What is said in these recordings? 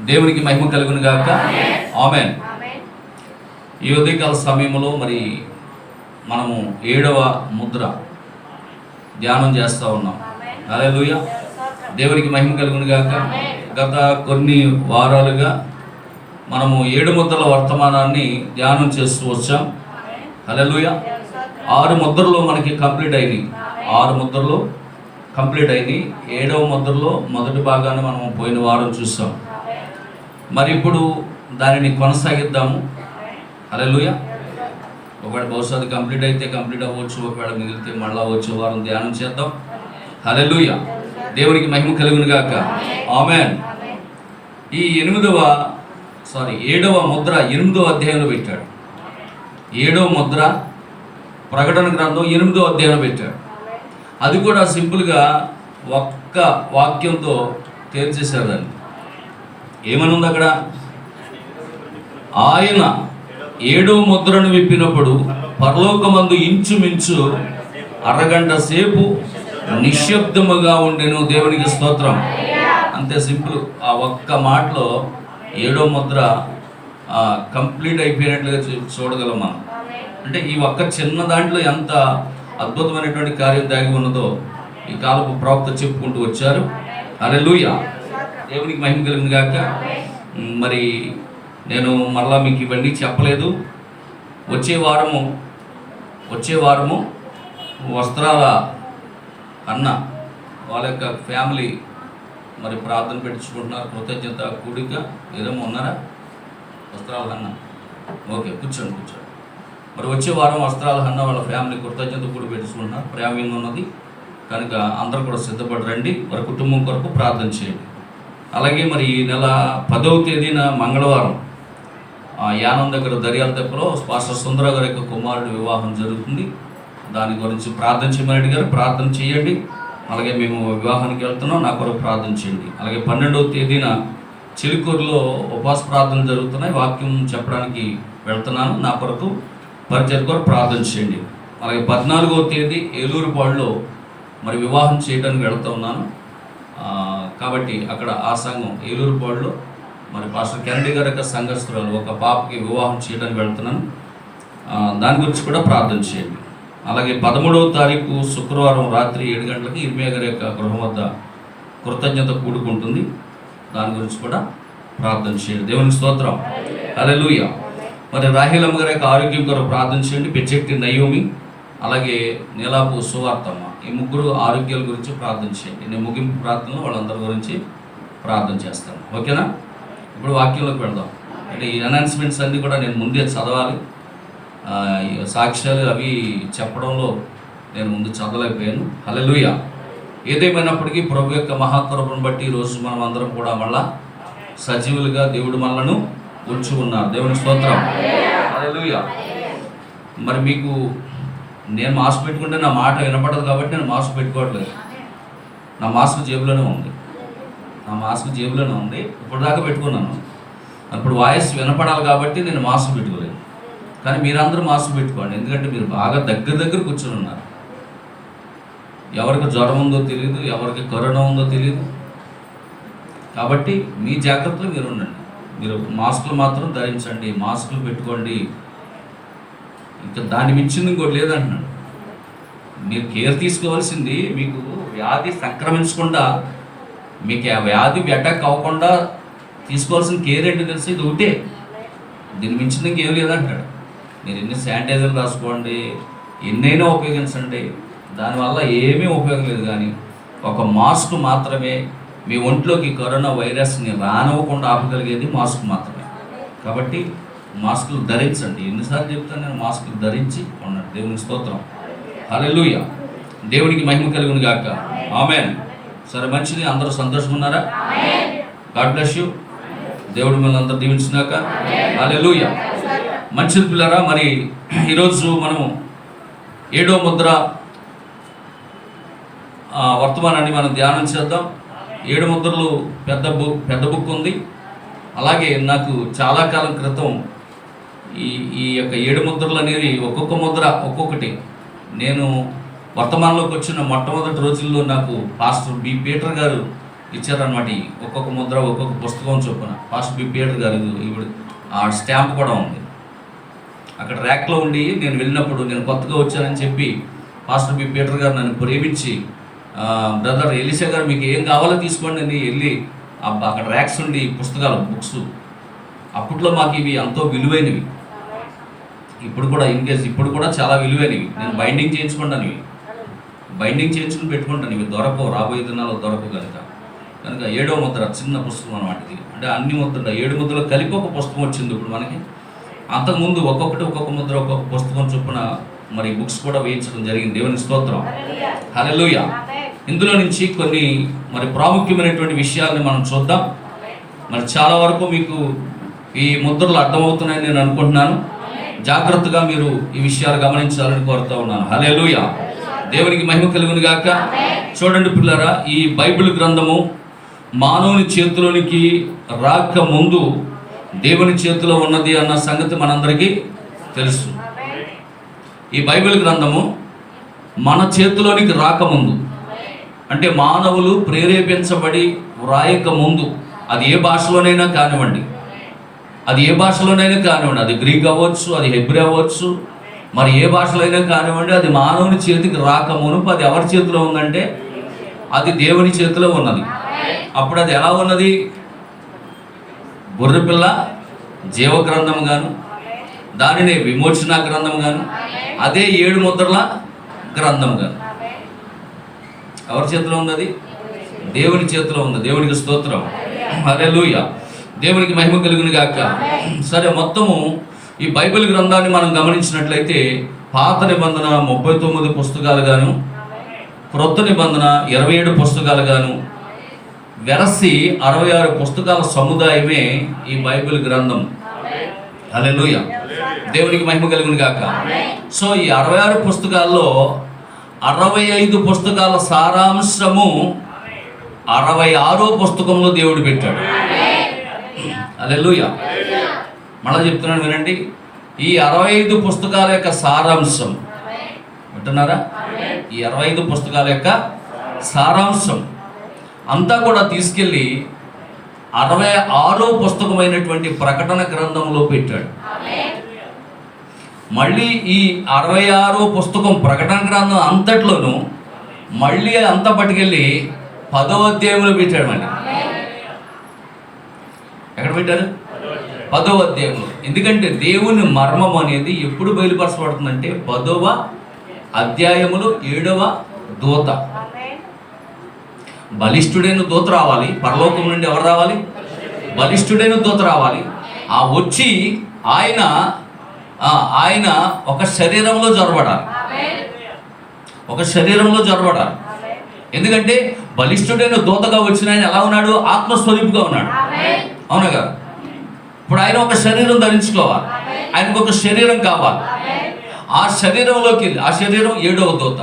దేవునికి మహిమ కలుగును గాక. ఆమేన్. ఈ ఉదయకాల సమయంలో మరి మనము 7వ ముద్ర ధ్యానం చేస్తూ ఉన్నాం. హల్లెలూయా. దేవునికి మహిమ కలుగును గాక. గత కొన్ని వారాలుగా మనము 7 ముద్రల వర్తమానాన్ని ధ్యానం చేస్తూ వచ్చాం. హల్లెలూయా. 6 ముద్రలు మనకి కంప్లీట్ అయినాయి. 6 ముద్రలు కంప్లీట్ అయినాయి. 7వ ముద్రలో మొదటి భాగాన్ని మనం పోయిన వారం చూసాం. మరి ఇప్పుడు దానిని కొనసాగిద్దాము. హల్లెలూయా. ఒకవేళ బహుశా అది కంప్లీట్ అయితే కంప్లీట్ అవ్వచ్చు, ఒకవేళ మిగిలితే మళ్ళా వచ్చే వారం ధ్యానం చేద్దాం. హల్లెలూయా. దేవునికి మహిమ కలుగును గాక. ఆమేన్. ఈ 7వ ముద్ర 8వ అధ్యాయంలో పెట్టాడు. 7వ ముద్ర ప్రకటన గ్రంథం 8వ అధ్యాయంలో పెట్టాడు. అది కూడా సింపుల్గా ఒక్క వాక్యంతో తేల్చేశారు. దాన్ని ఏమని ఉంది అక్కడ? ఆయన 7వ ముద్రను విప్పినప్పుడు పరలోకమందు ఇంచుమించు అరగంట సేపు నిశ్శబ్దముగా ఉండెను. దేవునికి స్తోత్రం. అంతే సింపుల్. ఆ ఒక్క మాటలో 7వ ముద్ర కంప్లీట్ అయిపోయినట్లుగా చూడగలం మనం. అంటే ఈ ఒక్క చిన్న దాంట్లో ఎంత అద్భుతమైనటువంటి కార్యం దాగి ఉన్నదో ఈ కాలపు ప్రవక్త చెప్పుకుంటూ వచ్చారు. హల్లెలూయా. దేవునికి మహిమ కలిగింది గాక. మరి నేను మరలా మీకు ఇవన్నీ చెప్పలేదు. వచ్చే వారము వస్త్రాల అన్న వాళ్ళ యొక్క ఫ్యామిలీ మరి ప్రార్థన పెట్టించుకుంటున్నారు. కృతజ్ఞత కూడిక ఏదేమో ఉన్నారా? వస్త్రాల అన్న ఓకే, కూర్చోండి. మరి వచ్చే వారం వస్త్రాల అన్న వాళ్ళ ఫ్యామిలీ కృతజ్ఞత కూడి పెట్టించుకుంటున్నారు. ప్రేమ ఉన్నది కనుక అందరూ కూడా సిద్ధపడి రండి. వారి కుటుంబం కొరకు ప్రార్థన చేయండి. అలాగే మరి ఈ నెల 10వ తేదీన మంగళవారం యానం దగ్గర దర్యాల తెప్పలో పాస్టర్ సుందర గారి యొక్క కుమారుడి వివాహం జరుగుతుంది. దాని గురించి ప్రార్థన చేయమని అడిగారు. ప్రార్థన చేయండి. అలాగే మేము వివాహానికి వెళ్తున్నాం, నా కొరకు ప్రార్థన చేయండి. అలాగే 12వ తేదీన చిలుకూరులో ఉపవాస ప్రార్థనలు జరుగుతున్నాయి. వాక్యం చెప్పడానికి వెళ్తున్నాను. నా కొరకు పరిచయం కొరకు ప్రార్థన చేయండి. అలాగే 14వ తేదీ ఏలూరుపాడులో మరి వివాహం చేయడానికి వెళ్తూ ఉన్నాను. కాబట్టి అక్కడ ఆ సంఘం ఏలూరుపాడులో మరి పాస్టర్ కెనడీ గారి యొక్క సంఘస్థురాలు ఒక పాపకి వివాహం చేయడానికి వెళ్తున్నాను. దాని గురించి కూడా ప్రార్థన చేయండి. అలాగే 13వ తారీఖు శుక్రవారం రాత్రి 7 గంటలకి ఇర్మియా గారి యొక్క గృహం వద్ద కృతజ్ఞత కూడుకుంటుంది. దాని గురించి కూడా ప్రార్థన చేయండి. దేవునికి స్తోత్రం. హల్లెలూయా. మరి రాహేలమ్మ గారి యొక్క ఆరోగ్యం కొరకు ప్రార్థన చేయండి. పెచ్చెట్టి నయోమి అలాగే నీలాపు సువార్తమ్మ ఈ ముగ్గురు ఆరోగ్యాల గురించి ప్రార్థన చేయండి. నేను ముగింపు ప్రార్థనలో వాళ్ళందరి గురించి ప్రార్థన చేస్తాను. ఓకేనా? ఇప్పుడు వాక్యంలోకి వెళ్దాం. అంటే ఈ అనౌన్స్మెంట్స్ అన్నీ కూడా నేను ముందే చదవాలి. సాక్ష్యాలు అవి చెప్పడంలో నేను ముందు చదవలేకపోయాను. హల్లెలూయా. ఏదేమైనప్పటికీ ప్రభు యొక్క మహాకృపను బట్టి ఈరోజు మనం అందరం కూడా మళ్ళా సజీవులుగా దేవుడు మనలను ఉంచి ఉన్నారు. దేవుని స్తోత్రం. హల్లెలూయా. మరి మీకు నేను మాస్క్ పెట్టుకుంటే నా మాట వినపడదు కాబట్టి నేను మాస్క్ పెట్టుకోవట్లేదు. నా మాస్క్ జేబులోనే ఉంది. ఇప్పుడు దాకా పెట్టుకున్నాను. అప్పుడు వాయిస్ వినపడాలి కాబట్టి నేను మాస్క్ పెట్టుకోలేదు. కానీ మీరందరూ మాస్క్ పెట్టుకోండి. ఎందుకంటే మీరు బాగా దగ్గర కూర్చొని ఉన్నారు. ఎవరికి జ్వరం ఉందో తెలియదు, ఎవరికి కరోనా ఉందో తెలియదు. కాబట్టి మీ జాగ్రత్తలు మీరు ఉండండి. మీరు మాస్కులు మాత్రం ధరించండి, మాస్కులు పెట్టుకోండి. ఇంకా దాన్ని మించింది ఇంకోటి లేదంటున్నాడు. మీరు కేర్ తీసుకోవాల్సింది మీకు వ్యాధి సంక్రమించకుండా, మీకు ఆ వ్యాధి అటాక్ అవ్వకుండా తీసుకోవాల్సిన కేర్ ఏంటో తెలిసి ఇది ఒకటే. దీన్ని మించింది ఇంకేం లేదంటాడు. మీరు ఎన్ని శానిటైజర్లు రాసుకోండి, ఎన్నైనా ఉపయోగించండి, దానివల్ల ఏమీ ఉపయోగం లేదు. కానీ ఒక మాస్క్ మాత్రమే మీ ఒంట్లోకి కరోనా వైరస్ని రానివ్వకుండా ఆపగలిగేది మాస్క్ మాత్రమే. కాబట్టి మాస్కులు ధరించండి. ఎన్నిసార్లు చెప్తాను నేను? మాస్కులు ధరించి ఉండండి. దేవునికి స్తోత్రం. హల్లెలూయా. దేవునికి మహిమ కలుగును గాక. ఆమేన్. సరే, మంచిది. అందరూ సంతోషంగా ఉన్నారా? God bless you. దేవుడు మిమ్మల్ని అందరూ దీవించినాక. హల్లెలూయా. మంచిది పిల్లరా. మరి ఈరోజు మనము 7వ ముద్ర వర్తమానాన్ని మనం ధ్యానం చేద్దాం. 7 ముద్రలు పెద్ద బుక్ ఉంది. అలాగే నాకు చాలా కాలం క్రితం ఈ యొక్క 7 ముద్రలు అనేవి ఒక్కొక్క ముద్ర ఒక్కొక్కటి నేను వర్తమానంలోకి వచ్చిన మొట్టమొదటి రోజుల్లో నాకు పాస్టర్ బి పీటర్ గారు ఇచ్చారనమాట. ఒక్కొక్క ముద్ర ఒక్కొక్క పుస్తకం చొప్పున. పాస్టర్ బి పీటర్ గారు ఇప్పుడు ఆ స్టాంప్ కూడా ఉంది అక్కడ ర్యాక్లో ఉండి. నేను వెళ్ళినప్పుడు నేను కొత్తగా వచ్చానని చెప్పి పాస్టర్ బి పీటర్ గారు నన్ను ప్రేమించి, బ్రదర్ ఎలిషా గారు మీకు ఏం కావాలో తీసుకోండి అని వెళ్ళి అక్కడ ర్యాక్స్ ఉండి పుస్తకాలు, బుక్స్. అప్పట్లో మాకు ఇవి ఎంతో విలువైనవి. ఇప్పుడు కూడా ఇప్పుడు కూడా చాలా విలువైనవి. నేను బైండింగ్ చేయించుకుంటాను, ఇవి బైండింగ్ చేయించుకుని పెట్టుకుంటాను. ఇవి దొరకవు, రాబోయే దినాల్లో దొరకవు. కనుక 7వ ముద్ర చిన్న పుస్తకం అనమాట ఇది. అంటే అన్ని ముద్ర 7 ముద్రలు కలిపి ఒక పుస్తకం వచ్చింది ఇప్పుడు మనకి. అంతకుముందు ఒక్కొక్క ముద్ర ఒక్కొక్క పుస్తకం చొప్పున మరి బుక్స్ కూడా వేయించడం జరిగింది. దేవుని స్తోత్రం, హల్లెలూయా. ఇందులో నుంచి కొన్ని మరి ప్రాముఖ్యమైనటువంటి విషయాల్ని మనం చూద్దాం. మరి చాలా వరకు మీకు ఈ ముద్రలు అర్థమవుతున్నాయని నేను అనుకుంటున్నాను. జాగ్రత్తగా మీరు ఈ విషయాలు గమనించాలని కోరుతూ ఉన్నాను. హల్లెలూయా, దేవునికి మహిమ కలుగును గాక. చూడండి పిల్లరా, ఈ బైబిల్ గ్రంథము మానవుని చేతిలోనికి రాక ముందు దేవుని చేతిలో ఉన్నది అన్న సంగతి మనందరికీ తెలుసు. ఈ బైబిల్ గ్రంథము మన చేతిలోనికి రాకముందు, అంటే మానవులు ప్రేరేపించబడి వ్రాయక ముందు, అది ఏ భాషలోనైనా కానివ్వండి, అది గ్రీక్ అవ్వచ్చు, అది హెబ్రీ అవ్వచ్చు, మరి ఏ భాషలో అయినా కానివ్వండి, అది మానవుని చేతికి రాక మునుపు అది ఎవరి చేతిలో ఉందంటే అది దేవుని చేతిలో ఉన్నది. అప్పుడు అది ఎలా ఉన్నది? గొర్రెపిల్ల జీవ గ్రంథం గాను, దానిని విమోచన గ్రంథం గాను, అదే 7 ముద్రల గ్రంథం గాను ఎవరి చేతిలో ఉంది? అది దేవుని చేతిలో ఉంది. దేవునికి స్తోత్రం, హల్లెలూయా, దేవునికి మహిమ కలుగును గాక. సరే, మొత్తము ఈ బైబిల్ గ్రంథాన్ని మనం గమనించినట్లయితే పాత నిబంధన 39 పుస్తకాలు గాను, క్రొత్త నిబంధన 27 పుస్తకాలు గాను, వెరసి 66 పుస్తకాల సముదాయమే ఈ బైబిల్ గ్రంథం. హల్లెలూయా, దేవునికి మహిమ కలుగును గాక. సో ఈ 66 పుస్తకాల్లో 65 పుస్తకాల సారాంశము 66వ పుస్తకంలో దేవుడు పెట్టాడు. హల్లెలూయా, మళ్ళా చెప్తున్నాను వినండి. ఈ 65 పుస్తకాల యొక్క సారాంశం వింటున్నారా? ఈ 65 పుస్తకాల యొక్క సారాంశం అంతా కూడా తీసుకెళ్ళి 66వ పుస్తకమైనటువంటి ప్రకటన గ్రంథంలో పెట్టాడు. మళ్ళీ ఈ 66వ పుస్తకం ప్రకటన గ్రంథం అంతట్లోనూ మళ్ళీ అంతా పట్టుకెళ్ళి 10వ అధ్యాయంలో పెట్టాడు. మళ్ళీ ఎక్కడ పెట్టారు? 10వ అధ్యాయంలో. ఎందుకంటే దేవుని మర్మం అనేది ఎప్పుడు బయలుపరచబడుతుందంటే 10వ అధ్యాయములో 7వ దూత, బలిష్ఠుడైన దూత రావాలి. పరలోకం నుండి ఎవరు రావాలి? బలిష్ఠుడైన దూత రావాలి. ఆ వచ్చి ఆయన ఒక శరీరంలో జొరబడాలి. ఎందుకంటే బలిష్ఠుడైన దూతగా వచ్చిన ఆయన ఎలా ఉన్నాడు? ఆత్మస్వరూపుగా ఉన్నాడు. అవునా కదా? ఇప్పుడు ఆయన ఒక శరీరం ధరించుకోవాలి, ఆయనకు ఒక శరీరం కావాలి. ఆ శరీరంలోకి వెళ్ళి, ఆ శరీరం 7వ దూత,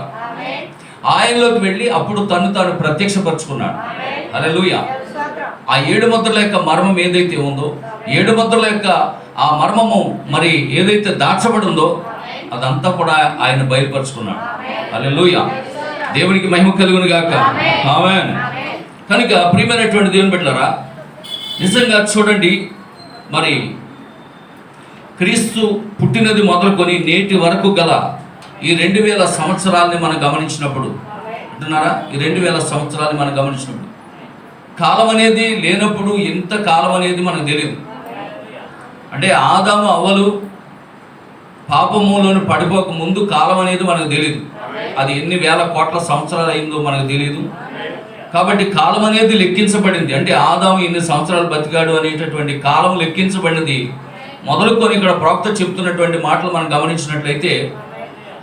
ఆయనలోకి వెళ్ళి అప్పుడు తాను ప్రత్యక్షపరుచుకున్నాడు. హల్లెలూయా. ఆ 7 ముద్రల యొక్క మర్మం ఏదైతే ఉందో, 7 ముద్రల యొక్క ఆ మర్మము మరి ఏదైతే దాచబడి ఉందో అదంతా కూడా ఆయన బయలుపరుచుకున్నాడు. హల్లెలూయా, దేవునికి మహిమ కలుగును గాక. ఆమేన్. కనుక ప్రియమైనటువంటి దేవుని బిడ్డలారా, నిజంగా చూడండి, మరి క్రీస్తు పుట్టినది మొదలుకొని నేటి వరకు గల ఈ 2000 సంవత్సరాలని మనం గమనించినప్పుడు, అంటున్నారా, ఈ 2000 సంవత్సరాలని మనం గమనించినప్పుడు కాలం అనేది లేనప్పుడు ఎంత కాలం అనేది మనకు తెలియదు. అంటే ఆదాము అవ్వలు పాపములోని పడిపోక ముందు కాలం అనేది మనకు తెలియదు. అది ఎన్ని వేల కోట్ల సంవత్సరాలు అయిందో మనకు తెలియదు. కాబట్టి కాలం అనేది లెక్కించబడింది. అంటే ఆదాము ఎన్ని సంవత్సరాలు బతికాడు అనేటటువంటి కాలం లెక్కించబడినది మొదలుకొని ఇక్కడ ప్రవక్త చెప్తున్నటువంటి మాటలు మనం గమనించినట్లయితే,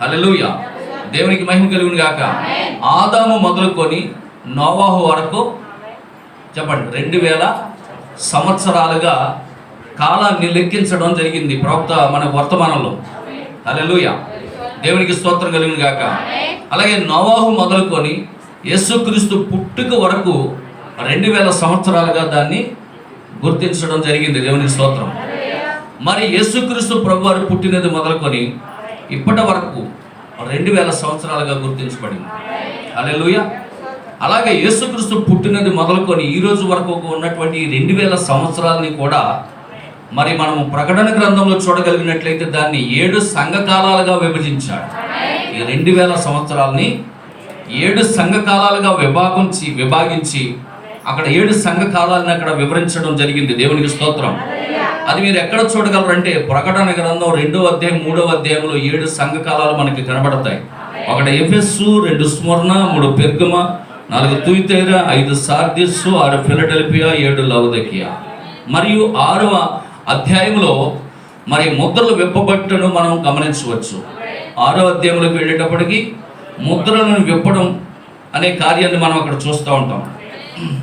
హల్లెలూయా, దేవునికి మహిమ కలుగును గాక. ఆదాము మొదలుకొని నోవాహు వరకు చెప్పండి 2000 సంవత్సరాలుగా కాలాన్ని లెక్కించడం జరిగింది ప్రవక్త మన వర్తమానంలో. హల్లెలూయా, దేవునికి స్తోత్రం కలుగును గాక. అలాగే నోవాహు మొదలుకొని యేసుక్రీస్తు పుట్టుక వరకు 2000 సంవత్సరాలుగా దాన్ని గుర్తించడం జరిగింది. దేవునికి స్తోత్రం. మరి యేసుక్రీస్తు ప్రభువారు పుట్టినది మొదలుకొని ఇప్పటి వరకు 2000 సంవత్సరాలుగా గుర్తించబడింది. హల్లెలూయా. అలాగే యేసుక్రీస్తు పుట్టినది మొదలుకొని ఈ రోజు వరకు ఉన్నటువంటి 2000 సంవత్సరాలని కూడా మరి మనము ప్రకటన గ్రంథంలో చూడగలిగినట్లయితే దాన్ని 7 సంఘకాలాలుగా విభజించాడు. ఈ 2000 సంవత్సరాలని 7 సంఘకాలాలుగా విభాగించి అక్కడ 7 సంఘకాలాలను అక్కడ వివరించడం జరిగింది. దేవునికి స్తోత్రం. అది మీరు ఎక్కడ చూడగలరంటే ప్రకటన గ్రంథం 2వ అధ్యాయం 3వ అధ్యాయంలో 7 సంఘకాలాలు మనకి కనబడతాయి. 1 ఎఫెసు, 2 స్మరణ, 3 పెర్గమ, 4 తుయతైర, 5 సార్దిస్సు, 6 ఫిలడెల్ఫియా, 7 లవొదికీయ. మరియు 6వ అధ్యాయంలో మరి ముద్రలు విప్పబట్టను మనం గమనించవచ్చు. 6వ అధ్యాయంలోకి వెళ్ళేటప్పటికి ముద్రలను విప్పడం అనే కార్యాన్ని మనం అక్కడ చూస్తూ ఉంటాం.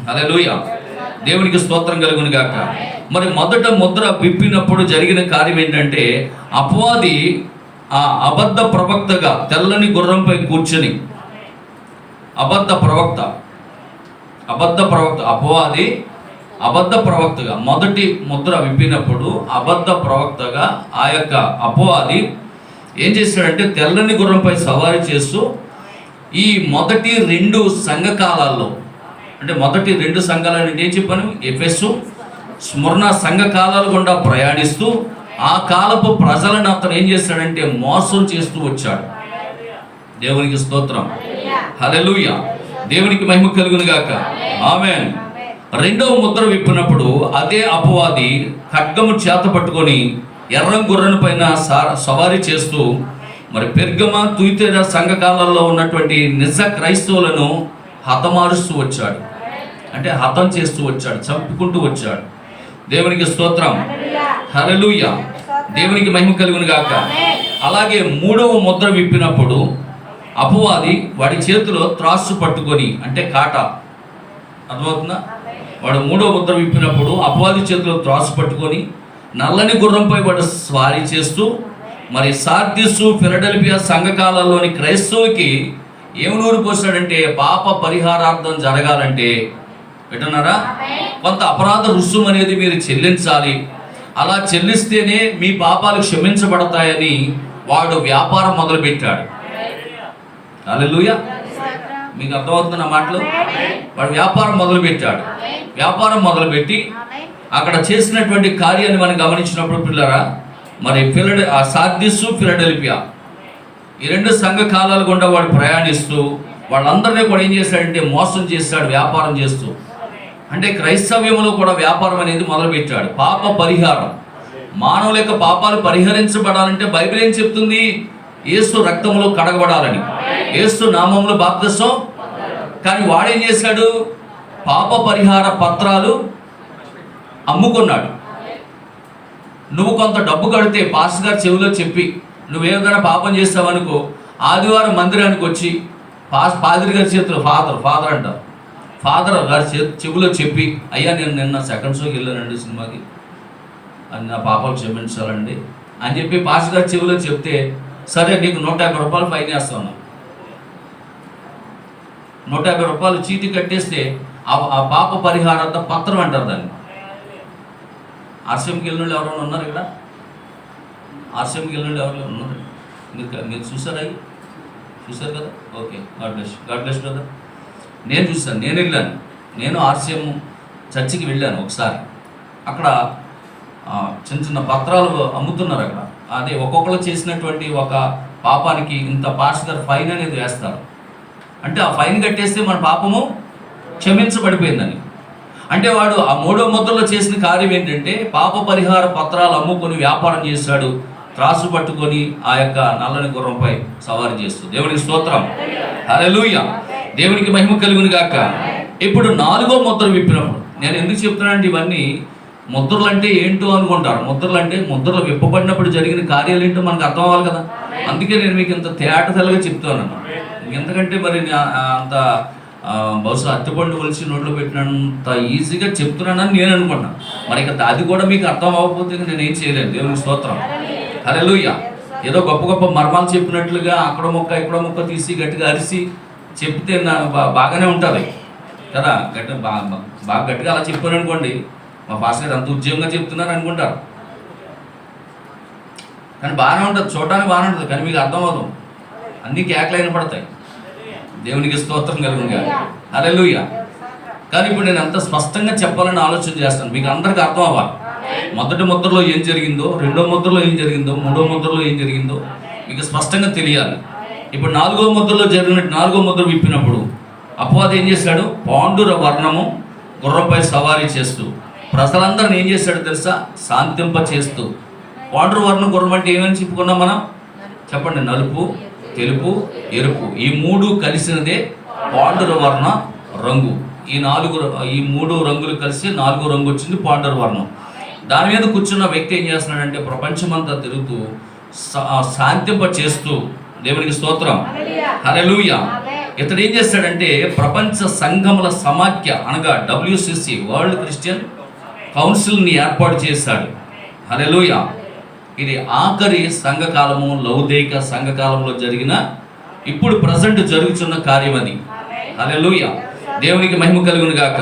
హల్లెలూయా, దేవునికి స్తోత్రం కలుగును గాక. మరి మొదట ముద్ర విప్పినప్పుడు జరిగిన కార్యం ఏంటంటే అపవాది ఆ అబద్ధ ప్రవక్తగా తెల్లని గుర్రంపై కూర్చొని అబద్ధ ప్రవక్త అపవాది అబద్ధ ప్రవక్తగా మొదటి ముద్ర విప్పినప్పుడు అబద్ధ ప్రవక్తగా ఆ యొక్క అపవాది ఏం చేశాడంటే తెల్లని గుర్రంపై సవారీ చేస్తూ ఈ మొదటి 2 సంఘకాలాల్లో, అంటే మొదటి 2 సంఘాలని ఏం చెప్పాను, ఎఫెసు, స్మరణ సంఘకాలాలు గుండా ప్రయాణిస్తూ ఆ కాలపు ప్రజలను అతను ఏం చేశాడంటే మోసం చేస్తూ వచ్చాడు. దేవునికి స్తోత్రం, హల్లెలూయా, దేవునికి మహిమ కలుగును గాక, ఆమేన్. 2వ ముద్ర విప్పినప్పుడు అదే అపవాది ఖడ్గము చేత పట్టుకొని ఎర్రం గుర్రం పైన సవారీ చేస్తూ మరి పెర్గమ, తుయతైర సంఘకాలంలో ఉన్నటువంటి నిజ క్రైస్తవులను హతమారుస్తూ వచ్చాడు. అంటే హతం చేస్తూ వచ్చాడు, చంపుకుంటూ వచ్చాడు. దేవునికి స్తోత్రం, హల్లెలూయా, దేవునికి మహిమ కలుగును గాక. అలాగే 3వ ముద్ర విప్పినప్పుడు అపవాది వాడి చేతిలో త్రాసు పట్టుకొని, అంటే కాట, అర్థమవుతుందా? వాడు 3వ ముద్ర విప్పినప్పుడు అపవాది చేతిలో త్రాసు పట్టుకొని నల్లని గుర్రంపై వాడు స్వారీ చేస్తూ మరి సార్దిస్సు, ఫిలడెల్ఫియా సంఘకాలంలోని క్రైస్తవుకి ఏం నూరు పోసాడంటే పాప పరిహారార్థం జరగాలంటే వింటున్నారా, కొంత అపరాధ రుసుము అనేది మీరు చెల్లించాలి, అలా చెల్లిస్తేనే మీ పాపాలు క్షమించబడతాయని వాడు వ్యాపారం మొదలుపెట్టాడు. హల్లెలూయా, మీకు అర్థమవుతున్న మాటలు. వాడు వ్యాపారం మొదలుపెట్టాడు. వ్యాపారం మొదలుపెట్టి అక్కడ చేసినటువంటి కార్యాన్ని మనం గమనించినప్పుడు పిల్లరా, మరి సార్దిస్సు, ఫిలడెల్ఫియా ఈ 2 సంఘ కాలాలు గుండా వాడు ప్రయాణిస్తూ వాళ్ళందరినీ కూడా ఏం చేశాడంటే మోసం చేశాడు వ్యాపారం చేస్తూ. అంటే క్రైస్తవ్యంలో కూడా వ్యాపారం అనేది మొదలుపెట్టాడు. పాప పరిహారం, మానవుల యొక్క పాపాలు పరిహరించబడాలంటే బైబిల్ ఏం చెప్తుంది, యేసు రక్తంలో కడగబడాలని, యేసు నామంలో బాప్తిసం. కానీ వాడేం చేశాడు, పాప పరిహార పత్రాలు అమ్ముకున్నాడు. నువ్వు కొంత డబ్బు కడితే పాస్టర్ గారు చెవిలో చెప్పి నువ్వేదైనా పాపం చేస్తావనుకో, ఆదివారం మందిరానికి వచ్చి పాదిరి గారి చేతిలో ఫాదర్ అంటారు, ఫాదర్ గారి చెవిలో చెప్పి, అయ్యా నేను నిన్న సెకండ్ షోకి వెళ్ళానండి సినిమాకి, అని నా పాపాలు క్షమించాలండి అని చెప్పి పాస్టర్ గారి చెవిలో చెప్తే, సరే నీకు 150 రూపాయలు ఫైన్ వేస్తాను. 150 రూపాయలు చీటీ కట్టేస్తే ఆ పాప పరిహారార్థ పత్రం అంటారు దాన్ని. ఆర్సీఎంకి వెళ్ళిన వాళ్ళు ఎవరైనా ఉన్నారు ఇక్కడ? ఆర్సీఎంకి వెళ్ళిన వాళ్ళు ఎవరైనా ఉన్నారు? మీరు చూసారా? చూసారు కదా, ఓకే, గాడ్ బ్లెస్ బ్రదర్. నేను చూసాను, నేను వెళ్ళాను. నేను ఆర్సీఎం చర్చికి వెళ్ళాను ఒకసారి. అక్కడ చిన్న చిన్న పత్రాలు అమ్ముతున్నారు అక్కడ. అదే ఒక్కొక్కరు చేసినటువంటి ఒక పాపానికి ఇంత పాస్టర్ గారు ఫైన్ అనేది వేస్తారు. అంటే ఆ ఫైన్ కట్టేస్తే మన పాపము క్షమించబడిపోయిందని. అంటే వాడు ఆ 3వ ముద్రలో చేసిన కార్యం ఏంటంటే పాప పరిహార పత్రాలు అమ్ముకొని వ్యాపారం చేశాడు, త్రాసు పట్టుకొని ఆ యొక్క నల్లని గుర్రంపై సవారీ చేస్తూ. దేవునికి స్తోత్రం, హల్లెలూయా, దేవునికి మహిమ కలుగును గాక. ఇప్పుడు 4వ ముద్ర విప్పినప్పుడు, నేను ఎందుకు చెప్తున్నానంటే ఇవన్నీ ముద్రలు అంటే ఏంటో అనుకుంటారు. ముద్రలు అంటే ముద్రలు విప్పబడినప్పుడు జరిగిన కార్యాలు ఏంటో మనకు అర్థం అవ్వాలి కదా. అందుకే నేను మీకు ఇంత తేటతెల్లగా చెప్తాను. ఎందుకంటే మరి అంత బహుశా అత్తిపండు ఒలిసి నోట్లో పెట్టినంత ఈజీగా చెప్తున్నానని నేను అనుకున్నాను. మరి ఇక అది కూడా మీకు అర్థం అవ్వకపోతే నేను ఏం చేయలేను. దేవునికి స్తోత్రం, హల్లెలూయా. ఏదో గొప్ప గొప్ప మర్మాలు చెప్పినట్లుగా అక్కడ మొక్క ఇక్కడ మొక్క తీసి గట్టిగా అరిసి చెప్తే బాగానే ఉంటుంది కదా. బాగా గట్టిగా అలా చెప్పాను అనుకోండి, మా పాస్టర్ గారు అంత ఉద్యోగంగా చెప్తున్నారు అనుకుంటారు. కానీ బాగానే ఉంటుంది, చూడడానికి బాగానే ఉంటుంది, కానీ మీకు అర్థం అవ్వదు. అన్నీ కేకలు అయిన పడతాయి. దేవునికి స్తోత్రం కలుగునుగా. హల్లెలూయా. కానీ ఇప్పుడు నేను అంత స్పష్టంగా చెప్పాలని ఆలోచన చేస్తాను, మీకు అందరికీ అర్థం అవ్వాలి. మొదటి ముద్రలో ఏం జరిగిందో, రెండో ముద్రలో ఏం జరిగిందో, మూడో ముద్రలో ఏం జరిగిందో మీకు స్పష్టంగా తెలియాలి. ఇప్పుడు నాలుగో ముద్రలో జరిగినట్టు, నాలుగో ముద్ర విప్పినప్పుడు అపవాది ఏం చేశాడు? పాండుర వర్ణము గుర్రంపై సవారీ చేస్తూ ప్రజలందరిని ఏం చేశాడు తెలుసా? శాంతింప చేస్తూ. పాండుర వర్ణం గుర్రం అంటే ఏమని చెప్పుకున్నాం మనం? చెప్పండి. నలుపు, తెలుపు, ఎరుపు, ఈ మూడు కలిసినదే పాండుర వర్ణ రంగు. ఈ మూడు రంగులు కలిసి 4వ రంగు వచ్చింది పాండుర వర్ణం. దాని మీద కూర్చున్న వ్యక్తి ఏం చేస్తున్నాడంటే ప్రపంచమంతా తిరుగుతూ శాంతింప చేస్తూ, దేవునికి స్తోత్రం, హల్లెలూయా. ఇతడు ఏం చేస్తాడంటే ప్రపంచ సంఘముల సమాఖ్య అనగా WCC, వరల్డ్ క్రిస్టియన్ కౌన్సిల్ని ఏర్పాటు చేశాడు. హల్లెలూయా. ఇది ఆఖరి సంఘకాలము, లౌదైక సంఘకాలంలో జరిగిన, ఇప్పుడు ప్రజెంట్ జరుగుతున్న కార్యం అది. హల్లెలూయా. దేవునికి మహిమ కలుగును గాక.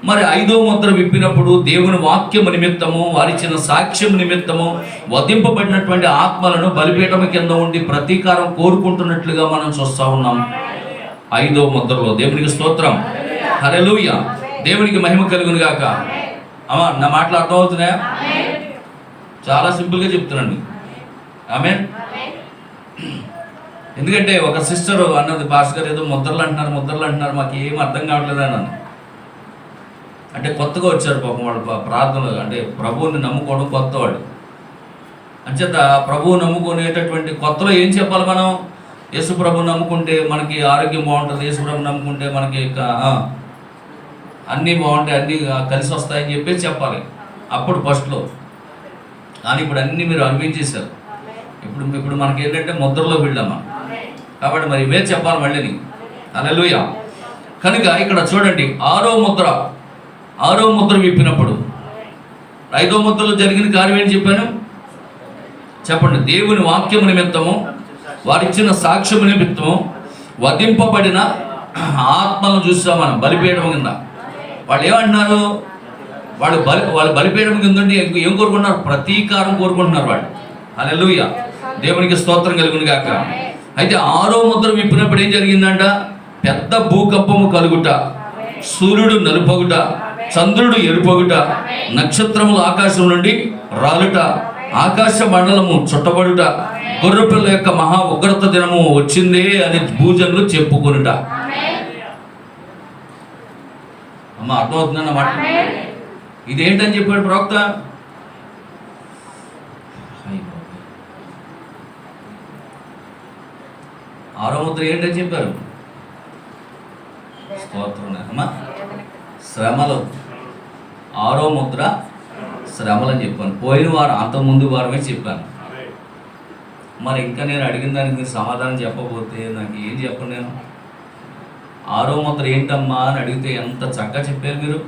మరి 5వ ముద్ర విప్పినప్పుడు దేవుని వాక్యము నిమిత్తము, వారిచ్చిన సాక్ష్యం నిమిత్తము వధింపబడినటువంటి ఆత్మలను బలిపీఠము కింద ఉండి ప్రతీకారం కోరుకుంటున్నట్లుగా మనం చూస్తూ ఉన్నాం 5వ ముద్రలో. దేవునికి స్తోత్రం, హల్లెలూయా. దేవునికి మహిమ కలుగును గాక. అమ్మా, నా మాటలు అర్థమవుతున్నాయా? చాలా సింపుల్గా చెప్తున్నాను. ఆమేన్. ఎందుకంటే ఒక సిస్టర్ అన్నది, పాస్టర్ గారు ఏదో ముద్రలు అంటున్నారు, మాకు ఏం అర్థం కావట్లేదు అన్నాను. అంటే కొత్తగా వచ్చారు పాపం వాళ్ళు ప్రార్థనలు, అంటే ప్రభువుని నమ్ముకోవడం కొత్త వాళ్ళు. అంచేత ప్రభువు నమ్ముకునేటటువంటి కొత్తలో ఏం చెప్పాలి మనం? యేసు ప్రభువుని నమ్ముకుంటే మనకి ఆరోగ్యం బాగుంటుంది, యేసు ప్రభువుని నమ్ముకుంటే మనకి అన్నీ బాగుంటాయి, అన్నీ కలిసి వస్తాయని చెప్పేసి చెప్పాలి అప్పుడు ఫస్ట్లో. కానీ ఇప్పుడు అన్నీ మీరు అనిపించేశారు. ఇప్పుడు మనకి ఏంటంటే ముద్రలో వెళ్ళామా, కాబట్టి మరి ఇవే చెప్పాలి మళ్ళీ. హల్లెలూయా. కనుక ఇక్కడ చూడండి, 6వ ముద్ర విప్పినప్పుడు 5వ ముద్రలో జరిగిన కార్యం ఏంటి చెప్పాను? చెప్పండి. దేవుని వాక్యము నిమిత్తము, వారిచ్చిన సాక్ష్యము నిమిత్తము వధింపబడిన ఆత్మలను చూసాం మనం బలిపీఠం కింద. వాళ్ళు ఏమంటున్నారు? వాళ్ళు బలిపీఠం కింద ఉండి ఏం కోరుకుంటున్నారు? ప్రతీకారం కోరుకుంటున్నారు వాళ్ళు. హల్లెలూయా. దేవునికి స్తోత్రం కలుగును గాక. అయితే 6వ ముద్ర విప్పినప్పుడు ఏం జరిగిందంట? పెద్ద భూకంపము కలుగుట, సూర్యుడు నలుపగుట, చంద్రుడు ఎరుపగుట, నక్షత్రములు ఆకాశం నుండి రాలుట, ఆకాశ మండలము చుట్టబడుట, గొర్రెపిల్ల యొక్క మహా ఉగ్రత దినము వచ్చిందే అని భూజనులు చెప్పుకొనుట. అమ్మ, అర్థమవుతుందన్న మాట? ఇదేంటని చెప్పాడు ప్రవక్త? 6వ ముద్ర ఏంటని చెప్పారు? స్తోత్రం అమ్మా. శ్రమలు. 6వ ముద్ర శ్రమలు అని చెప్పాను. పోయిన వారం, అంతకుముందు వారమే చెప్పాను. మరి ఇంకా నేను అడిగిన దానికి మీరు సమాధానం చెప్పకపోతే నాకు ఏం చెప్పను నేను? 6వ ముద్ర ఏంటమ్మా అని అడిగితే ఎంత చక్కగా చెప్పారు మీరు.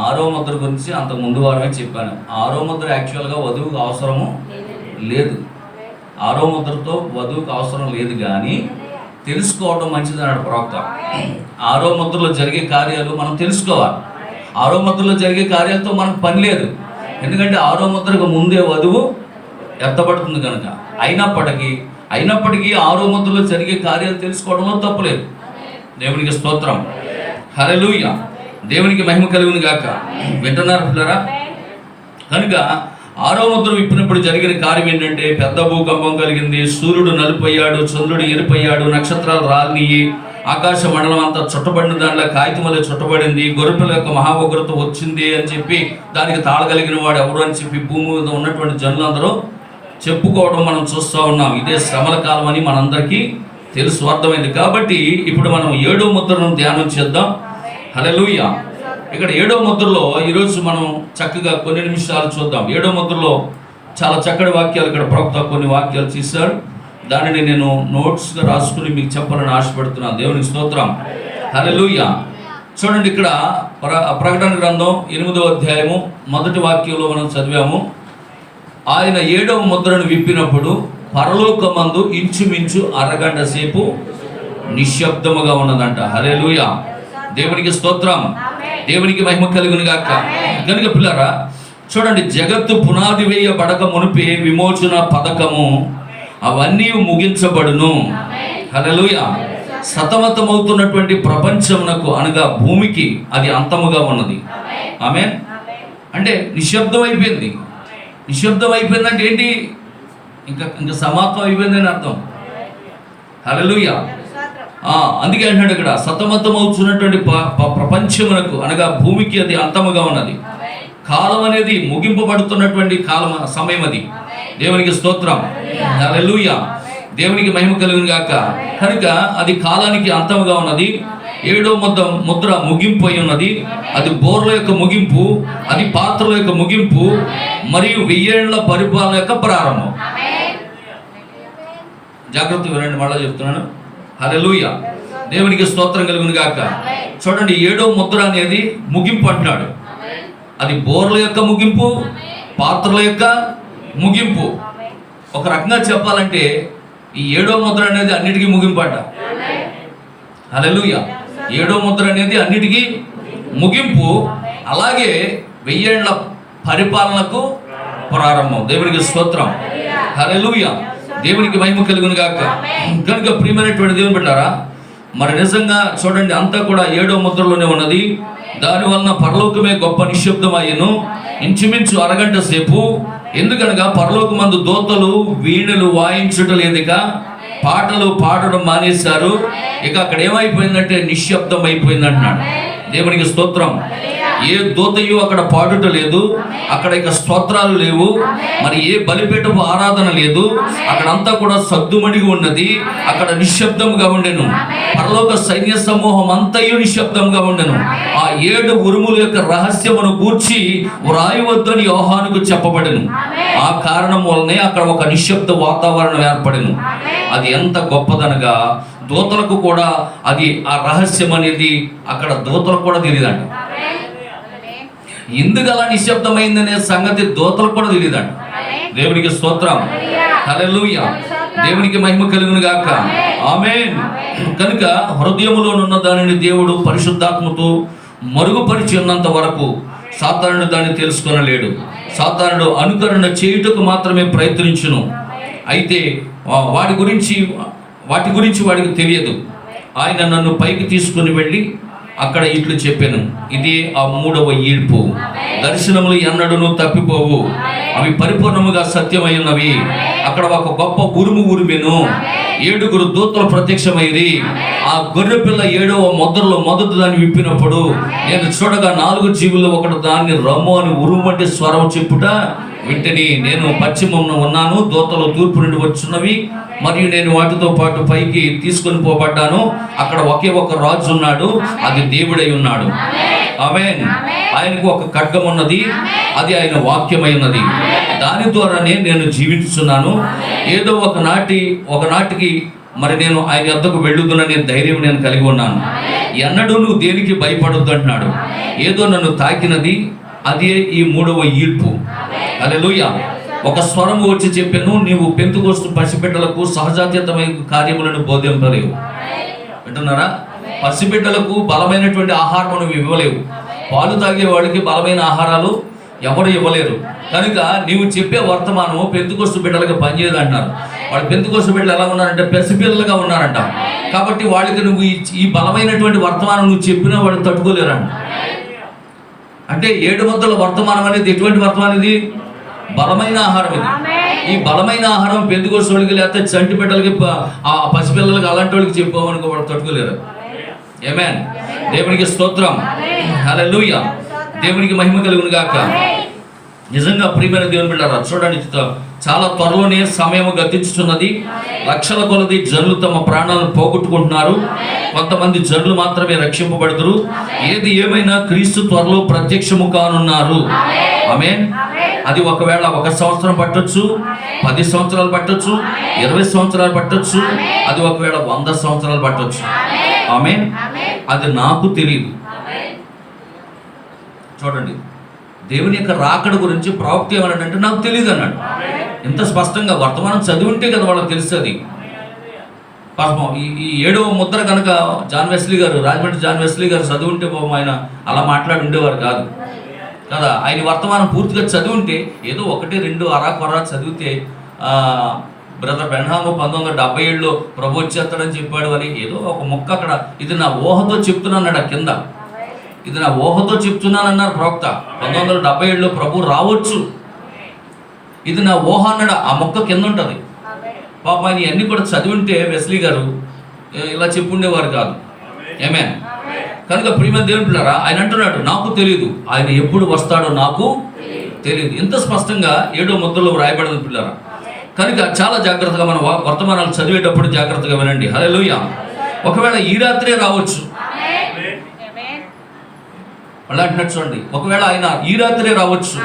6వ ముద్ర గురించి అంతకుముందు వారమే చెప్పాను. 6వ ముద్ర యాక్చువల్గా వధువుకు అవసరము లేదు. 6వ ముద్రతో వధువుకు అవసరం లేదు, కానీ తెలుసుకోవడం మంచిది అన్నాడు ప్రవక్త. 6వ ముద్రలో జరిగే కార్యాలు మనం తెలుసుకోవాలి. 6వ ముద్రలో జరిగే కార్యాలతో మనకు పని లేదు, ఎందుకంటే 6వ ముద్రకు ముందే వధువు ఎత్తబడుతుంది కనుక. అయినప్పటికీ 6వ ముద్రలో జరిగే కార్యాలు తెలుసుకోవడంలో తప్పులేదు. దేవునికి స్తోత్రం, హల్లెలూయా. దేవునికి మహిమ కలుగును గాక. వింటున్నారు పిల్లరా? కనుక 6వ ముద్ర విప్పినప్పుడు జరిగిన కార్యం ఏంటంటే పెద్ద భూకంపం కలిగింది, సూర్యుడు నలుపయ్యాడు, చంద్రుడు ఎరుపయ్యాడు, నక్షత్రాలు రాలినయి, ఆకాశ మండలం అంతా చుట్టబడిన దాంట్లో కాగితం వల్ల చుట్టబడింది, గొర్రెపిల్ల యొక్క మహా ఉగ్రత వచ్చింది అని చెప్పి దానికి తాళగలిగిన వాడు ఎవరు అని చెప్పి భూమి మీద ఉన్నటువంటి జనులందరూ చెప్పుకోవడం మనం చూస్తూ ఉన్నాం. ఇదే శ్రమల కాలం అని మనందరికీ తెలుసు, అర్థమైంది. కాబట్టి ఇప్పుడు మనం 7వ ముద్రను ధ్యానం చేద్దాం. హల్లెలూయా. ఇక్కడ 7వ ముద్రలో ఈరోజు మనం చక్కగా కొన్ని నిమిషాలు చూద్దాం. 7వ ముద్రలో చాలా చక్కటి వాక్యాలు ఇక్కడ ప్రవక్త కొన్ని వాక్యాలు చేశాడు. దానిని నేను నోట్స్గా రాసుకుని మీకు చెప్పాలని ఆశపడుతున్నాను. దేవునికి స్తోత్రం, హల్లెలూయా. చూడండి, ఇక్కడ ప్రకటన గ్రంథం 8వ అధ్యాయము 1వ వాక్యంలో మనం చదివాము. ఆయన 7వ ముద్రను విప్పినప్పుడు పరలోకమందు ఇంచుమించు అరగంట సేపు నిశ్శబ్దముగా ఉన్నదంట. హల్లెలూయా. దేవునికి స్తోత్రం, దేవునికి మహిమ కలుగును గాక. కనుక పిల్లరా చూడండి, జగత్తు పునాది వేయబడక మునిపే విమోచన పథకము అవన్నీ ముగించబడును. హల్లెలూయా. సతమతమవుతున్నటువంటి ప్రపంచమునకు అనగా భూమికి అది అంతముగా ఉన్నది. ఆమేన్. అంటే నిశ్శబ్దం అయిపోయింది. నిశ్శబ్దం అయిపోయిందంటే ఏంటి? ఇంకా సమాప్తం అయిపోయిందని అర్థం. హల్లెలూయా. అందుకే అంటున్నాడు ఇక్కడ, సతమతమవుతున్నటువంటి ప్రపంచమునకు అనగా భూమికి అది అంతముగా ఉన్నది. కాలం అనేది ముగింపబడుతున్నటువంటి కాలం, సమయం అది. దేవునికి స్తోత్రం. హల్లెలూయా. దేవునికి మహిమ కలుగును గాక. కనుక అది కాలానికి అంతముగా ఉన్నది. 7వ ముద్ర ముగింపు అయి ఉన్నది. అది బోర్ల యొక్క ముగింపు, అది పాత్రల యొక్క ముగింపు, మరియు 1000 ఏళ్ల పరిపాలన యొక్క ప్రారంభం. జాగ్రత్త వినండి, మళ్ళా చెప్తున్నాను. హల్లెలూయా. దేవునికి స్తోత్రం కలుగును గాక. చూడండి, 7వ ముద్ర అనేది ముగింపు అంటున్నాడు. అది బోర్ల యొక్క ముగింపు, పాత్రల యొక్క ముగింపు. ఒక రకంగా చెప్పాలంటే ఈ 7వ ముద్ర అనేది అన్నిటికీ ముగింపు అంట. హల్లెలూయా. 7వ ముద్ర అనేది అన్నిటికీ ముగింపు, అలాగే 1000 ఏళ్ల పరిపాలనకు ప్రారంభం. దేవునికి స్తోత్రం. హల్లెలూయా. దేవునికి మహిమ కలుగును గాక. కనుక ప్రియమైనటువంటి దేవుని బిడ్డలారా, మరి నిజంగా చూడండి, అంతా కూడా 7వ ముద్రలోనే ఉన్నది. దానివలన పరలోకమే గొప్ప నిశ్శబ్దమయ్యను, ఇంచుమించు అరగంట సేపు. ఎందుకనగా పరలోకమందు దూతలు వీణలు వాయించుట లేదిక, పాటలు పాడడం మానేశారు. ఇక అక్కడ ఏమైపోయిందంటే నిశ్శబ్దం అయిపోయింది అంటున్నాడు. దేవునికి స్తోత్రం. ఏ దూతయు అక్కడ పాడుట లేదు, అక్కడ ఇక స్తోత్రాలు లేవు, మరి ఏ బలిపీఠపు ఆరాధన లేదు. అక్కడంతా కూడా సద్దుమణిగి ఉన్నది. అక్కడ నిశ్శబ్దంగా ఉండెను. పరలోక సైన్య సమూహం అంతయు నిశ్శబ్దంగా ఉండెను. ఆ 7 ఉరుముల యొక్క రహస్యమును గూర్చి వ్రాయవద్దని యోహానుకు చెప్పబడెను. ఆ కారణం వల్లనే అక్కడ ఒక నిశ్శబ్ద వాతావరణం ఏర్పడెను. అది ఎంత గొప్పదనగా దూతలకు కూడా అది, ఆ రహస్యం అనేది అక్కడ దూతలకు కూడా తెలియదంట. ఎందుకు అలా నిశ్శబ్దమైందనే సంగతి దూతలకు కూడా తెలియదంట. దేవునికి స్తోత్రం. హల్లెలూయా. దేవునికి మహిమ కలుగును గాక. ఆమేన్. కనుక హృదయములోనున్న దానిని దేవుడు పరిశుద్ధాత్మతో మరుగుపరిచి ఉన్నంత వరకు సాతానుడు దాన్ని తెలుసుకొనలేడు. సాతానుడు అనుకరణ చేయుటకు మాత్రమే ప్రయత్నించును. అయితే వాటి గురించి వాడికి తెలియదు. ఆయన నన్ను పైకి తీసుకుని వెళ్ళి అక్కడ ఇట్లు చెప్పాను, ఇది ఆ 3వ ఈడ్పు. దర్శనములు ఎన్నడూను తప్పిపోవు, అవి పరిపూర్ణముగా సత్యమై ఉన్నవి. అక్కడ ఒక గొప్ప ఉరుము ఉరిమెను. 7 దూతలు ప్రత్యక్షమైరి. ఆ గొర్రె పిల్ల 7వ ముద్రలో మొదటి దాన్ని విప్పినప్పుడు నేను చూడగా 4 జీవులు ఒకటి దాన్ని రమ్ము అని ఉరుము వంటి స్వరం చెప్పుట వింటిని. నేను పశ్చిమమున ఉన్నాను, దూతలు తూర్పు నుండి వచ్చున్నవి, మరియు నేను వాటితో పాటు పైకి తీసుకొని పోబడ్డాను. అక్కడ ఒకే ఒక రాజు ఉన్నాడు, అది దేవుడై ఉన్నాడు. ఆమేన్. ఆయనకు ఒక ఖడ్గం ఉన్నది, అది ఆయన వాక్యమై ఉన్నది. దాని ద్వారానే నేను జీవిస్తున్నాను. ఏదో ఒకనాటికి మరి నేను ఆయన వద్దకు వెళ్ళుదుననే ధైర్యం నేను కలిగి ఉన్నాను. ఎన్నడూ నువ్వు దేనికి భయపడొద్దు అంటున్నాడు. ఏదో నన్ను తాకినది, అదే ఈ 3వ ఈడ్పు. హల్లెలూయా. ఒక స్వరం వచ్చి చెప్పాను, నీవు పెంతెకోస్తు పసిబిడ్డలకు సహజాతీతమైన కార్యములను బోధింపలేవు. వింటున్నారా? పసిబిడ్డలకు బలమైనటువంటి ఆహారం నువ్వు ఇవ్వలేవు. పాలు తాగే వాడికి బలమైన ఆహారాలు ఎవరు ఇవ్వలేరు. కనుక నీవు చెప్పే వర్తమానము పెంతెకోస్తు బిడ్డలకు పనిచేయదు అంటున్నారు. వాళ్ళు పెంతెకోస్తు బిడ్డలు ఎలా ఉన్నారంటే పసిపిల్లలుగా ఉన్నారంట. కాబట్టి వాళ్ళకి నువ్వు ఈ బలమైనటువంటి వర్తమానం నువ్వు చెప్పినా వాళ్ళు తట్టుకోలేరంట. అంటే 7 ముద్దల వర్తమానం అనేది ఎటువంటి వర్తమానం? ఇది బలమైన ఆహారం. ఇది ఈ బలమైన ఆహారం పెంతెకోస్తు వాళ్ళకి, లేకపోతే చంటి బిడ్డలకి, ఆ పసిపిల్లలకి, అలాంటి వాళ్ళకి చెప్పామనుకో వాళ్ళు తట్టుకోలేరు. ఆమేన్. దేవునికి స్తోత్రం. హల్లెలూయా. దేవునికి మహిమ కలుగును గాక. నిజంగా ప్రియమైన దేవుని బిడ్డలారా, చూడండి, చాలా త్వరలోనే సమయం గతించుతున్నది. లక్షల కొలది జనులు తమ ప్రాణాలను పోగొట్టుకుంటున్నారు. కొంతమంది జనులు మాత్రమే రక్షింపబడుతురు. ఏది ఏమైనా క్రీస్తు త్వరలో ప్రత్యక్షము కానున్నారు. ఆమేన్. అది ఒకవేళ 1 సంవత్సరం పట్టొచ్చు, 10 సంవత్సరాలు పట్టొచ్చు, 20 సంవత్సరాలు పట్టొచ్చు, అది ఒకవేళ 100 సంవత్సరాలు పట్టొచ్చు. ఆమేన్. అది నాకు తెలియదు. చూడండి, దేవుని యొక్క రాకడ గురించి ప్రవక్త ఏమన్నాడంటే నాకు తెలియదు అన్నాడు. ఎంత స్పష్టంగా వర్తమానం చదివి ఉంటే కదా వాళ్ళకి తెలుస్తుంది. పాపం ఈ 7వ ముద్ర కనుక రాజమండ్రి జాన్ వెస్లీ గారు చదివి ఉంటే పాపం ఆయన అలా మాట్లాడి ఉండేవారు కాదు కదా. ఆయన వర్తమానం పూర్తిగా చదివి ఉంటే, ఏదో 1, 2 అరా కొరా చదివితే బ్రదర్ బెన్హాము 1977లో ప్రభు వచ్చేస్తాడని చెప్పాడు అని ఏదో ఒక మొక్క అక్కడ, ఇది నా ఊహతో చెప్తున్నాడు కింద, ఇది నా ఊహతో చెప్తున్నానన్నారు ప్రవక్త. 1977లో ప్రభు రావచ్చు, ఇది నా ఊహ అన్నాడు. ఆ మొక్క కింద ఉంటుంది. పాప ఆయన ఇవన్నీ కూడా చదివి ఉంటే వెస్లీ గారు ఇలా చెప్పుండేవారు కాదు. ఆమేన్. కనుక ప్రియమైన దేవుని పిల్లరా, ఆయన అంటున్నాడు నాకు తెలియదు, ఆయన ఎప్పుడు వస్తాడో నాకు తెలియదు. ఇంత స్పష్టంగా 7వ ముద్రలో వ్రాయబడిన పిల్లరా. కనుక చాలా జాగ్రత్తగా మనం వర్తమానాలు చదివేటప్పుడు జాగ్రత్తగా వినండి. హల్లెలూయా. ఒకవేళ ఈ రాత్రే రావచ్చు, మళ్ళీ అంటున్నట్టు చూడండి, ఒకవేళ ఆయన ఈ రాత్రే రావచ్చు,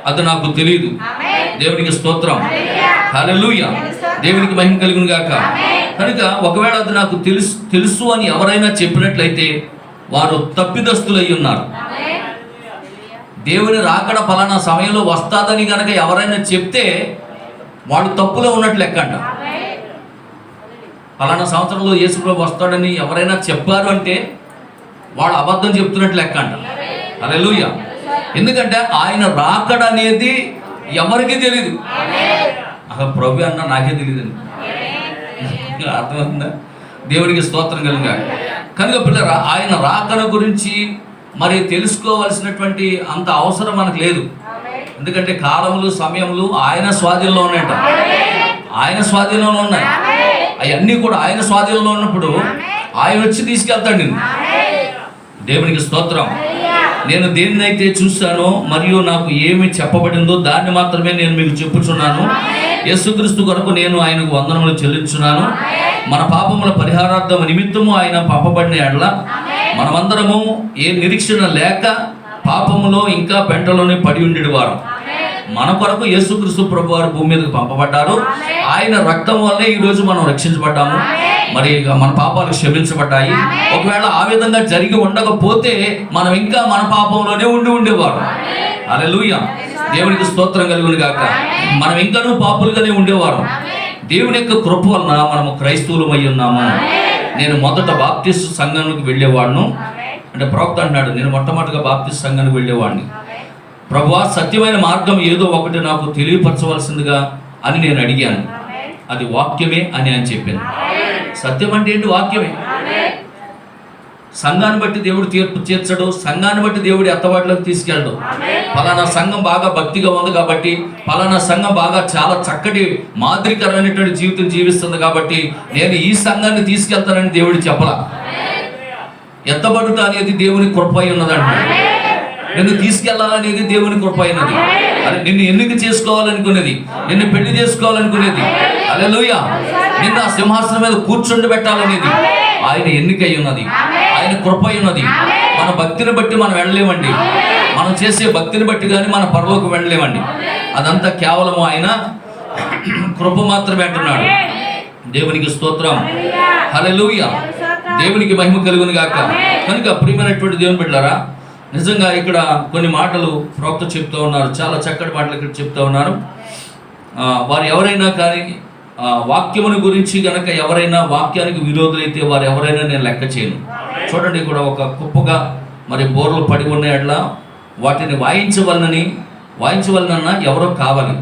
అది నాకు తెలియదు. దేవునికి స్తోత్రం. హల్లెలూయా. దేవునికి మహిమ కలుగును గాక. కనుక ఒకవేళ అది నాకు తెలుసు అని ఎవరైనా చెప్పినట్లయితే వారు తప్పిదస్తులై ఉన్నారు. దేవుని రాకడ ఫలానా సమయంలో వస్తాదని గనక ఎవరైనా చెప్తే వాడు తప్పులో ఉన్నట్లు లెక్కంట. ఫలానా సంవత్సరంలో యేసుప్రభు వస్తాడని ఎవరైనా చెప్పారు అంటే వాడు అబద్ధం చెప్తున్నట్లు లెక్కంట. హల్లెలూయా. ఎందుకంటే ఆయన రాకడ అనేది ఎవరికి తెలియదు. అసలు ప్రభు అన్న నాకే తెలియదండి. అర్థమవుతుందా? దేవునికి స్తోత్రం కలిగా. కనుక పిల్లరా, ఆయన రాకడ గురించి మరి తెలుసుకోవాల్సినటువంటి అంత అవసరం మనకు లేదు. ఎందుకంటే కాలములు సమయములు ఆయన స్వాధీనంలో ఉన్నాయట, ఆయన స్వాధీనంలో ఉన్నాయి. అవన్నీ కూడా ఆయన స్వాధీనంలో ఉన్నప్పుడు ఆయన వచ్చి తీసుకెళ్తాడు నిన్ను. దేవునికి స్తోత్రం. నేను దేన్నైతే చూశానో మరియు నాకు ఏమి చెప్పబడిందో దాన్ని మాత్రమే నేను మీకు చెప్పుచున్నాను. యేసుక్రీస్తు కొరకు నేను ఆయనకు వందనములు చెల్లించున్నాను. మన పాపముల పరిహారార్థం నిమిత్తము ఆయన పంపబడిన ఎడల మనమందరము ఏ నిరీక్షణ లేక పాపములో ఇంకా పెంటలోనే పడి ఉండేది వారు. మన కొరకు యేసుక్రీస్తు ప్రభు వారు భూమి మీదకి పంపబడ్డారు. ఆయన రక్తం వల్లే ఈరోజు మనం రక్షించబడ్డాము. మరి మన పాపాలు క్షమించబడ్డాయి. ఒకవేళ ఆ విధంగా జరిగి ఉండకపోతే మనం ఇంకా మన పాపంలోనే ఉండేవారు. హల్లెలూయా. దేవునికి స్తోత్రం కలుగును గాక. మనం ఇంకానూ పాపులుగానే ఉండేవారు. దేవుని యొక్క కృప వలన మనము క్రైస్తవులమై ఉన్నాము. నేను మొదట బాప్టిస్ట్ సంఘానికి వెళ్ళేవాడును అంటే ప్రవక్త అన్నాడు, నేను మొట్టమొదటిగా బాప్టిస్ట్ సంఘానికి వెళ్ళేవాడిని. ప్రభువా, సత్యమైన మార్గం ఏదో ఒకటి నాకు తెలియపరచవలసిందిగా అని నేను అడిగాను. అది వాక్యమే అని ఆయన చెప్పాను. సత్యం అంటే ఏంటి? వాక్యమే. సంఘాన్ని బట్టి దేవుడు తీర్పు తీర్చడు, సంఘాన్ని బట్టి దేవుడు ఎత్తబాటులోకి తీసుకెళ్ళడు. ఫలానా సంఘం బాగా భక్తిగా ఉంది కాబట్టి, ఫలానా సంఘం బాగా చాలా చక్కటి మాదిరికరమైనటువంటి జీవితం జీవిస్తుంది కాబట్టి నేను ఈ సంఘాన్ని తీసుకెళ్తానని దేవుడు చెప్పలా. ఎత్తబడుట అనేది దేవుని కృప అయి ఉన్నదంట. నిన్ను తీసుకెళ్లాలనేది దేవుని కృప అయినది. అది నిన్ను ఎన్నిక చేసుకోవాలనుకునేది, నిన్ను పెళ్లి చేసుకోవాలనుకునేది, హల్లెలూయా, నిన్ను ఆ సింహాసనం మీద కూర్చుండబెట్టాలనేది ఆయన ఎన్నిక అయి ఉన్నది, ఆయన కృప అయి ఉన్నది. మన భక్తిని బట్టి మనం వెళ్ళలేమండి, మనం చేసే భక్తిని బట్టి కానీ మన పరలోకి వెళ్ళలేమండి. అదంతా కేవలము ఆయన కృప మాత్రమే అంటున్నాడు. దేవునికి స్తోత్రం. హల్లెలూయా. దేవునికి మహిమ కలుగును గాక. కనుక ప్రియమైనటువంటి దేవుని బిడ్డలారా, నిజంగా ఇక్కడ కొన్ని మాటలు ప్రవక్త చెప్తూ ఉన్నారు, చాలా చక్కటి మాటలు ఇక్కడ చెప్తూ ఉన్నారు. వారు ఎవరైనా కానీ వాక్యముని గురించి కనుక ఎవరైనా వాక్యానికి విరోధులైతే వారు ఎవరైనా నేను లెక్క చేయను. చూడండి, ఇక్కడ ఒక కుప్పగా మరి బోర్లు పడి ఉన్నాయి. అట్లా వాటిని వాయించవలనన్నా ఎవరో కావాలి.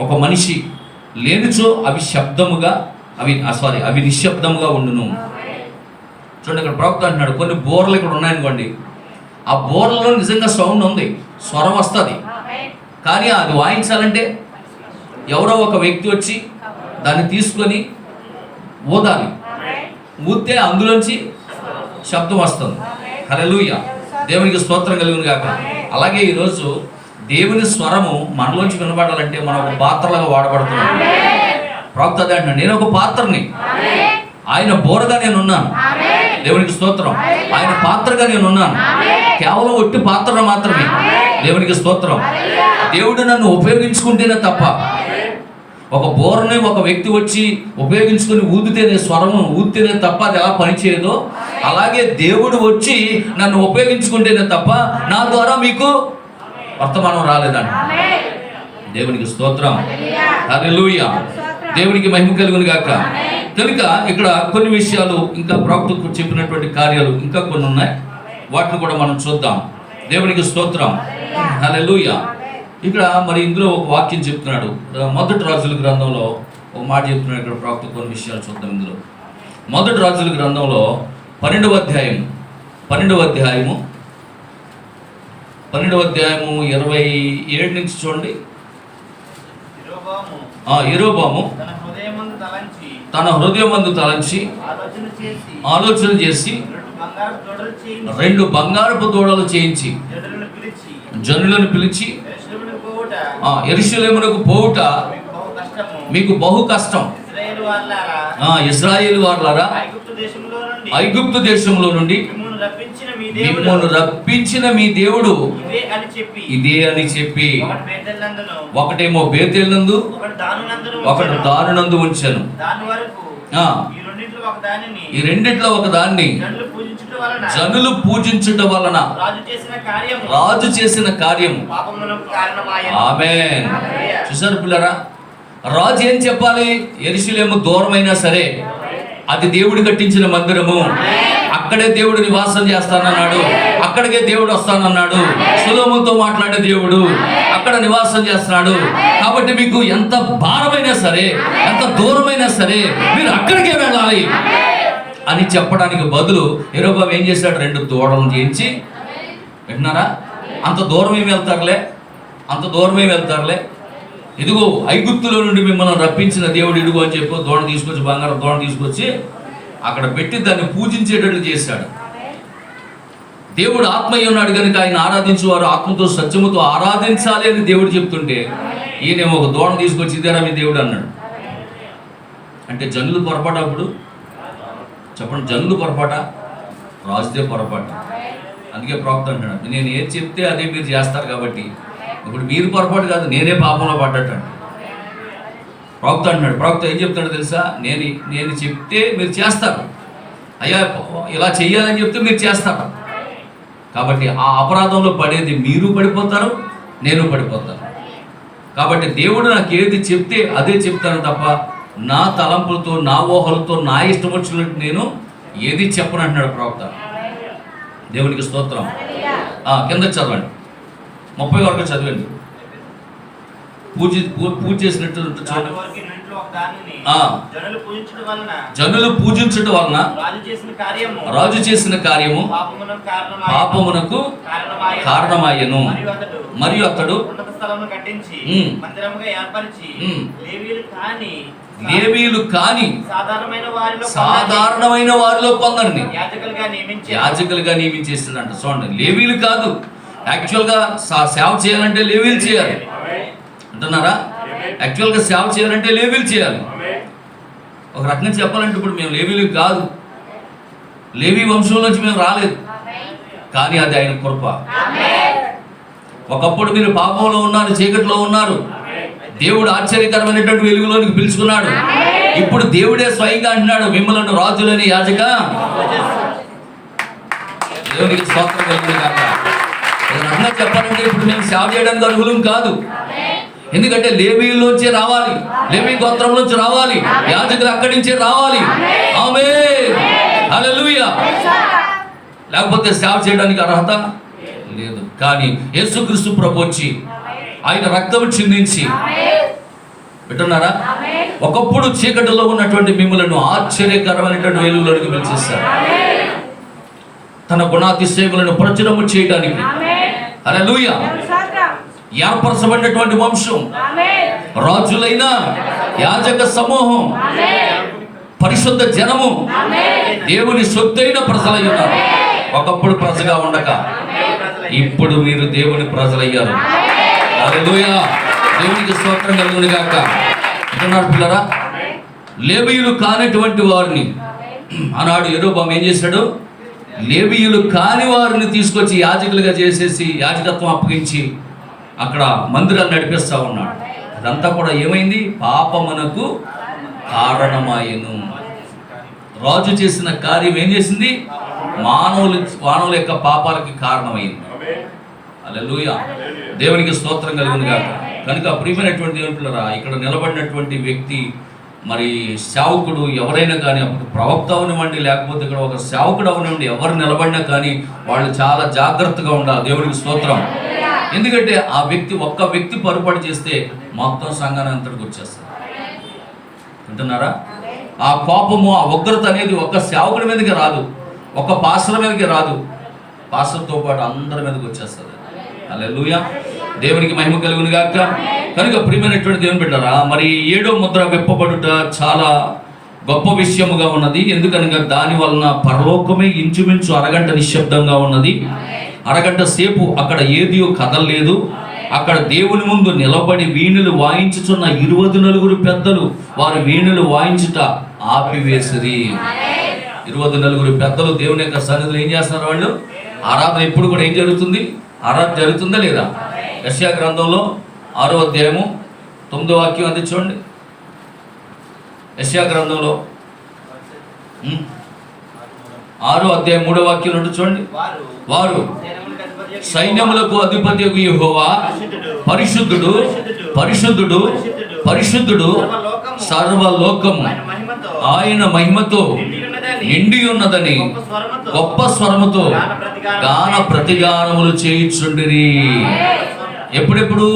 ఒక మనిషి లేనిచో అవి నిశ్శబ్దముగా ఉండును. చూడండి, ఇక్కడ ప్రవక్త అంటున్నాడు, కొన్ని బోర్లు ఇక్కడ ఉన్నాయనుకోండి, ఆ బోర్లలో నిజంగా సౌండ్ ఉంది, స్వరం వస్తుంది. కానీ అది వాయించాలంటే ఎవరో ఒక వ్యక్తి వచ్చి దాన్ని తీసుకొని ఊదాలి. ఊదితే అందులోంచి శబ్దం వస్తుంది. హల్లెలూయా. దేవునికి స్తోత్రం కలుగును గాక. అలాగే ఈరోజు దేవుని స్వరము మనలోంచి వినబడాలంటే మనం ఒక పాత్రలాగా వాడబడుతున్నాం. ప్రవక్త అదే అంటున్నాడు, నేను ఒక పాత్రని, ఆయన బోరగా నేను ఉన్నాను. దేవునికి స్తోత్రం. ఆయన పాత్రగా నేను ఉన్నాను, కేవలం ఒట్టి పాత్ర మాత్రమే. దేవునికి స్తోత్రం. దేవుడు నన్ను ఉపయోగించుకుంటేనే తప్ప, ఒక బోర్ని ఒక వ్యక్తి వచ్చి ఉపయోగించుకుని స్వరము ఊదితేనే తప్ప అది ఎలా పనిచేయదో, అలాగే దేవుడు వచ్చి నన్ను ఉపయోగించుకుంటేనే తప్ప నా ద్వారా మీకు వర్తమానం రాలేదండి. దేవునికి స్తోత్రం. హల్లెలూయా. దేవునికి మహిమ కలుగును గాక. కనుక ఇక్కడ కొన్ని విషయాలు, ఇంకా ప్రవక్తకు చెప్పినటువంటి కార్యాలు ఇంకా కొన్ని ఉన్నాయి, వాటిని కూడా మనం చూద్దాం. దేవునికి స్తోత్రం. హల్లెలూయా. ఇక్కడ మరి ఇందులో ఒక వాక్యం చెప్తున్నాడు. మొదటి రాజుల గ్రంథంలో ఒక మాట చెప్తున్నాడు ఇక్కడ ప్రవక్త. కొన్ని విషయాలు చూద్దాం ఇందులో. మొదటి రాజుల గ్రంథంలో 12వ అధ్యాయము 27 నుంచి చూడండి. యెరోబాము తన హృదయమందు తలంచి ఆలోచన చేసి 2 బంగారపు దూడలు చేయించి జనులను పిలిచి, యెరూషలేమునకు పోవుట మీకు బహు కష్టం. ఇశ్రాయేలు వారలారా, ఐగుప్తు దేశంలో నుండి మిమ్మల్ని రప్పించిన మీ దేవుడు ఇదే అని చెప్పి ఒకటేమో బేతేలందు ఒకటి దానునందు ఉంచాను. ఈ రెండిట్లో ఒక దాన్ని జనులు పూజించుట వలన రాజు చేసిన కార్యము. ఆమేన్. చూసారు పిల్లరా, రాజు ఏం చెప్పాలి? యెరూషలేము దూరమైనా సరే అది దేవుడు కట్టించిన మందిరము, అక్కడే దేవుడు నివాసం చేస్తానన్నాడు, అక్కడికే దేవుడు వస్తానన్నాడు. సొలొమోనుతో మాట్లాడే దేవుడు అక్కడ నివాసం చేస్తున్నాడు. కాబట్టి మీకు ఎంత భారమైనా సరే, ఎంత దూరమైనా సరే మీరు అక్కడికే వెళ్ళాలి అని చెప్పడానికి బదులు యెరోబాము ఏం చేశాడు? 2 దూడలను చేయించి, వింటున్నారా, అంత దూరం ఏమి వెళ్తారులే, ఇదిగో ఐగుప్తులో నుండి మిమ్మల్ని రప్పించిన దేవుడు ఇదిగో అని చెప్పి దూడ తీసుకొచ్చి, బంగారం దూడ తీసుకొచ్చి అక్కడ పెట్టి దాన్ని పూజించేటట్లు చేశాడు. దేవుడు ఆత్మయ్య ఉన్నాడు కనుక ఆయన ఆరాధించేవారు ఆత్మతో సత్యముతో ఆరాధించాలి అని దేవుడు చెప్తుంటే ఈయనేమో ఒక దూడ తీసుకొచ్చి ఇదేరా మీ దేవుడు అన్నాడు. అంటే జనులు పొరపాటు. అప్పుడు చెప్పండి, జనులు పొరపాట, రాజుదే పొరపాటు. అందుకే ప్రవక్త అంటాడు, నేను ఏది చెప్తే అదే మీరు చేస్తారు కాబట్టి ఇప్పుడు మీరు పొరపాటు కాదు, నేనే పాపంలో పడ్డట్టు. ప్రవక్త అంటున్నాడు. ప్రవక్త ఏం చెప్తాడో తెలుసా? నేను చెప్తే మీరు చేస్తారు, అయ్యా ఇలా చెయ్యాలని చెప్తే మీరు చేస్తారు. కాబట్టి ఆ అపరాధంలో పడేది మీరు పడిపోతారు, నేను పడిపోతాను. కాబట్టి దేవుడు నాకు ఏది చెప్తే అదే చెప్తాను తప్ప నా తలంపులతో, నా ఊహలతో, నా ఇష్టం వచ్చినట్టు నేను ఏది చెప్పను అంటున్నాడు ప్రవక్త. దేవునికి స్తోత్రం. కింద చదవండి, 30 వరకు చదివండి. పూజ చేసినట్టు జనులు పూజించుట వలన రాజు చేసిన కార్యము పాపమునకు కారణమాయెను. మరియు అతడు లేవీయులు కాని సాధారణమైన వారిలో కొందరిని యాజకులుగా నియమించేసిందంట. చూడండి, లేవీయులు కాదు, యాక్చువల్గా సేవ చేయాలంటే లేవీయులు చేయాలి అంటున్నారా? యాక్చువల్గా సేవ చేయాలంటే లేవీయులు చేయాలి. ఒక రకంగా చెప్పాలంటే ఇప్పుడు మేము లేవీయులు కాదు, లేవీ వంశం నుంచి మేము రాలేదు, కానీ అది ఆయన కృప. ఒకప్పుడు మీరు పాపంలో ఉన్నారు, చీకటిలో ఉన్నారు, దేవుడు ఆశ్చర్యకరమైనటువంటి వెలుగులోనికి పిలుచుకున్నాడు. ఇప్పుడు దేవుడే స్వయంగా అంటున్నాడు, మిమ్మల్ని రాజులని యాజక. దేవునికి స్తోత్రం కలుగును గాక. రకంగా చెప్పాలంటే ఇప్పుడు మేము సేవ చేయడానికి అర్హులం కాదు. ఎందుకంటే లేవీయుల్లోంచి రావాలి, లేవీ గోత్రంలోంచి రావాలి, యాజకులు అక్కడి నుంచే రావాలి. ఆమేన్, హల్లెలూయా. లేకపోతే సేవ చేయడానికి అర్హత లేదు. కానీ యేసుక్రీస్తు ప్రభు వచ్చి ఆయన రక్తం చిందించి, వింటున్నారా, ఒకప్పుడు చీకటిలో ఉన్నటువంటి మిమ్మలను ఆశ్చర్యకరమైనటువంటి వెలుగులోనికి పిలిచేస్తారు. తన గుణాతిశయములను ప్రచురము చేయడానికి హల్లెలూయా ఏర్పరచబడినటువంటి వంశం, రాజులైన యాజక సమూహం, పరిశుద్ధ జనము, దేవుని సొత్తైన ప్రజలై ఉన్నారు. ఒకప్పుడు ప్రజగా ఉండక ఇప్పుడు మీరు దేవుని ప్రజలయ్యారు. హల్లెలూయా, దేవునికి స్తోత్రం కలుగును గాక. అంటున్నారు పిల్లరా, లేవీయులు కానటువంటి వారిని ఆనాడు యెరోబాము ఏం చేశాడు? లేవీయులు కాని వారిని తీసుకొచ్చి యాజకులుగా చేసేసి యాజకత్వం అప్పగించి అక్కడ మందిరాన్ని నడిపిస్తూ ఉన్నాడు. అదంతా కూడా ఏమైంది? పాపమునకు కారణమాయెను. రాజు చేసిన కార్యం ఏం చేసింది? మానవుల యొక్క పాపాలకి కారణమైంది. హల్లెలూయా, దేవునికి స్తోత్రం కలుగును గాక. కనుక ప్రియమైనటువంటి దేవుని పిల్లరా, ఇక్కడ నిలబడినటువంటి వ్యక్తి, మరి సేవకుడు ఎవరైనా కానీ, అప్పుడు ప్రవక్త అవనివ్వండి, లేకపోతే ఇక్కడ ఒక సేవకుడు అవనివ్వండి, ఎవరు నిలబడినా కానీ వాళ్ళు చాలా జాగ్రత్తగా ఉండాలి. దేవునికి స్తోత్రం. ఎందుకంటే ఒక్క వ్యక్తి పొరపాటు చేస్తే మొత్తం సంఘాన్ని అంతటికి వచ్చేస్తారు. వింటున్నారా? ఆ కోపము, ఆ ఉగ్రత అనేది ఒక సేవకుడి మీదకి రాదు, ఒక పాస్టర్ మీదకి రాదు, పాస్టర్తో పాటు అందరి మీదకి వచ్చేస్తుంది. హల్లెలూయా, దేవునికి మహిమ కలుగును గాక. కనుక ప్రియమైనటువంటి దేవుని బిడ్డలారా, మరి 7వ ముద్ర విప్పబడుట చాలా గొప్ప విషయముగా ఉన్నది. ఎందుకనగా దాని వలన పరలోకమే ఇంచుమించు అరగంట నిశ్శబ్దంగా ఉన్నది. అరగంట సేపు అక్కడ ఏది కదలలేదు. అక్కడ దేవుని ముందు నిలబడి వీణులు వాయించుచున్న 24 పెద్దలు వారు వీణులు వాయించుట ఆపివేసిరి. 24 పెద్దలు దేవుని యొక్క సన్నిధిలో ఏం చేస్తున్నారు? వాళ్ళు ఆరాధన. ఎప్పుడు కూడా ఏం జరుగుతుంది? ఆరాధన జరుగుతుందా లేదా? యెషయా గ్రంథంలో 6వ అధ్యాయము 9వ వాక్యం అంది చూడండి. యెషయా గ్రంథంలో 6వ అధ్యాయం 3వ వాక్యం నుండి చూడండి. వారు సైన్యములకు అధిపతి యెహోవా పరిశుద్ధుడు, పరిశుద్ధుడు, పరిశుద్ధుడు, సర్వలోకము ఆయన మహిమతో నిండి ఉన్నదని గొప్ప స్వరముతో గాన ప్రతిగానములు చేయుచుండిరి. ఎప్పుడెప్పుడు?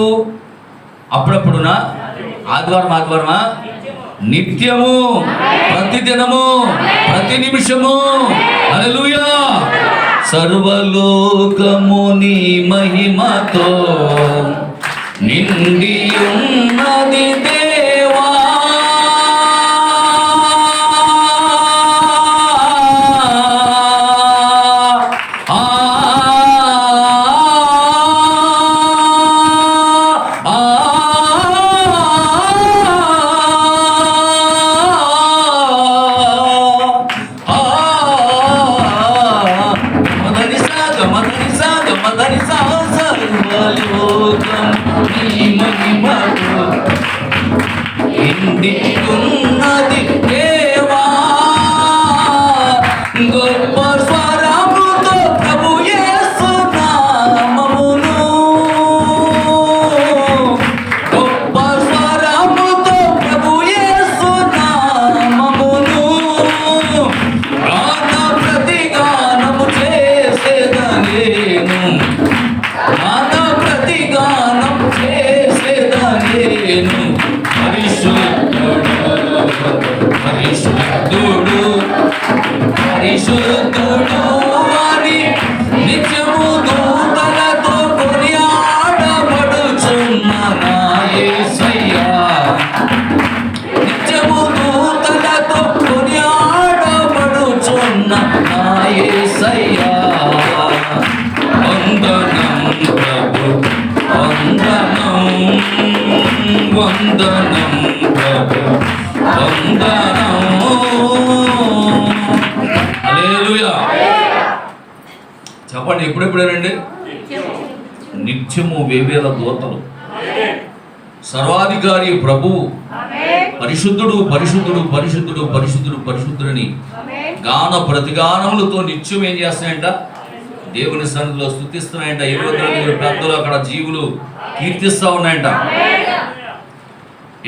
అప్పుడప్పుడునా? ఆదివారమా? నిత్యము, ప్రతిదినము, ప్రతి నిమిషము. హల్లెలూయా. సర్వలోకము నీ మహిమతో నిండి ఉన్నది దేవా. ఉన్నది దేవా. గొప్ప స్వరముతో ప్రభు యేసు నామమును, గొప్ప స్వరముతో ప్రభు యేసు నామమును గాన ప్రతిగానము చేసేదనేను, గాన ప్రతిగానం చేసేదనేను. పరిశుద్ధుడు, పరిశుద్ధుడు అని నిత్యము దూతలతో కొనియాడబడుచున్న నా యేసయ్యా. నిత్యము దూతలతో కొనియాడబడుచున్న నా యేసయ్యా. వందనం ప్రభు, వందనం, వందనం ప్రభు, వందనం. హల్లెలూయా. చెప్పండి, ఎప్పుడెప్పుడేనండి? నిత్యము వేవేల దూతలు, సర్వాధికారి ప్రభువు పరిశుద్ధుడు, పరిశుద్ధుడు, పరిశుద్ధుడు, పరిశుద్ధుడు, పరిశుద్ధుడని గాన ప్రతిగానములతో నిత్యం ఏం చేస్తున్నాయంట? దేవుని సన్నిధిలో స్తుతిస్తున్నాయంట. 24 పెద్దలు అక్కడ జీవులు కీర్తిస్తూ ఉన్నాయంట.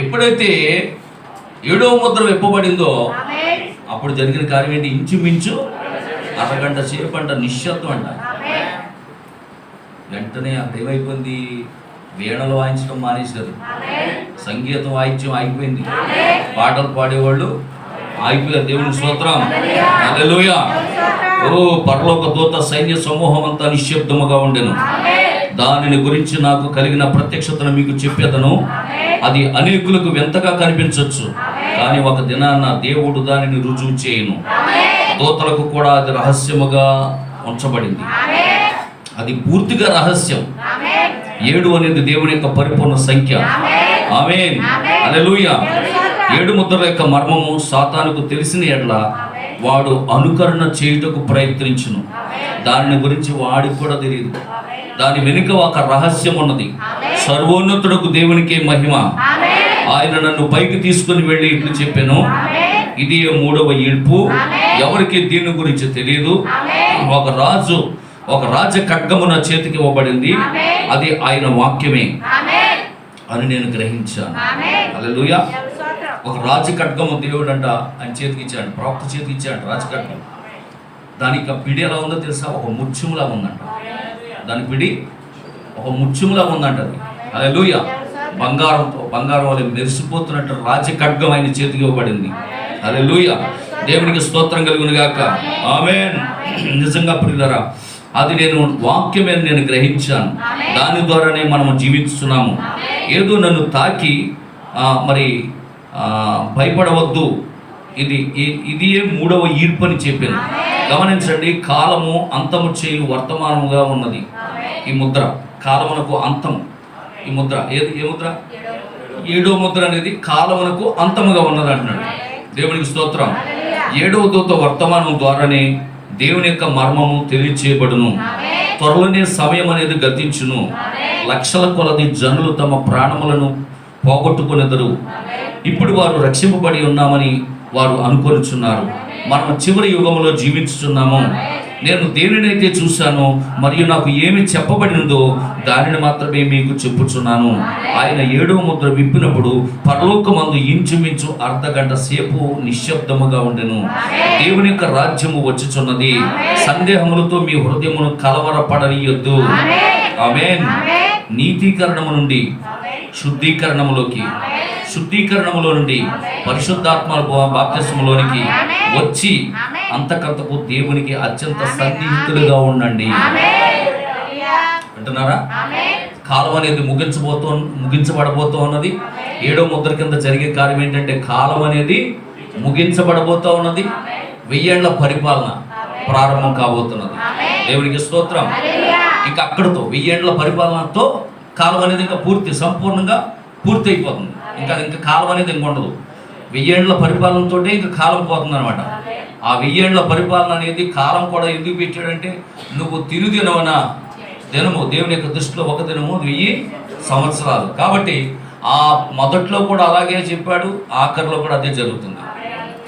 ఎప్పుడైతే 7వ ముద్ర విప్పబడిందో అప్పుడు జరిగిన కార్యం ఏంటి? ఇంచుమించు అరగంట సేపు అంట నిశ్శబ్దం అంట. వెంటనే అక్కడ ఏమైపోయింది? వీణలు వాయించడం మానేశారు, సంగీతం వాయిద్యం ఆగిపోయింది, పాటలు పాడేవాళ్ళు ఆగిపోయారు. దేవుని స్తోత్రం, హల్లెలూయా. ఓ పరలోక దూత సైన్య సమూహం అంతా నిశ్శబ్దముగా ఉండెను. దానిని గురించి నాకు కలిగిన ప్రత్యక్షతను మీకు చెప్పేదను. అది అనేకులకు వింతగా కనిపించవచ్చు, కానీ ఒక దినాన దేవుడు దానిని రుజువు చేయను. దూతలకు కూడా అది రహస్యముగా ఉంచబడింది. అది పూర్తిగా రహస్యం. 7 అనేది దేవుని యొక్క పరిపూర్ణ సంఖ్య. ఆమేన్, హల్లెలూయా. 7 ముద్రల యొక్క మర్మము సాతానుకు తెలిసిన ఎడల వాడు అనుకరణ చేయుటకు ప్రయత్నించును. దానిని గురించి వాడికి కూడా తెలియదు. దాని వెనుక ఒక రహస్యం ఉన్నది. సర్వోన్నతుడకు దేవునికే మహిమ. ఆయన నన్ను పైకి తీసుకుని వెళ్ళి ఇట్లు చెప్పాను, ఇది 3వ ఈడ్పు. ఎవరికి దీని గురించి తెలియదు. ఒక రాజ ఖడ్గము నా చేతికి ఇవ్వబడింది, అది ఆయన వాక్యమే అని నేను గ్రహించాను. హల్లెలూయా. ఒక రాజ ఖడ్గము దేవుడు అంట ఆయన చేతికి ఇచ్చాడు, ప్రవక్త చేతికి ఇచ్చాడు రాజ ఖడ్గం. దానికి పిడి ఎలా ఉందో తెలుసా? ఒక ముత్యములా ఉందంట. దాని పిడి ఒక ముత్యములా ఉందంట. అది హల్లెలూయా. బంగారం వల్ల మెరిసిపోతున్నట్టు రాజఖడ్గం ఆయన చేతికి ఇవ్వబడింది. హల్లెలూయా, దేవునికి స్తోత్రం కలుగును గాక. ఆమేన్. నిజంగా ప్రియులారా, అది వాక్యమే నేను గ్రహించాను. దాని ద్వారానే మనము జీవిస్తున్నాము. ఏదో నన్ను తాకి మరి భయపడవద్దు, ఇది మూడవ ఈర్పు అని చెప్పాను. గమనించండి, కాలము అంతము చేయు వర్తమానముగా ఉన్నది. ఈ ముద్ర కాలమునకు అంతం. ఈ ముద్ర ఏ ముద్ర? 7వ ముద్ర అనేది కాలమునకు అంతముగా ఉన్నది అంటున్నాడు. దేవునికి స్తోత్రం. 7వ దూత వర్తమానం ద్వారానే దేవుని యొక్క మర్మము తెలియచేయబడును. త్వరలోనే సమయం అనేది గతించును. లక్షల కొలది జనులు తమ ప్రాణములను పోగొట్టుకునేదరు. ఇప్పుడు వారు రక్షింపబడి ఉన్నామని వారు అనుకొనుచున్నారు. మనం చివరి యుగంలో జీవించుచున్నాము. నేను దేనినైతే చూశానో మరియు నాకు ఏమి చెప్పబడినదో దానిని మాత్రమే మీకు చెప్పుచున్నాను. ఆయన 7వ ముద్ర విప్పినప్పుడు పరలోకమందు ఇంచుమించు అర్ధగంట సేపు నిశ్శబ్దముగా ఉండెను. దేవుని యొక్క రాజ్యము వచ్చుచున్నది. సందేహములతో మీ హృదయమును కలవరపడనీయొద్దు. ఆమేన్. నీతీకరణము నుండి శుద్ధీకరణములోకి, శుద్ధీకరణములో నుండి పరిశుద్ధాత్మ బాప్తిస్మలోనికి వచ్చి అంతకంతకు దేవునికి అత్యంత సన్నిహితులుగా ఉండండి. అంటున్నారా? కాలం అనేది ముగించబడబోతూ ఉన్నది. 7వ ముద్ర కింద జరిగే కార్యం ఏంటంటే కాలం అనేది ముగించబడబోతూ ఉన్నది. 1000 ఏళ్ల పరిపాలన ప్రారంభం కాబోతున్నది. దేవునికి స్తోత్రం. ఇంకా అక్కడితో 1000 ఏళ్ల పరిపాలనతో కాలం అనేది ఇంకా సంపూర్ణంగా పూర్తి అయిపోతుంది. ఇంకా కాలం అనేది ఇంక ఉండదు. 1000 ఏళ్ల పరిపాలనతో ఇంకా కాలం పోతుంది అనమాట. ఆ 1000 ఏళ్ల పరిపాలన అనేది కాలం కూడా ఎందుకు పెట్టాడంటే, నువ్వు తిరుదినవన దినము దేవుని యొక్క దృష్టిలో ఒక దినము 1000 సంవత్సరాలు. కాబట్టి ఆ మొదట్లో కూడా అలాగే చెప్పాడు, ఆఖరిలో కూడా అదే జరుగుతుంది.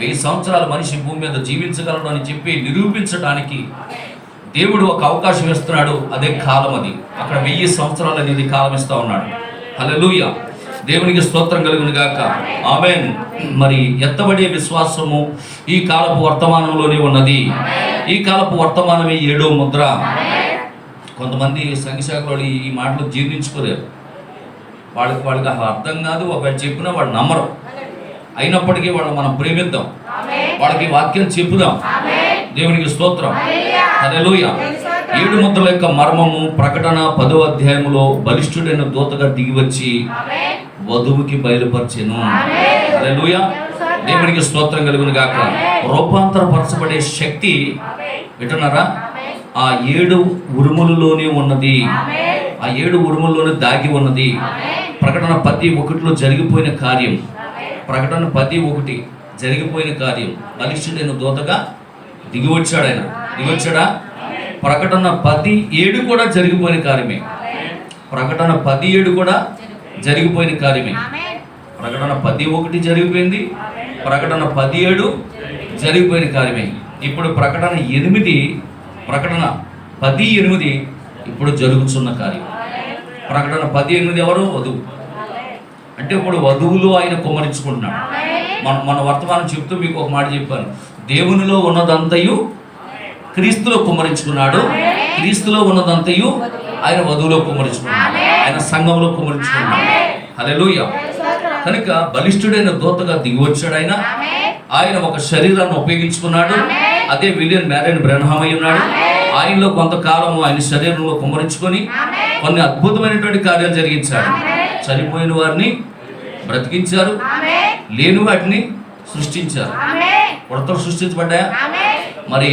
1000 సంవత్సరాలు మనిషి భూమి మీద జీవించగలడు అని చెప్పి నిరూపించడానికి దేవుడు ఒక అవకాశం ఇస్తున్నాడు. అదే కాలం. అది అక్కడ 1000 సంవత్సరాలు అనేది కాలం ఇస్తా ఉన్నాడు. హల్లెలూయా, దేవునికి స్తోత్రం కలుగును గాక. ఆమేన్. మరి ఎత్తబడే విశ్వాసము ఈ కాలపు వర్తమానంలోనే ఉన్నది. ఈ కాలపు వర్తమానమే 7వ ముద్ర. కొంతమంది సంఘశాఖలు ఈ మాటలు జీర్ణించుకోలేరు. వాళ్ళకి అసలు అర్థం కాదు. ఒకవేళ చెప్పినా వాళ్ళు నమ్మరు. అయినప్పటికీ మనం ప్రేమిద్దాం, వాళ్ళకి వాక్యం చెప్పుదాం. దేవునికి స్తోత్రం. హల్లెలూయా. 7 ముద్రల యొక్క మర్మము ప్రకటన 10వ అధ్యాయములో బలిష్ఠుడైన దూతగా దిగివచ్చి వధువుకి బయలుపరిచెను. హల్లెలూయా, దేవునికి స్తోత్రం కలుగును గాక. రూపాంతరపరచబడే శక్తి వింటున్నారా? ఆ 7 ఉరుములలోనే ఉన్నది. ఆ 7 ఉరుముల్లోనే దాగి ఉన్నది. ప్రకటన 10:1లో జరిగిపోయిన కార్యం. ప్రకటన 10:1 జరిగిపోయిన కార్యం. బలిష్ఠుడైన దూతగా దిగివచ్చాడు. ఆయన దిగివచ్చాడా? ప్రకటన 10:7 కూడా జరిగిపోయిన కార్యమే. ప్రకటన 10:7 కూడా జరిగిపోయిన కార్యమే. ప్రకటన 10:1 జరిగిపోయింది. ప్రకటన 10:7 జరిగిపోయిన కార్యమే. ఇప్పుడు ప్రకటన 10:8 ఇప్పుడు జరుగుతున్న కార్యం. ప్రకటన 10:8 ఎవరు? వధువు. అంటే ఇప్పుడు వధువులు ఆయన కుమ్మరించుకుంటున్నాడు. మన వర్తమానం చెప్తూ మీకు ఒక మాట చెప్పాను. దేవునిలో ఉన్నదంతయు క్రీస్తులో కుమ్మరించుకున్నాడు. క్రీస్తులో ఉన్నదంతయు ఆయన వధువులో కుమ్మరించుకున్నాడు. ఆయన సంఘంలో కుమ్మరించుకున్నాడు. హల్లెలూయా. కనుక బలిష్ఠుడైన దూతగా దిగివచ్చాడు. ఆయన ఒక శరీరాన్ని ఉపయోగించుకున్నాడు. అదే విలియం మ్యారియన్ బ్రెన్హామ్ అయి ఉన్నాడు. ఆయనలో కొంతకాలం ఆయన శరీరంలో కుమ్మరించుకొని కొన్ని అద్భుతమైనటువంటి కార్యాలు జరిగించాడు. చనిపోయిన వారిని బ్రతికించారు, లేని వాటిని సృష్టించారు. ఉడతలు సృష్టించబడ్డాయా? మరి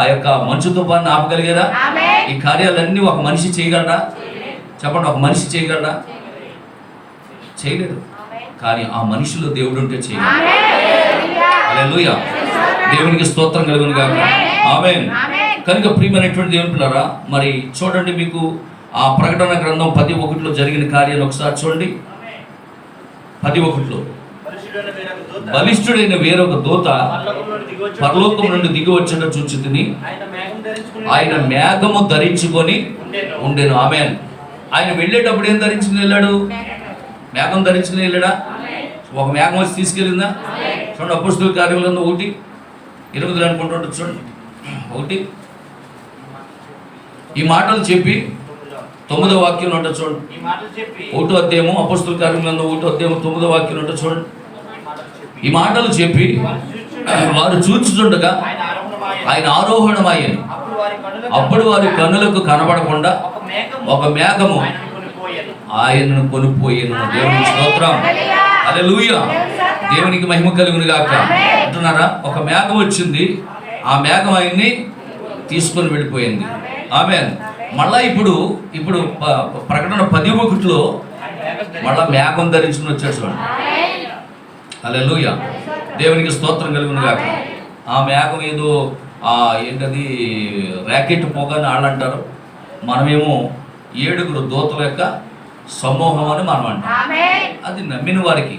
ఆ యొక్క మంచు తుఫాన్ని ఆపగలిగారా? ఈ కార్యాలన్నీ ఒక మనిషి చేయగలరా? చెప్పండి, ఒక మనిషి చేయగలరా? చేయలేడు. కానీ ఆ మనిషిలో దేవుడు ఉంటే చేయగలడు. హల్లెలూయా, దేవునికి స్తోత్రం కలుగును గాక. ఆమేన్. కనుక ప్రియమైనటువంటి దేవుని పిల్లరా, మరి చూడండి, మీకు ఆ ప్రకటన గ్రంథం 10:1లో జరిగిన కార్యాన్ని ఒకసారి చూడండి. 10:1లో బలిష్ఠుడైన వేరొక దూత పరలోకం నుండి దిగి వచ్చేట చూచితిని. ఆయన మేఘము ధరించుకొని ఉండెను. ఆమేన్. ఆయన వెళ్ళేటప్పుడు ఏం ధరించుకుని వెళ్ళాడు? మేఘం ధరించుకుని వెళ్ళాడా? ఒక మేఘం వచ్చి తీసుకెళ్ళిందా? చూడండి, అపోస్తలుల కార్యములు 1:8 అనుకుంటుంటారు. చూడండి, 1 ఈ మాటలు చెప్పి 9వ వాక్యం ఉంటే చూడండి. 1వ అధ్యాయము అపోస్తలుల కార్యములందు 1వ అధ్యాయము 9వ వాక్యం ఉంటే చూడండి. ఈ మాటలు చెప్పి వారు చూచుచుండగా ఆయన ఆరోహణమయ్యను. అప్పుడు వారి కన్నులకు కనబడకుండా ఒక మేఘము ఆయనను కొనిపోయేను. దేవునికి స్తోత్రం, హల్లెలూయా, దేవునికి మహిమ కలుగును గాక. అంటున్నారా? ఒక మేఘం వచ్చింది, ఆ మేఘం ఆయన్ని తీసుకొని వెళ్ళిపోయింది. ఆమేన్. మళ్ళా ఇప్పుడు ప్రకటన 10:1 మళ్ళా మేఘం ధరించుకుని వచ్చాడు చూడండి. హల్లెలూయా, దేవునికి స్తోత్రం కలుగును గాక. ఆ మేఘం ఏదో ఏంటది ర్యాకెట్ పొగ అని వాళ్ళు అంటారు, మనమేమో 7 దూతల యొక్క సమూహం అని మనం అంటాం. అది నమ్మిన వారికి,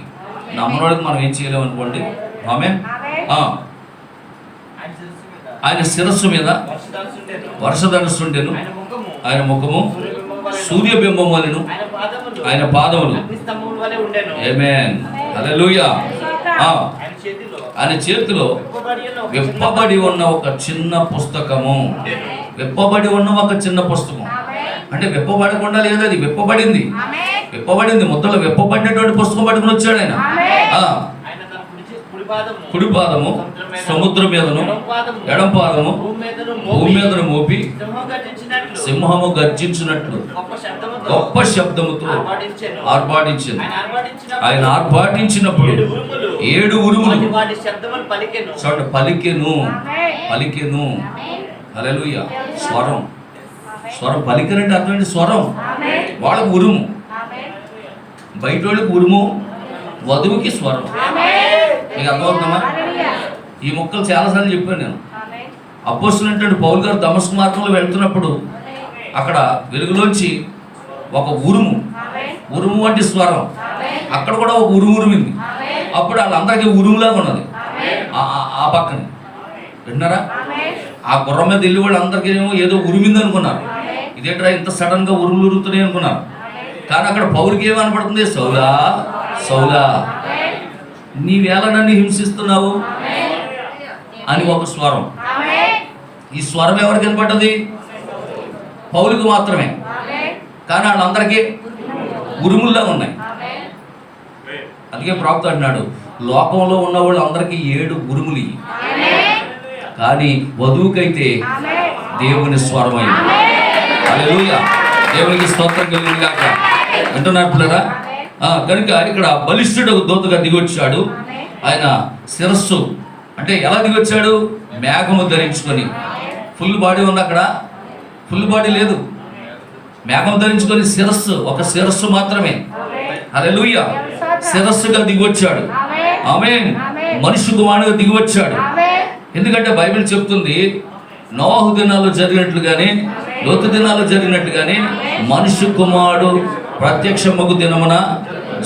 నమ్మని వాడికి మనం ఏం చేయలేము అనుకోండి. ఆమేన్. ఆయన శిరస్సు మీద వర్షధనుసుండెను, ఆయన ముఖము సూర్యబింబం వలెను, ఆయన పాదములు ఆమేన్ హల్లెలూయా. ఆయన చేతిలో విప్పబడి ఉన్న ఒక చిన్న పుస్తకము. విప్పబడి ఉన్న ఒక చిన్న పుస్తకం అంటే విప్పబడకుండా లేదు, అది విప్పబడింది. ముద్దలో విప్పబడినటువంటి పుస్తకం పట్టుకుని వచ్చాడు ఆయన. కుడి పాదము సముద్రం మీదను, ఎడం పాదము భూమి మీదను మోపి సింహము గర్జించినట్లు గొప్ప శబ్దముతో ఆర్భాటించింది. ఆయన ఆర్భాటించినప్పుడు 7 ఉరుములు చూడండి పలికెను. హల్లెలూయా. స్వరం పలికనంటే అర్థం స్వరం. వాళ్ళకు ఉరుము, బయట వాళ్ళకి ఉరుము, వధువుకి స్వరం. మీకు అర్థమవుతుందమ్మా? ఈ మొక్కలు చాలాసార్లు చెప్పాను నేను. అపోస్తలుడైనటువంటి పౌలు గారు దమస్కు మార్గంలో వెళ్తున్నప్పుడు అక్కడ వెలుగులోంచి ఒక ఉరుము వంటి స్వరం, అక్కడ కూడా ఒక ఉరుమింది. అప్పుడు వాళ్ళందరికీ ఉరుములాగా ఉన్నది ఆ పక్కన. విన్నారా? ఆ గుర్రం మీద వెళ్ళి వాళ్ళందరికీ ఏదో ఉరిమింది అనుకున్నారు. ఇదేంట్రా ఇంత సడన్ గా ఉరుములు ఉరుకుతున్నాయి అనుకున్నారు. కానీ అక్కడ పౌరుకి ఏమనపడుతుంది? సౌలా నీవేళ నన్ను హింసిస్తున్నావు అని ఒక స్వరం. ఈ స్వరం ఎవరికి వినపడ్డది? పౌలుకు మాత్రమే. కానీ వాళ్ళందరికీ ఉరుముల్లా ఉన్నాయి. అందుకే ప్రవక్త అన్నాడు, లోకంలో ఉన్న వాళ్ళు అందరికీ 7 ఉరుములు, కానీ వధువుకైతే దేవుని స్వరమైంది. హల్లెలూయా, దేవునికి స్తోత్రం కలుగును గాక. అంటున్నారు పిల్లరా. కనుక ఇక్కడ బలిష్ఠుడు దూతగా దిగొచ్చాడు. ఆయన శిరస్సు అంటే ఎలా దిగొచ్చాడు? మేఘము ధరించుకొని. ఫుల్ బాడీ ఉంది అక్కడ, ఫుల్ బాడీ లేదు. మేఘం ధరించుకొని ఒక శిరస్సు మాత్రమే. హల్లెలూయా, శిరస్సుగా దిగొచ్చాడు. ఆమేన్. మనిషి కుమారుడుగా దిగివచ్చాడు. ఎందుకంటే బైబిల్ చెప్తుంది, నోహు దినాల్లో జరిగినట్లుగానే, లోతు దినాల్లో జరిగినట్లుగానే మనిషి కుమారుడు ప్రత్యక్షమగు దినమున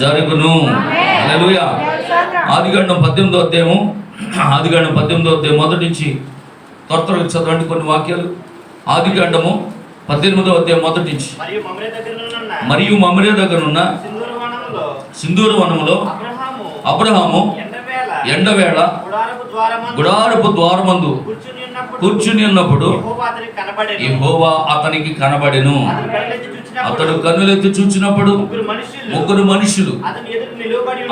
జరుగును. హల్లెలూయా. ఆదికాండం 18వ అధ్యాయము మొదటి నుంచి త్వరగా చదవండి కొన్ని వాక్యాలు. ఆదికాండము 18వ అధ్యాయం మొదటి నుంచి. మరియు మమ్రే దగ్గరున్న సింధూర వనములో అబ్రహాము ఎండవేళ గుడారపు ద్వారమందు కూర్చుని ఉన్నప్పుడు యెహోవా అతనికి కనబడెను. అతడు కన్నులెత్తి చూచినప్పుడు 3 మనుషులు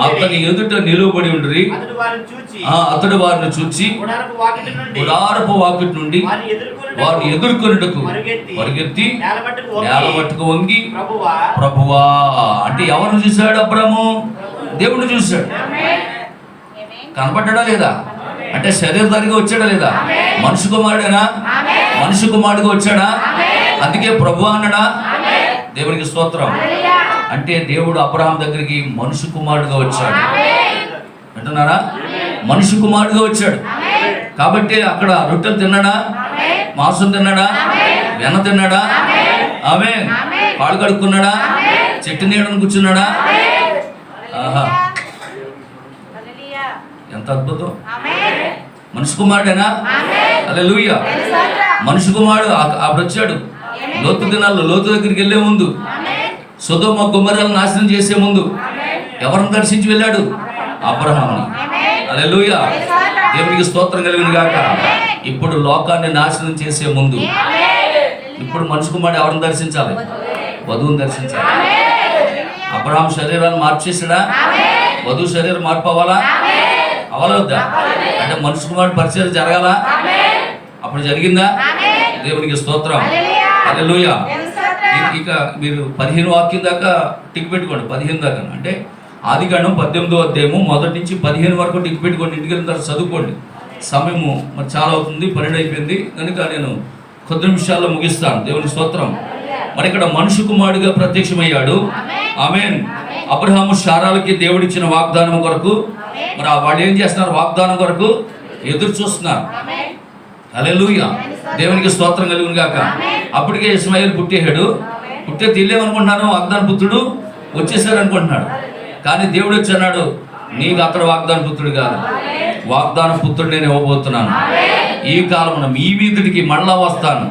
అతని ఎదుట నిలువబడి ఉండిరి. అతడు వారిని చూచి గుడారపు వాకిటి నుండి వారిని ఎదుర్కొనుటకు పరిగెత్తి నేల మట్టుకు వంగి, ప్రభువా అంటే ఎవరిని చూశాడు? అబ్రాము దేవుడిని చూశాడు. కనబడ్డా లేదా? అంటే శరీరధారిగా వచ్చాడా లేదా? మనిషి కుమారుడేనా? మనిషి కుమారుడుగా వచ్చాడా? అందుకే ప్రభువా అన్నాడా? దేవునికి స్తోత్రం. అంటే దేవుడు అబ్రహాం దగ్గరికి మనిషి కుమారుడుగా వచ్చాడు. అంటున్నారా? మనిషి కుమారుడుగా వచ్చాడు. కాబట్టి అక్కడ రొట్టెలు తిన్నాడా? మాంసం తిన్నాడా? వెన్న తిన్నాడా? ఆమేన్. కాళ్ళు కడుక్కున్నాడా? చెట్టు నీడను కూర్చున్నాడా? ఆహా, ఎంత అద్భుతం. మనిషి కుమారుడేనా? హల్లెలూయా. మనిషి కుమారుడు అప్పుడు వచ్చాడు. లోతు దినాల్లో లోతు దగ్గరికి వెళ్ళే ముందు, సొదొమ గొమొర్రాలను నాశనం చేసే ముందు ఎవరిని దర్శించి వెళ్ళాడు? అబ్రహాముని. హల్లెలూయా, దేవునికి స్తోత్రం కలుగును గాక. ఇప్పుడు లోకాన్ని నాశనం చేసే ముందు ఇప్పుడు మనిషి కుమారుడు ఎవరిని దర్శించాలి? వధువుని దర్శించాలి. అబ్రహాం శరీరాన్ని మార్చేసాడా? వధువు శరీరం మార్పు అవ్వాలా? అవలవద్దా? అంటే మనుషు కుమారుడు పరిచయం జరగాల? అప్పుడు జరిగిందా? దేవునికి స్తోత్రం. హల్లెలూయా. ఇక మీరు 15 వాక్యం దాకా టిక్ పెట్టుకోండి. 15 దాకా అంటే ఆదికాండం 18వ అధ్యాయము 1 నుంచి 15 వరకు టిక్ పెట్టుకోండి. ఇంటికి వెళ్ళిన తర్వాత చదువుకోండి. సమయము మరి చాలా అవుతుంది, 12 అయిపోయింది కనుక నేను కొద్ది నిమిషాల్లో ముగిస్తాను. దేవుని స్తోత్రం. మరి ఇక్కడ మనుషు కుమారుడిగా ప్రత్యక్షమయ్యాడు. ఆమేన్. అబ్రహాము శారాలకి దేవుడిచ్చిన వాగ్దానం కొరకు మరి వాళ్ళు ఏం చేస్తున్నారు? వాగ్దానం కొరకు ఎదురు చూస్తున్నారు. హల్లెలూయా. దేవునికి స్తోత్రం కలుగును గాక. అప్పటికే ఇస్మాయిల్ పుట్టేశాడు. పుట్టే తెలియమనుకుంటున్నాను, వాగ్దాన పుత్రుడు వచ్చేసాడు అనుకుంటున్నాడు. కానీ దేవుడు వచ్చి అన్నాడు, నీకు అక్కడ వాగ్దాన పుత్రుడు కాదు, వాగ్దాన పుత్రుడు నేను ఇవ్వబోతున్నాను. ఈ కాలంలో మీ మీదుడికి మళ్ళా వస్తాను.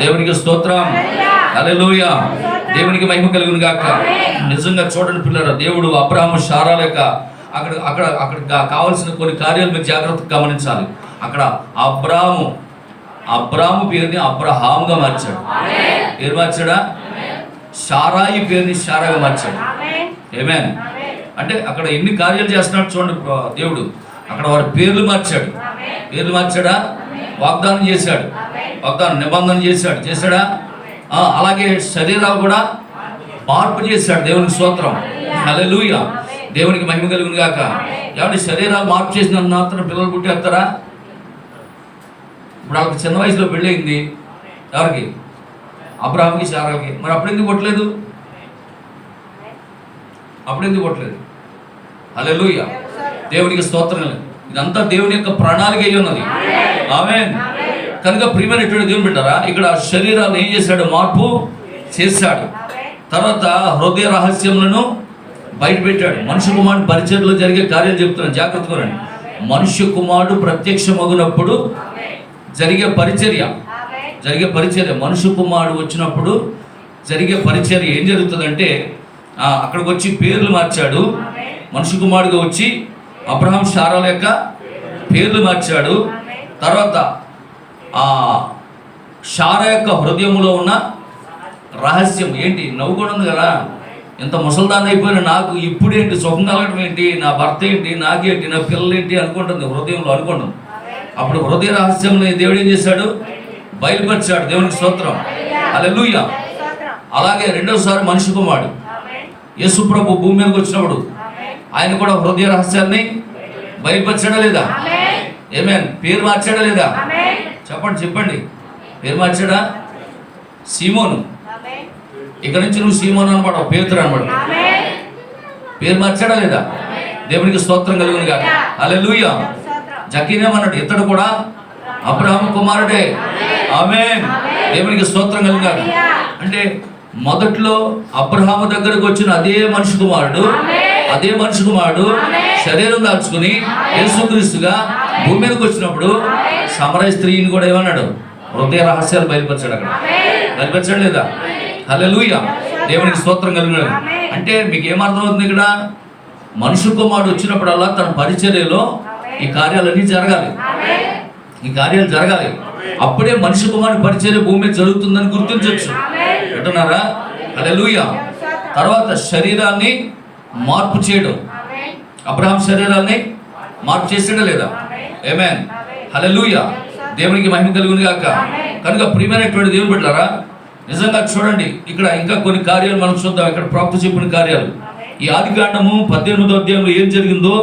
దేవునికి స్తోత్రం. హల్లెలూయా. దేవునికి మహిమ కలుగును గాక. నిజంగా చూడండి పిల్లరా, దేవుడు అబ్రహాము శారా లేక అక్కడ అక్కడ అక్కడ కావాల్సిన కొన్ని కార్యాలు మీరు జాగ్రత్తగా గమనించాలి. అక్కడ అబ్రాము పేరుని అబ్రహాముగా మార్చాడు. పేరు మార్చాడా? శారాయి పేరుని శారాగా మార్చాడు. ఆమేన్. అంటే అక్కడ ఎన్ని కార్యాలు చేస్తున్నాడు చూడండి దేవుడు. అక్కడ వారి పేర్లు మార్చాడు. పేర్లు మార్చాడా? వాగ్దానం చేశాడు, వాగ్దానం నిబంధన చేశాడా? అలాగే శరీరాలు కూడా మార్పు చేశాడు. దేవునికి స్తోత్రం. హల్లెలూయా. దేవునికి మహిమ కలుగును గాక. ఏమంటే శరీరాలు మార్పు చేసిన మాత్రం పిల్లలు పుట్టేస్తారా? ఇప్పుడు వాళ్ళకి చిన్న వయసులో పెళ్ళయింది. ఎవరికి? అబ్రహాంకి శారాకి. మరి అప్పుడెందుకు పుట్టలేదు? హల్లెలూయా. దేవునికి స్తోత్రం. ఇదంతా దేవుని యొక్క ప్రణాళిక అయి ఉన్నది. ఆమేన్. కనుక ప్రియమైనటువంటి దేవుని బిడ్డలారా, ఇక్కడ శరీరాలు ఏం చేశాడు? మార్పు చేశాడు. తర్వాత హృదయ రహస్యములను బయట పెట్టాడు. మనుష్య కుమారుడు పరిచర్యలో జరిగే కార్యాలు చెప్తున్నాను, జాగ్రత్తగా రండి. మనుష్య కుమారుడు ప్రత్యక్షమగునప్పుడు జరిగే పరిచర్య మనుష్య కుమారుడు వచ్చినప్పుడు జరిగే పరిచర్య ఏం జరుగుతుందంటే, అక్కడికి వచ్చి పేర్లు మార్చాడు. మనుష్య కుమారుడుగా వచ్చి అబ్రహాం శారాల యొక్క పేర్లు మార్చాడు. తర్వాత శారా యొక్క హృదయంలో ఉన్న రహస్యం ఏంటి? నవ్వు కూడా ఉంది కదా, ఎంత ముసల్దాన్ని అయిపోయినా నాకు ఇప్పుడేంటి సుఖం కలగడం ఏంటి, నా భర్త ఏంటి, నాకేంటి, నా పిల్లలు ఏంటి అనుకుంటుంది హృదయంలో, అనుకుంటుంది. అప్పుడు హృదయ రహస్యంలో దేవుడు ఏం చేశాడు? బయలుపరిచాడు. దేవునికి స్తోత్రం. హల్లెలూయా. అలాగే రెండోసారి మనిషి కుమారుడు యేసు ప్రభు భూమి మీదకి వచ్చినప్పుడు ఆయన కూడా హృదయ రహస్యాన్ని బయలుపరిచాడా లేదా? ఆమేన్. పేరు మార్చాడా లేదా? చెప్పండి. పేరు మార్చాడా? సీమోను. ఇక్కడ నుంచి నువ్వు సీమోను అనమాట, పేతురు అనమాట. పేరు మార్చాడా లేదా? దేవునికి స్తోత్రం కలుగును గాక. హల్లెలూయా. జకీనేమన్నాడు, ఇతడు కూడా అబ్రహాము కుమారుడే. ఆమేన్. దేవునికి స్తోత్రం కలుగును గాక. అంటే మొదట్లో అబ్రహాము దగ్గరకు వచ్చిన అదే మనిషి కుమారుడు శరీరం దాల్చుకుని యేసుక్రీస్తుగా భూమి మీదకి వచ్చినప్పుడు సమరయ స్త్రీని కూడా ఏమన్నాడు? హృదయ రహస్యాలు బయలుపరిచాడు. అక్కడ బయలుపరిచాడు లేదా? హల్లెలూయా. దేవునికి స్తోత్రం కలుగును. అంటే మీకు ఏమర్థమవుతుంది? ఇక్కడ మనుష్య కుమారుడు వచ్చినప్పుడల్లా తన పరిచర్యలో ఈ కార్యాలన్నీ జరగాలి. అప్పుడే మనిషి కుమారుడు పరిచర్య భూమి మీద జరుగుతుందని గుర్తించవచ్చు. వింటున్నారా? హల్లెలూయా. తర్వాత శరీరాన్ని మార్పు చేయడం. అబ్రహాం శరీరాన్ని మార్పు చేసాడా లేదా? ఆమేన్. హల్లెలూయా. దేవునికి మహిమ కలుగును గాక. కనుక ప్రియమైనటువంటి దేవుని బిడ్డలారా, నిజంగా చూడండి, ఇక్కడ ఇంకా కొన్ని కార్యాలు మనం చూద్దాం. ఇక్కడ ప్రవక్త చెప్పిన కార్యాలు ఈ ఆదికాండము 18వ అధ్యాయంలో ఏం జరిగిందో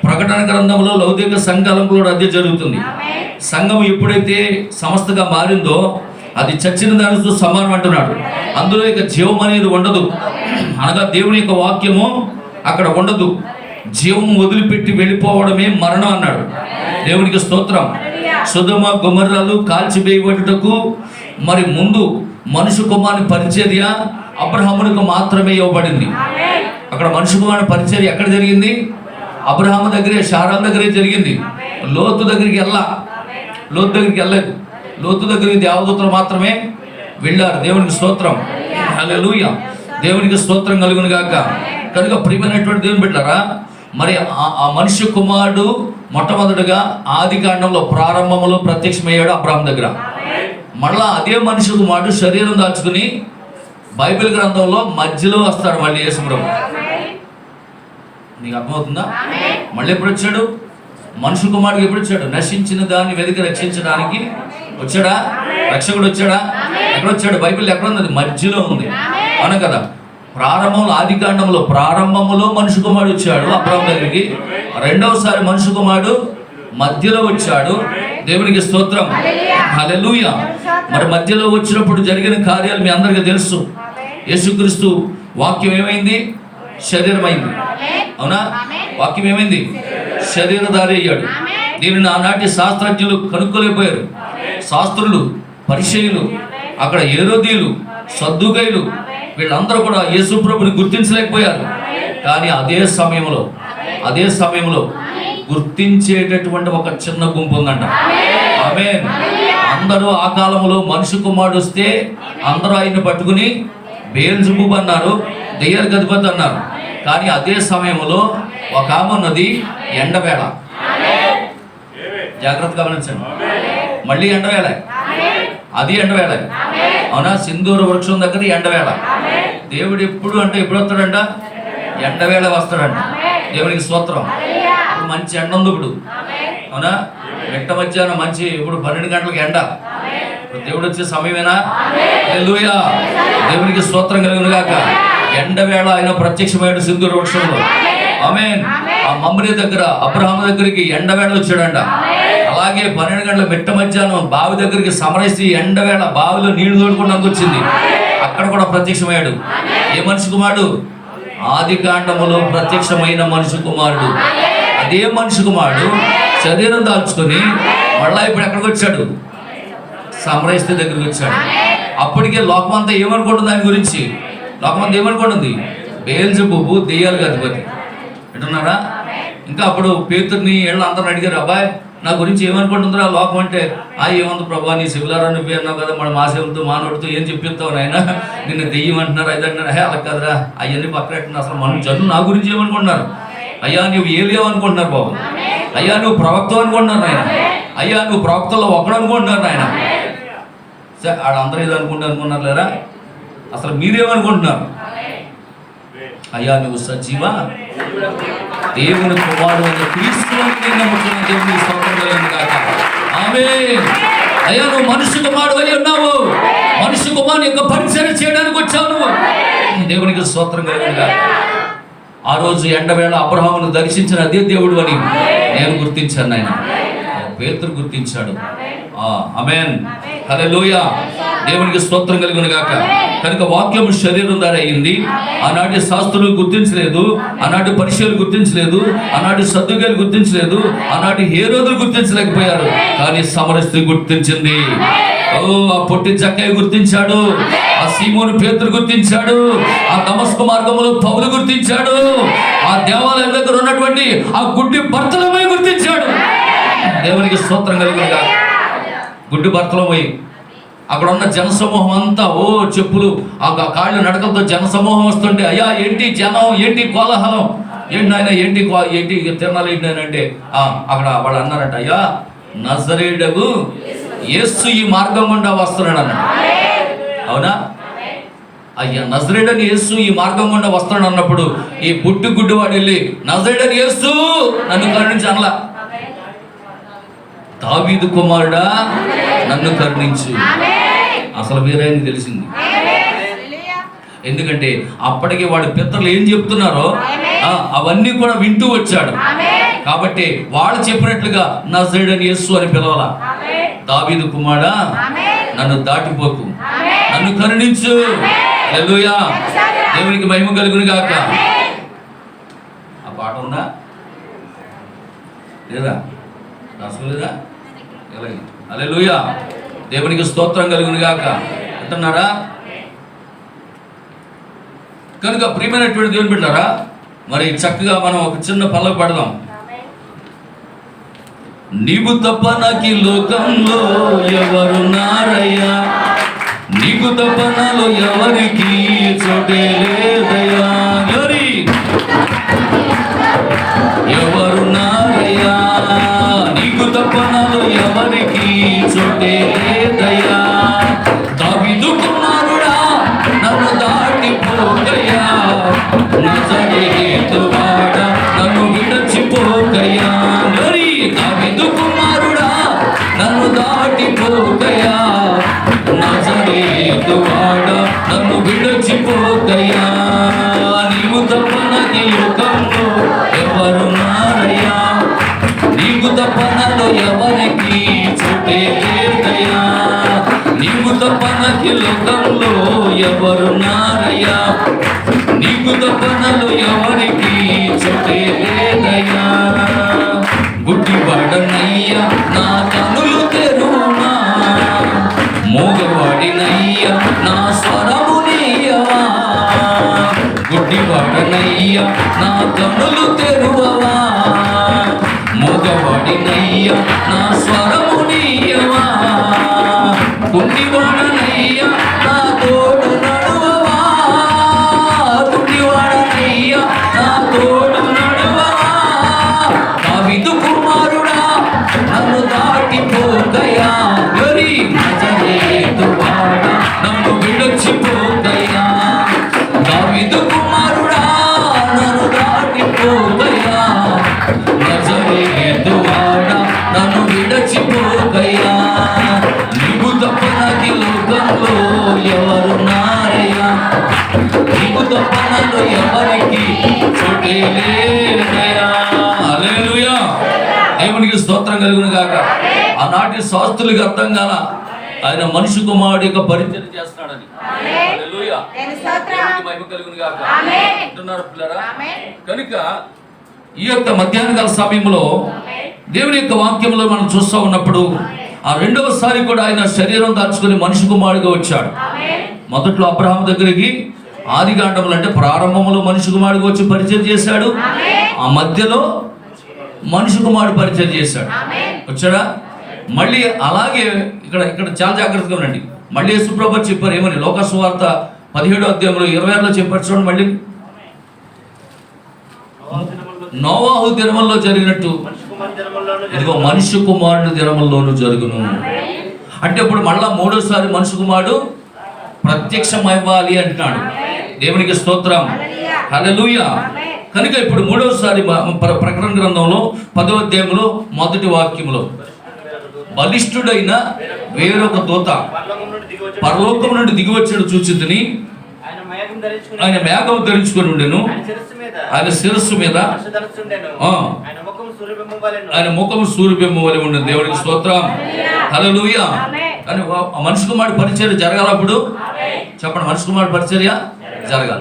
ప్రకటన గ్రంథంలో లౌకిక సంఘాలంలో అదే జరుగుతుంది. సంఘం ఎప్పుడైతే సంస్థగా మారిందో అది చచ్చిన దానితో సమానం అంటున్నాడు. అందులో ఇక జీవం అనేది ఉండదు. అనగా దేవుని యొక్క వాక్యము అక్కడ ఉండదు. జీవం వదిలిపెట్టి వెళ్ళిపోవడమే మరణం అన్నాడు. దేవునికి స్తోత్రం. సొదొమ గొమొర్రాలు కాల్చివేయబడుటకు మరి ముందు మనుషు కుమారుని పరిచర్య అబ్రహామునికి మాత్రమే ఇవ్వబడింది. అక్కడ మనుషు కుమారుని పరిచర్య ఎక్కడ జరిగింది? అబ్రహాము దగ్గరే, శారా దగ్గరే జరిగింది. లోతు దగ్గరికి వెళ్ళలేదు. లోతు దగ్గరికి దేవదూతలు మాత్రమే వెళ్ళారు. దేవునికి స్తోత్రం. హల్లెలూయా. దేవునికి స్తోత్రం కలుగును గాక. కనుక ప్రియమైనటువంటి దేవుని బిడ్డలారా, మరి ఆ మనుష్య కుమారుడు మొట్టమొదటిగా ఆది కాండంలో ప్రారంభంలో ప్రత్యక్షమయ్యాడు అబ్రహాం దగ్గర. మళ్ళా అదే మనుష్య కుమారుడు శరీరం దాల్చుకుని బైబిల్ గ్రంథంలో మధ్యలో వస్తాడు మళ్ళీ యేసుప్రభు. నీకు అర్థమవుతుందా? మళ్ళీ ఎప్పుడు వచ్చాడు? మనుషు కుమారుడు ఎప్పుడు వచ్చాడు? నశించిన దాన్ని వెతికి రక్షించడానికి వచ్చాడా? రక్షకుడు వచ్చాడా? ఎక్కడ వచ్చాడు? బైబిల్ ఎక్కడ ఉంది? మధ్యలో ఉంది, అవును కదా? ప్రారంభంలో, ఆది కాండంలో ప్రారంభంలో మనుషు కుమారుడు వచ్చాడు అబ్రహాము దగ్గరికి. రెండవసారి మనుషు కుమారుడు మధ్యలో వచ్చాడు. దేవునికి స్తోత్రం, హల్లెలూయా. మరి మధ్యలో వచ్చినప్పుడు జరిగిన కార్యాలు మీ అందరికీ తెలుసు. యేసుక్రీస్తు వాక్యం ఏమైంది? శరీరమైంది, అవునా? వాక్యం ఏమైంది? శరీరధారి అయ్యాడు. దీనిని ఆనాటి శాస్త్రజ్ఞులు కనుక్కోలేకపోయారు. శాస్త్రులు, పరిచయులు, అక్కడ హేరోదీయులు, సద్దూకయ్యులు, వీళ్ళందరూ కూడా యేసు ప్రభుని గుర్తించలేకపోయారు. కానీ అదే సమయంలో గుర్తించేటటువంటి ఒక చిన్న గుంపు ఉందంట. ఆమేన్. అందరూ ఆ కాలంలో మనుషు కుమారుడు వస్తే అందరూ ఆయన్ని పట్టుకుని బెయల్జెబూబు అన్నారు, దెయ్యాలకు అధిపతి అన్నారు. కానీ అదే సమయంలో ఒక ఆమె ఉన్నది, ఎండవేళ. జాగ్రత్తగా గమనించండి, మళ్ళీ ఎండవేళ, అది ఎండవేళ, అవునా? సింధూర వృక్షం దగ్గర ఎండవేళ. దేవుడు ఎప్పుడు అంటే ఎప్పుడు వస్తాడంట? ఎండవేళ వస్తాడంట. దేవునికి స్తోత్రం. మంచి ఎండ ఉంది ఇప్పుడు, అవునా? మిట్ట మధ్యాహ్నం మంచి, ఇప్పుడు 12 గంటలకు ఎండ. దేవుడు వచ్చే సమయమేనా? హల్లెలూయా. దేవునికి స్తోత్రం కలుగును గాక. ఎండవేళ ఆయన ప్రత్యక్షమైన సింధూర వృక్షంలో. ఆమేన్. ఆ మమ్రే దగ్గర అబ్రహాము దగ్గరికి ఎండవేళ వచ్చాడంట. అలాగే 12 గంటల మిట్ట మధ్యాహ్నం బావి దగ్గరికి సమరసి ఎండవేళ బావిలో నీళ్లు తోడుకోవడానికి వచ్చింది. అక్కడ కూడా ప్రత్యక్షమయ్యాడు. ఏ మనిషి కుమారుడు? ఆది కాండములో ప్రత్యక్షమైన మనిషి కుమారుడు. అదే మనిషి కుమారుడు శరీరం దాల్చుకొని మళ్ళా ఇప్పుడు ఎక్కడికి వచ్చాడు? సమరస్తి దగ్గరికి వచ్చాడు. అప్పటికే లోకమంతా ఏమనుకుంటుంది ఆయన గురించి? లోకమంతా ఏమనుకుంటుంది? బెయల్జెబూబు, దెయ్యాలకు అధిపతి అంటున్నారా? ఇంకా అప్పుడు పేతుర్ని అందరూ అడిగారు, అబ్బాయి నా గురించి ఏమనుకుంటుందిరా లోకం అంటే? ఏముంది ప్రభా, నీ శివులారా నువ్వే అన్నావు కదా, మన మా శివులతో మానవుడితో ఏం చెప్పిస్తావు నాయన, నిన్ను దెయ్యం అంటున్నారు, అది అంటున్నారు. అలా కదరా, అవన్నీ పక్కన. అసలు మన జనులు నా గురించి ఏమనుకుంటున్నారు? అయ్యా నువ్వు ఏలియావు అనుకుంటున్నారు బాబు, అయ్యా నువ్వు ప్రవక్త అనుకుంటున్నారు నాయన, అయ్యా నువ్వు ప్రవక్తల్లో ఒకడు అనుకుంటున్నారు నాయన. సరే వాళ్ళందరూ ఏదో అనుకున్నారు లేరా? అసలు మీరేమనుకుంటున్నారు? అయ్యా నువ్వు సజీవ దేవుని కుమారుడు అని క్రీస్తుని నమ్ముకున్న దేవుని స్తోత్రం కలుగును గాక. ఆమేన్. అయ్యా నువ్వు మనుష్య కుమారుడు అయి ఉన్నావు, మనుష్య కుమారుని యొక్క పరిచయం చేయడానికి వచ్చావు నువ్వు. దేవునికి స్తోత్రం కలుగును గాక. ఆ రోజు ఎండవేళ అబ్రహామును దర్శించిన అదే దేవుడు అని నేను గుర్తించాను ఆయన. పేతురు గుర్తించాడు. ఆమేన్, హల్లెలూయా. దేవునికి స్తోత్రం కలుగును గాక. కనుక వాక్యము శరీరం ద్వారా అయింది. ఆనాటి శాస్త్రులు గుర్తించలేదు, ఆనాటి పరిచయులు గుర్తించలేదు, ఆనాటి సద్దుకేయులు గుర్తించలేదు, ఆనాటి హేరోదులు గుర్తించలేకపోయారు. కానీ సమరస్తి గుర్తించింది. ఆ పొట్టి జక్కయ్య గుర్తించాడు, ఆ సీమోను పేతురు గుర్తించాడు, ఆ దమస్కు మార్గంలో పౌలు గుర్తించాడు, ఆ దేవాలయం దగ్గర ఉన్నటువంటి ఆ గుడ్డి బర్తలోమై గుర్తించాడు. దేవునికి స్తోత్రం కలుగును గాక. గుడ్డి బర్తలోమై అక్కడ ఉన్న జనసమూహం అంతా చెప్పులు, ఆ కాళ్ళు నడకలతో జనసమూహం వస్తుంటే, అయ్యా ఏంటి జనం, ఏంటి కోలాహలం, ఏంటి నాయన, ఏంటి తిరణాలు ఏంటి ఆయన అంటే, అక్కడ వాళ్ళు అన్నారంట, అయ్యా నజరేయుడగు యేసు ఈ మార్గం గుండా వస్తున్నాడు అన్నాడు. అవునా? అయ్యా నజరేయుడని యేసు ఈ మార్గం గుండా వస్తున్నాడు అన్నప్పుడు ఈ గుడ్డి వాడు వెళ్ళి, నజరేయుడని యేసు నన్ను కరుణించి అనలా, దావీదు కుమారుడా నన్ను కరుణించు. అసలు వేరేది తెలిసింది. ఎందుకంటే అప్పటికి వాడి పితరులు ఏం చెప్తున్నారో అవన్నీ కూడా వింటూ వచ్చాడు. కాబట్టి వాళ్ళు చెప్పినట్లుగా నజరేయుడని యేసు అని పిలవాలా. దావీదు కుమారుడా నన్ను దాటిపోకు, నన్ను కరుణించు. హల్లెలూయా. దేవునికి మహిమ కలుగును గాక. ఆ పాట ఉందా లేదా? రాసుకోలేదా? హల్లెలూయా. దేవునికి స్తోత్రం కలుగును గాక అంటున్నారా? కనుక ప్రియమైనటువంటి దేవుని బిడ్డలారా, మరి చక్కగా మనం ఒక చిన్న పల్లవి పడదాం. నీవు తప్ప నాకు లోకంలో ఎవరున్నారయ్యా, నీకు తప్ప నాలో ఎవరికి చోటే లేదయ్యా, ఎవరున్నారయ్యా, నీకు తప్ప నాలో ఎవరికి చోటే లేదయ్యా. దావీదు కుమారుడా నన్ను ఎవరికి చోటే లేదయ్యా, నీకు తప్ప నాకు లోకంలో ఎవరున్నారయ్యా, నీకు తప్ప నాలో ఎవరికి చోటే లేదయ్యా. గుడ్డివాడనయ్యా నా కనులు తెరువునా, మూగవాడినయ్యా నా స్వరము నీయవా, గుడ్డివాడనయ్యా నా కనులు తెరువవా, మూగవాడినయ్యా నా స్వరము నీయవా, కుంటివాడనయ్యా నా తోడు నడువవా, కుంటివాడనయ్యా నా తోడు నడువవా. దావీదు కుమారుడా నన్ను దాటిపోకయా, గరి నజరేతువాడా నన్ను విడిచిపోకయా, దావీదు కుమారుడా నన్ను దాటిపోకయా, నజరేతువాడా నన్ను విడిచిపోకయా. నీకు తప్ప నాకు లోకంలో ఎవరున్నారయ్యా, నీకు తప్ప నాలో ఎవరికి చోటే లేదయ్యా. హల్లెలూయా, దేవునికి స్తోత్రం కలుగును గాక. ఆనాటి శాస్త్రులకు అర్థం కాల ఆయన మనిషి కుమారుడు యొక్క పరిచయం చేస్తున్నాడని. హల్లెలూయా, దేవునికి మహిమ కలుగును గాక. అంటున్నారు పిల్లరా. కనుక ఈ యొక్క మధ్యాహ్న కాల సమయంలో దేవుని యొక్క వాక్యంలో మనం చూస్తూ ఉన్నప్పుడు ఆ రెండవసారి కూడా ఆయన శరీరం దాచుకుని మనిషి కుమారుడుగా వచ్చాడు. మొదట్లో అబ్రహాం దగ్గరికి ఆదికాండములు అంటే ప్రారంభంలో మనిషి కుమారుడుగా వచ్చి పరిచయం చేశాడు. ఆ మధ్యలో మనిషి కుమారుడు పరిచయం చేశాడు, వచ్చాడా. మళ్ళీ అలాగే ఇక్కడ ఇక్కడ చాలా జాగ్రత్తగా ఉండండి. మళ్ళీ యేసుప్రభు చెప్పారు ఏమని, లోకసువార్త 17వ అధ్యాయంలో 26లో చెప్పారు చూడండి. మళ్ళీ నోవాహు దినముల్లో జరిగినట్టు ఇదిగో మనిషి కుమారుడు దినముల్లోనూ జరుగును. అంటే ఇప్పుడు మళ్ళా మూడోసారి మనిషి కుమారుడు ప్రత్యక్షమవ్వాలి అంటున్నాడు. దేవునికి స్తోత్రం, హల్లెలూయా. కనుక ఇప్పుడు మూడోసారి ప్రకటన గ్రంథంలో 10వ అధ్యాయంలో మొదటి వాక్యంలో బలిష్ఠుడైన వేరొక దూత పరలోకం నుండి దిగి వచ్చాడు చూచితిని, ఆయన మేఘం ధరించుకొని ఉండెను, ఆయన శిరస్సు మీద ఆయన ముఖము సూర్యబింబం వలె ఉండేది. దేవునికి స్తోత్రం, హల్లెలూయా. కానీ మనిషి కుమారుడు పరిచర్య జరగాలప్పుడు చెప్పండి, మనిషి కుమారుడు పరిచర్య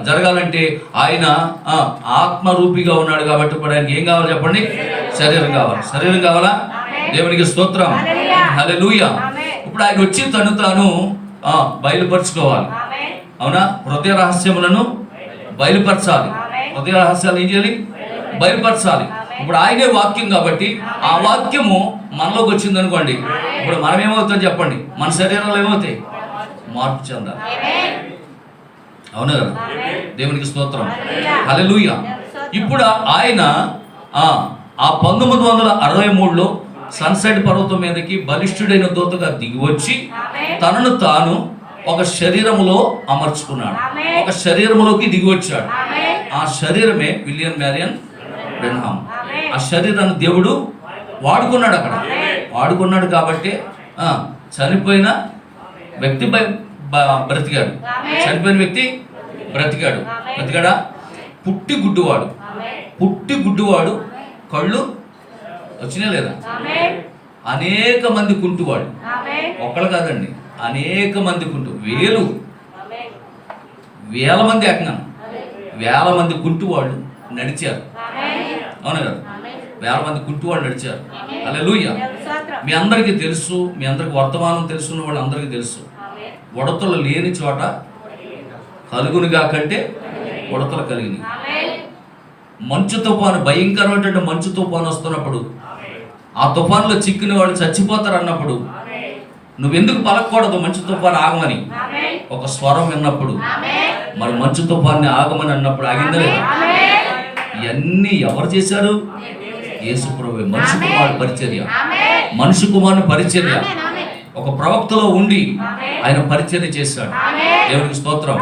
జరగాలంటే ఆయన ఆత్మరూపిగా ఉన్నాడు కాబట్టి ఇప్పుడు ఆయనకి ఏం కావాలి చెప్పండి, శరీరం కావాలి. శరీరం కావాలా? దేవునికి స్తోత్రం, హల్లెలూయా. ఇప్పుడు ఆయన వచ్చి తను తాను బయలుపరుచుకోవాలి, అవునా. హృదయ రహస్యములను బయలుపరచాలి. హృదయ రహస్యాలు ఏం చేయాలి? బయలుపరచాలి. ఇప్పుడు ఆయనే వాక్యం కాబట్టి ఆ వాక్యము మనలోకి వచ్చింది అనుకోండి, ఇప్పుడు మనం ఏమవుతాం చెప్పండి, మన శరీరాలు ఏమవుతాయి? మార్పు చెందాలి, అవునా కదా. దేవునికి స్తోత్రం, హల్లెలూయా. ఇప్పుడు ఆయన ఆ 1963లో సన్సెట్ పర్వతం మీదకి బలిష్ఠుడైన దూతగా దిగివచ్చి తనను తాను ఒక శరీరములో అమర్చుకున్నాడు, ఒక శరీరంలోకి దిగి వచ్చాడు. ఆ శరీరమే విలియం మ్యారియన్ బ్రెన్హామ్. ఆ శరీరాన్ని దేవుడు వాడుకున్నాడు, అక్కడ వాడుకున్నాడు కాబట్టి చనిపోయిన వ్యక్తి బ్రతికాడు, చనిపోయిన వ్యక్తి బ్రతికాడా. పుట్టి గుడ్డువాడు కళ్ళు వచ్చినా లేదా? అనేక మంది కుంటువాడు, ఒక్కడు కాదండి, అనేక మంది వేల మంది ఏకంగా వేల మంది కుంటువాళ్ళు నడిచారు, అవును కదా. వేల మంది కుంటువాళ్ళు నడిచారు. హల్లెలూయా. మీ అందరికీ తెలుసు, మీ అందరికి వర్తమానం తెలుసున్న వాళ్ళు అందరికీ తెలుసు, ఉడతలు లేని చోట కలుగునిగా కంటే ఉడతలు కలిగినాయి. మంచు తుఫాను, భయంకరమైనటువంటి మంచు తుఫాను వస్తున్నప్పుడు ఆ తుఫానులో చిక్కిన వాళ్ళు చచ్చిపోతారు అన్నప్పుడు నువ్వెందుకు పలకూడదు మంచు తుఫాను ఆగమని? ఒక స్వరం విన్నప్పుడు మరి మంచు తుఫాన్ని ఆగమని అన్నప్పుడు ఆగిందా లేదా? ఇవన్నీ ఎవరు చేశారు? యేసు ప్రభువే. మనిషి కుమారుడు పరిచర్య, మనిషి కుమారుని పరిచర్య ఒక ప్రవక్తలో ఉండి ఆయన పరిచర్య చేశాడు. దేవునికి స్తోత్రం.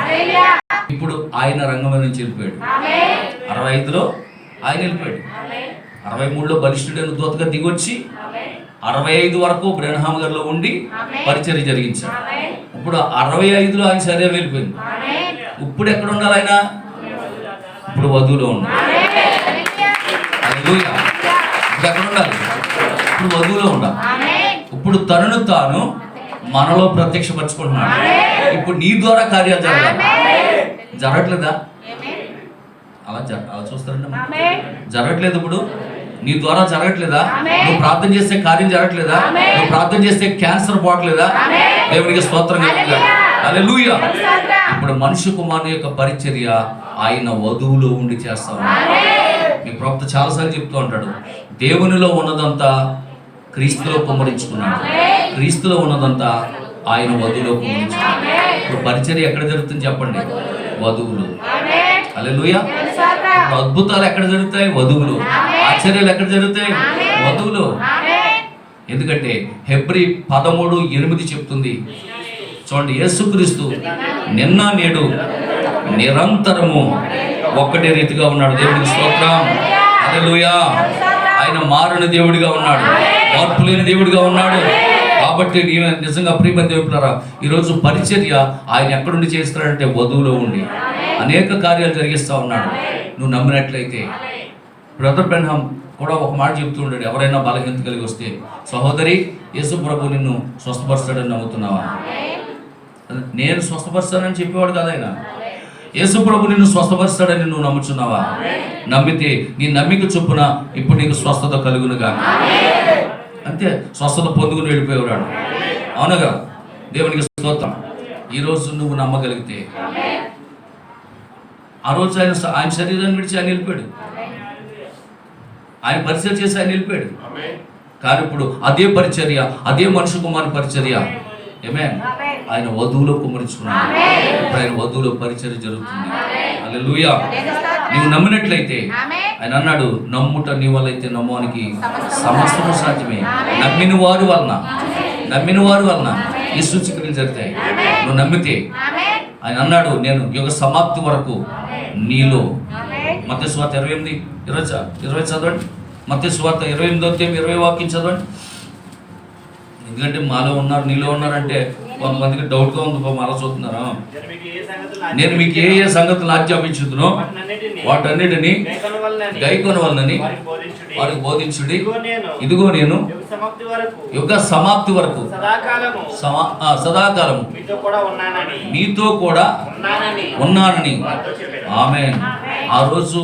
ఇప్పుడు ఆయన రంగం నుంచి వెళ్ళిపోయాడు. 65లో ఆయన వెళ్ళిపోయాడు. 63లో బలిష్ఠుడైన దూతగా దిగొచ్చి 65 వరకు బ్రెన్హామ్ గారిలో ఉండి పరిచర్య జరిగించాడు. ఇప్పుడు 65లో ఆయన శరీరం వెళ్ళిపోయింది. ఇప్పుడు ఎక్కడ ఉండాలి ఆయన? ఇప్పుడు వధువులో ఉండాలి. ఇప్పుడు ఎక్కడ ఉండాలి? ఇప్పుడు వధువులో ఉండాలి. ఇప్పుడు తనను తాను మనలో ప్రత్యక్షపరచుకుంటున్నాడు. ఇప్పుడు నీ ద్వారా కార్యాలు జరగాలి. జరగట్లేదా? అలా చూస్తారండి, జరగట్లేదు. ఇప్పుడు నీ ద్వారా జరగట్లేదా? నువ్వు ప్రార్థన చేస్తే కార్యం జరగట్లేదా? నువ్వు ప్రార్థన చేస్తే క్యాన్సర్ పోవట్లేదా? దేవునికి స్తోత్రం కలుగుగా. హల్లెలూయా. ఇప్పుడు మనుష్య కుమారుని యొక్క పరిచర్య ఆయన వధువులో ఉండి చేస్తా ఉన్నాడు. మీ ప్రవక్త చాలాసార్లు చెప్తూ ఉంటాడు, దేవునిలో ఉన్నదంతా క్రీస్తులో కుమ్మరించుకున్నాడు, క్రీస్తులో ఉన్నదంతా ఆయన వధువులో కుమ్మరించుకున్నాడు. ఇప్పుడు పరిచర్య ఎక్కడ జరుగుతుంది చెప్పండి? వధువులు. హల్లెలూయా. ఇప్పుడు అద్భుతాలు ఎక్కడ జరుగుతాయి? వధువులు. ఆశ్చర్యాలు ఎక్కడ జరుగుతాయి? వధువులు. ఎందుకంటే హెబ్రీ 13:8 చెప్తుంది, చూడండి, యేసుక్రీస్తు నిన్న నేడు నిరంతరము ఒక్కటే రీతిగా ఉన్నాడు. దేవుడికి స్తోత్రం. హల్లెలూయా. ఆయన మారని దేవుడిగా ఉన్నాడు, మార్పు లేని దేవుడిగా ఉన్నాడు. కాబట్టి నిజంగా ప్రియమైన దేవులారా, ఈరోజు పరిచర్య ఆయన ఎక్కడుండి చేస్తున్నాడంటే వధువులో ఉండి అనేక కార్యాలు జరిగిస్తూ ఉన్నాడు. నువ్వు నమ్మినట్లయితే. బ్రదర్ బ్రహ్మం కూడా ఒక మాట చెప్తూ ఉంటాడు, ఎవరైనా బలహీనత కలిగి వస్తే, సహోదరి, యేసు ప్రభు నిన్ను స్వస్థపరుస్తాడని నమ్ముతున్నావా? నేను స్వస్థపరుస్తానని చెప్పేవాడు కదా ఆయన. యేసు ప్రభు నిన్ను స్వస్థపరుస్తాడని నువ్వు నమ్ముచున్నావా? నమ్మితే నీ నమ్మిక చొప్పున ఇప్పుడు నీకు స్వస్థత కలుగునుగా. అంతే, స్వస్థత పొందుకుని వెళ్ళిపోయేవాడు. అవునగా? దేవునికి స్తోత్రం. ఈరోజు నువ్వు నమ్మగలిగితే, ఆ రోజు ఆయన శరీరాన్ని విడిచి ఆయన వెళ్ళిపోయాడు, ఆయన పరిచర్య చేసి ఆయన వెళ్ళిపోయాడు. కానీ ఇప్పుడు అదే పరిచర్య, అదే మనుషు కుమారుని పరిచర్య ఆయన వధువులో కుమ్మరించుకున్నాడు. ఇప్పుడు ఆయన వధువులో పరిచర్య జరుగుతుంది. హల్లెలూయా. నీవు నమ్మినట్లయితే ఆయన అన్నాడు, నమ్ముట నీ వల్ల అయితే నమ్మడానికి సమస్తము సాధ్యమే. నమ్మిన వారి వలన ఈ సూచక్రియలు జరుగుతాయి. నువ్వు నమ్మితే ఆయన అన్నాడు, నేను యుగ సమాప్తి వరకు నీలో. మత్తయి సువార్త 28:20 చదవండి. మత్తయి సువార్త 28:20 వాక్యం చదవండి. ఎందుకంటే మాలో ఉన్నారు, నీలో ఉన్నారంటే కొంతమందికి డౌట్గా ఉంది, మళ్ళా చూస్తున్నారా? నేను మీకు ఏ ఏ సంగతులు ఆజ్ఞాపించుదునో వాటన్నిటిని గైకొనవలనని వారికి బోధించుడి. ఇదిగో నేను యుగ సమాప్తి వరకు సదాకాలము మీతో కూడా ఉన్నానని. ఆమేన్. ఆ రోజు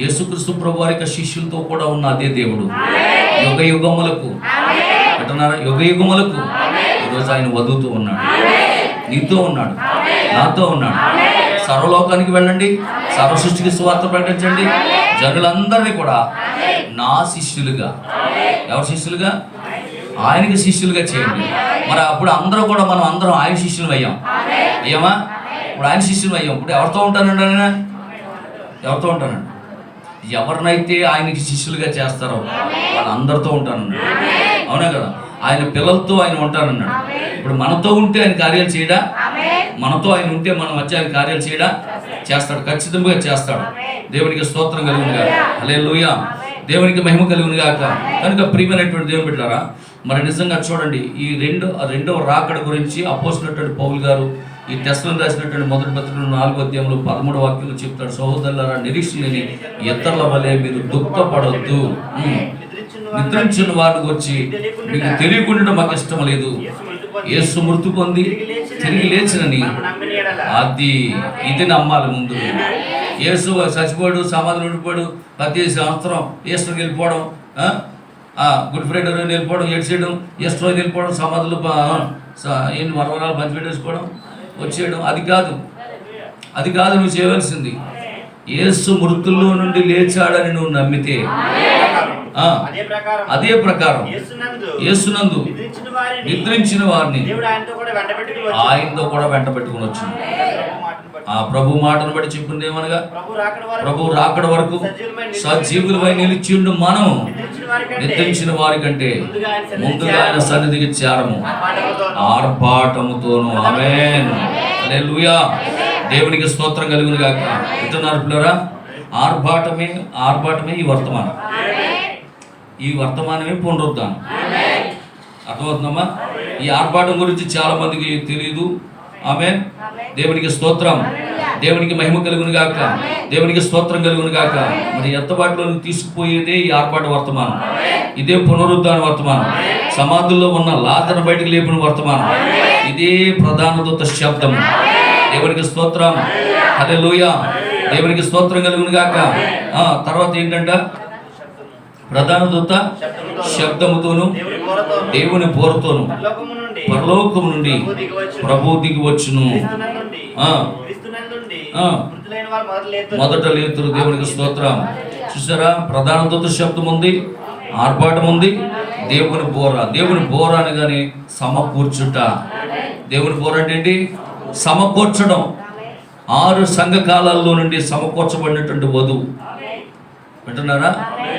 యేసుక్రీస్తు ప్రభు వారి యొక్క శిష్యులతో కూడా ఉన్న అదే దేవుడు యుగ యుగములకు అంటున్నారా? యుగ యుగములకు ఈరోజు ఆయన వధువుతూ ఉన్నాడు, నీతో ఉన్నాడు, నాతో ఉన్నాడు. సర్వలోకానికి వెళ్ళండి, సర్వ సృష్టికి సువార్త ప్రకటించండి, జనులందరినీ కూడా నా శిష్యులుగా. ఎవరి శిష్యులుగా? ఆయనకి శిష్యులుగా చేయండి. మరి అప్పుడు అందరూ కూడా మనం అందరం ఆయన శిష్యులు అయ్యామా? ఇప్పుడు ఆయన శిష్యులు అయ్యాం. ఇప్పుడు ఎవరితో ఉంటానండి ఆయన? ఎవరితో ఉంటానండి? ఎవరినైతే ఆయనకి శిష్యులుగా చేస్తారో వాళ్ళందరితో ఉంటానన్నాడు. అవునా కదా? ఆయన పిల్లలతో ఆయన ఉంటానన్నాడు. ఇప్పుడు మనతో ఉంటే ఆయన కార్యాలు చేయడా? మనతో ఆయన ఉంటే మనం వచ్చి ఆయన కార్యాలు చేయడా? చేస్తాడు, ఖచ్చితంగా చేస్తాడు. దేవునికి స్తోత్రం కలుగునుగాక. హల్లెలూయా. దేవునికి మహిమ కలుగునుగాక. కనుక ప్రియమైనటువంటి దేవుని బిడ్డలారా, మరి నిజంగా చూడండి, ఈ రెండవ రాకడ గురించి అపోస్తలుడైన పౌలు గారు ఈ తెస్సలోనికీయులకు రాసినటువంటి మొదటి పత్రిక 4వ అధ్యాయంలో 13వ వాక్యంలో చెప్తాడు, సహోదరులారా, నిరీక్షణ లేని ఇతరుల వలె మీరు దుఃఖపడొద్దు. నిద్రించిన వారికి వచ్చి మీకు తెలియకుండా మాకు ఇష్టం లేదు. యేసు మృతి పొంది తిరిగి లేచినని ఇది నమ్మాలి. ముందు యేసు చచ్చిపోయాడు, సమాధిలో ఉండిపోయాడు, ప్రతి సంవత్సరం ఈస్టర్కి వెళ్ళిపోవడం, గుడ్ ఫ్రైడే రోజు వెళ్ళిపోవడం, ఏడ్చేయడం, ఈస్టర్ రోజు వెళ్ళిపోవడం, సమాధులు ఏంటి మరవరాలు పంచిపెట్టేసుకోవడం, వచ్చేయడం, అది కాదు నువ్వు చేయవలసింది. యేసు మృతుల్లో నుండి లేచాడని నువ్వు నమ్మితే అదే ప్రకారం యేసునందు నిద్రించిన వారిని ఆయనతో కూడా వెంట పెట్టుకుని వచ్చింది. ఆ ప్రభు మాటను బట్టి చెప్పింది ఏమనగా, ప్రభు రాకడ వరకు సజీవులపై నిలిచిండు మనం నిద్రించిన వారి కంటే ముందుగా ఆయన సన్నిధికి చేరము ఆర్భాటముతోను. ఆమేన్. హల్లెలూయా. దేవునికి స్తోత్రం కలుగును గాక. వింటున్నారు పిల్లరా? ఆర్భాటమే ఈ వర్తమానమే పునరుద్ధానం. అర్థమవుతుందమ్మా? ఈ ఆర్భాటం గురించి చాలా మందికి తెలియదు. ఆమేన్. దేవునికి స్తోత్రం, దేవునికి మహిమ కలుగును గాక, దేవునికి స్తోత్రం కలుగును గాక. మరి ఎత్తబాటులో తీసుకుపోయేదే ఈ ఆర్పాట వర్తమానం, ఇదే పునరుద్ధాన వర్తమానం, సమాధుల్లో ఉన్న లాజరును బయటకు లేపిన వర్తమానం, ఇదే ప్రధాన దూత శబ్దం. దేవునికి స్తోత్రం, హల్లెలూయా, దేవునికి స్తోత్రం కలుగును గాక. తర్వాత ఏంటంట, ప్రధాన దూత శబ్దముతోను దేవుని బోరతోను పరలోకము నుండి ప్రభువు దిగి వచ్చును. మొదట లేతురు. దేవునికి స్తోత్రం. చూసారా, ప్రధాన దూత శబ్దం ఉంది, ఆర్భాటం ఉంది, దేవుని బోర. దేవుని బోర అనగానే సమకూర్చుట. దేవుని బోర అంటే ఏంటి? సమకూర్చడం. 6 సంఘకాలాల్లో నుండి సమకూర్చబడినటువంటి వధువు. వింటున్నారా?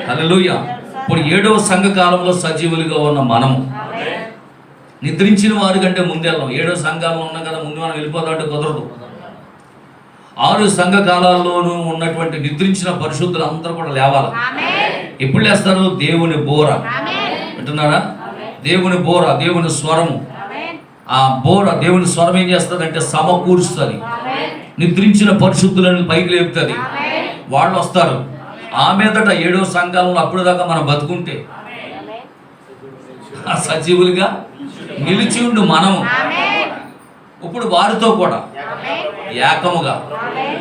హల్లెలూయా. ఇప్పుడు 7వ సంఘకాలంలో సజీవులుగా ఉన్న మనము నిద్రించిన వారి కంటే ముందెళ్ళాం. 7వ సంఘకాలంలో ఉన్నాం కదా, ముందు మనం వెళ్ళిపోతాం అంటే కుదరదు. 6 సంఘకాలాల్లోనూ ఉన్నటువంటి నిద్రించిన పరిశుద్ధులు అందరూ కూడా లేవాలి. ఎప్పుడు లేస్తారు? దేవుని బోర. వింటున్నారా? దేవుని బోర, దేవుని స్వరము. ఆ బోర, దేవుని స్వరం ఏం చేస్తుంది అంటే సమకూరుస్తుంది, నిద్రించిన పరిశుద్ధులను పైకి లేపుతుంది. వాళ్ళు వస్తారు. ఆ మీదట 7వ సంఘాలలో అప్పుడు దాకా మనం బతుకుంటే సజీవులుగా నిలిచి ఉండు మనము ఇప్పుడు వారితో కూడా ఏకముగా.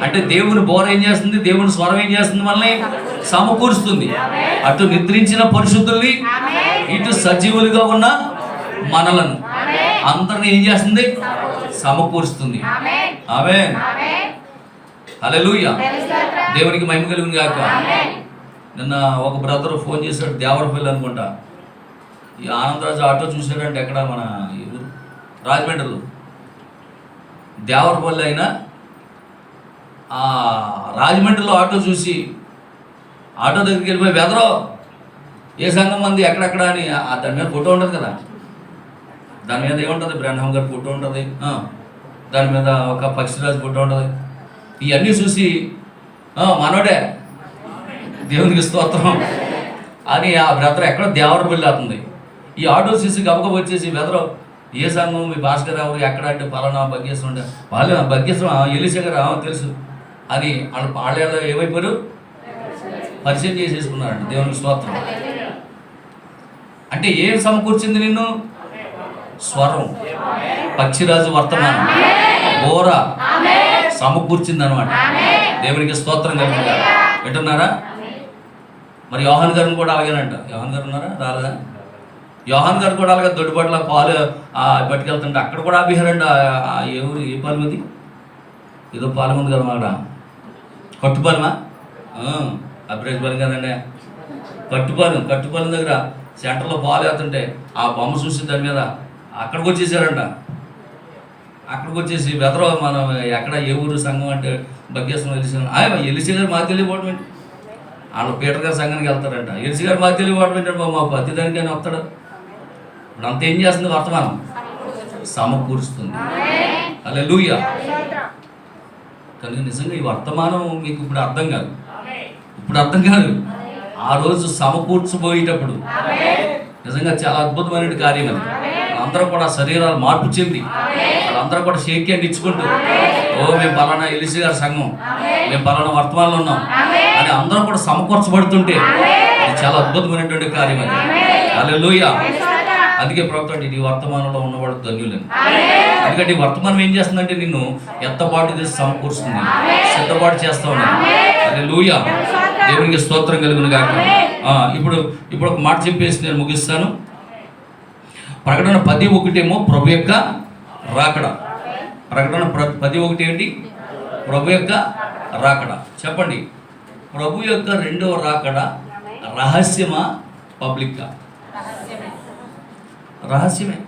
అంటే దేవుని బోర ఏం చేస్తుంది? దేవుని స్వరం ఏం చేస్తుంది? మనల్ని సమకూరుస్తుంది. అటు నిద్రించిన పరిశుద్ధుల్ని, ఇటు సజీవులుగా ఉన్న మనలను అందరిని ఏం చేస్తుంది? సమకూరుస్తుంది. ఆమేన్, హల్లెలూయా. దేవునికి మహిమ కలుగును గాక. నిన్న ఒక బ్రదర్ ఫోన్ చేశాడు, దేవరపల్లి అనుకుంటా. ఈ ఆనందరాజు ఆటో చూశాడంటే ఎక్కడ, మన రాజమండ్రిలో. దేవరపల్లి అయినా రాజమండ్రిలో ఆటో చూసి ఆటో దగ్గరికి వెళ్ళిపోయి, బెదరో ఏ సంఘం మంది ఎక్కడెక్కడ అని దాని మీద ఫోటో ఉంటుంది కదా, దాని మీద ఏముంటుంది? బ్రహ్మ గారి ఫోటో ఉంటుంది, దాని మీద ఒక పక్షిరాజు ఫోటో ఉంటుంది. ఇవన్నీ చూసి మనోడే, దేవునికి స్తోత్రం అని ఆ బ్రదర్ ఎక్కడ దేవరపల్లి అవుతుంది. ఈ ఆటో చూసి గబగబ వచ్చేసి, బెదరో ఏ సంఘం, మీ భాస్కర్ ఎవరు, ఎక్కడ అంటే పలానా బగ్గేశ్వరం ఉండే. వాళ్ళు బగ్గేశ్వరం ఎలిశేఖర్ తెలుసు అని వాళ్ళు ఏమైపోయారు? పరిచయం చేసేసుకున్నారంట. దేవునికి స్తోత్రం. అంటే ఏం సమకూర్చింది నిన్ను? స్వరం, పక్షిరాజు వర్తమానం, బోర సమకూర్చింది అనమాట. దేవునికి స్తోత్రం కలుగుగా. వింటున్నారా? మరి యోహాన్ గారిని కూడా అలాగేనంట. యోహాన్ గారు ఉన్నారా? రాలేదా? యోహాన్ గారు కూడా అలాగే దొడ్డిపట్ల పాలు పట్టుకెళ్తుంటే అక్కడ కూడా ఆపిహారండి. ఏ ఊరు, ఏ పాలెం అది? ఏదో పాలెం ఉంది కదా మాట, కట్టుపాలెమా? అభిరాజ్ పాలెం కదండి. కట్టుపాలెం దగ్గర సెంటర్లో పాలు వేస్తుంటే ఆ బొమ్మ చూసి దాని మీద అక్కడికి వచ్చేసారంట. అక్కడికి వచ్చేసి, బెదరో మనం ఎక్కడ ఏ ఊరు సంఘం అంటే బగ్గేశ్వరం ఎలిసి గారు మాకు తెలియపోవడం ఏంటి? వాళ్ళు పీటర్ గారి సంఘానికి వెళ్తారంట. ఎలిసి గారు మాకు తెలియపోవడం ఏంటంటే మా ప్రతి దానికైనా వస్తాడు. ఇప్పుడు అంత ఏం చేస్తుంది? వర్తమానం సమకూరుస్తుంది. హల్లెలూయా. కనుక నిజంగా ఈ వర్తమానం మీకు ఇప్పుడు అర్థం కాదు. ఆ రోజు సమకూర్చబోయేటప్పుడు నిజంగా చాలా అద్భుతమైన కార్యం అది. అందరూ కూడా శరీరాలు మార్పు చెంది వాళ్ళందరూ కూడా షేక్ హ్యాండ్ ఇచ్చుకుంటూ, మేము పలానా ఎలిసి గారి సంఘం, మేము పలానా వర్తమానంలో ఉన్నాం అని అందరూ కూడా సమకూర్చబడుతుంటే ఇది చాలా అద్భుతమైనటువంటి కార్యం అది. హల్లెలూయా. అందుకే ప్రభుత్వం ఈ వర్తమానంలో ఉన్నవాడు ధన్యులని. ఎందుకంటే ఈ వర్తమానం ఏం చేస్తుందంటే నిన్ను ఎత్తపాటు చేసి సమకూరుస్తుంది, సిద్ధపాటు చేస్తా ఉన్నది. హల్లెలూయా. దేవునికి స్తోత్రం కలుగును గాక. ఇప్పుడు ఒక మాట చెప్పేసి నేను ముగిస్తాను. ప్రకటన 10:1 ప్రభు యొక్క రాకడ. ప్రకటన 10:1 ఏంటి? ప్రభు యొక్క రాకడ. చెప్పండి, ప్రభు యొక్క రెండవ రాకడ రహస్యమా, పబ్లిక్కా? రహస్యమే.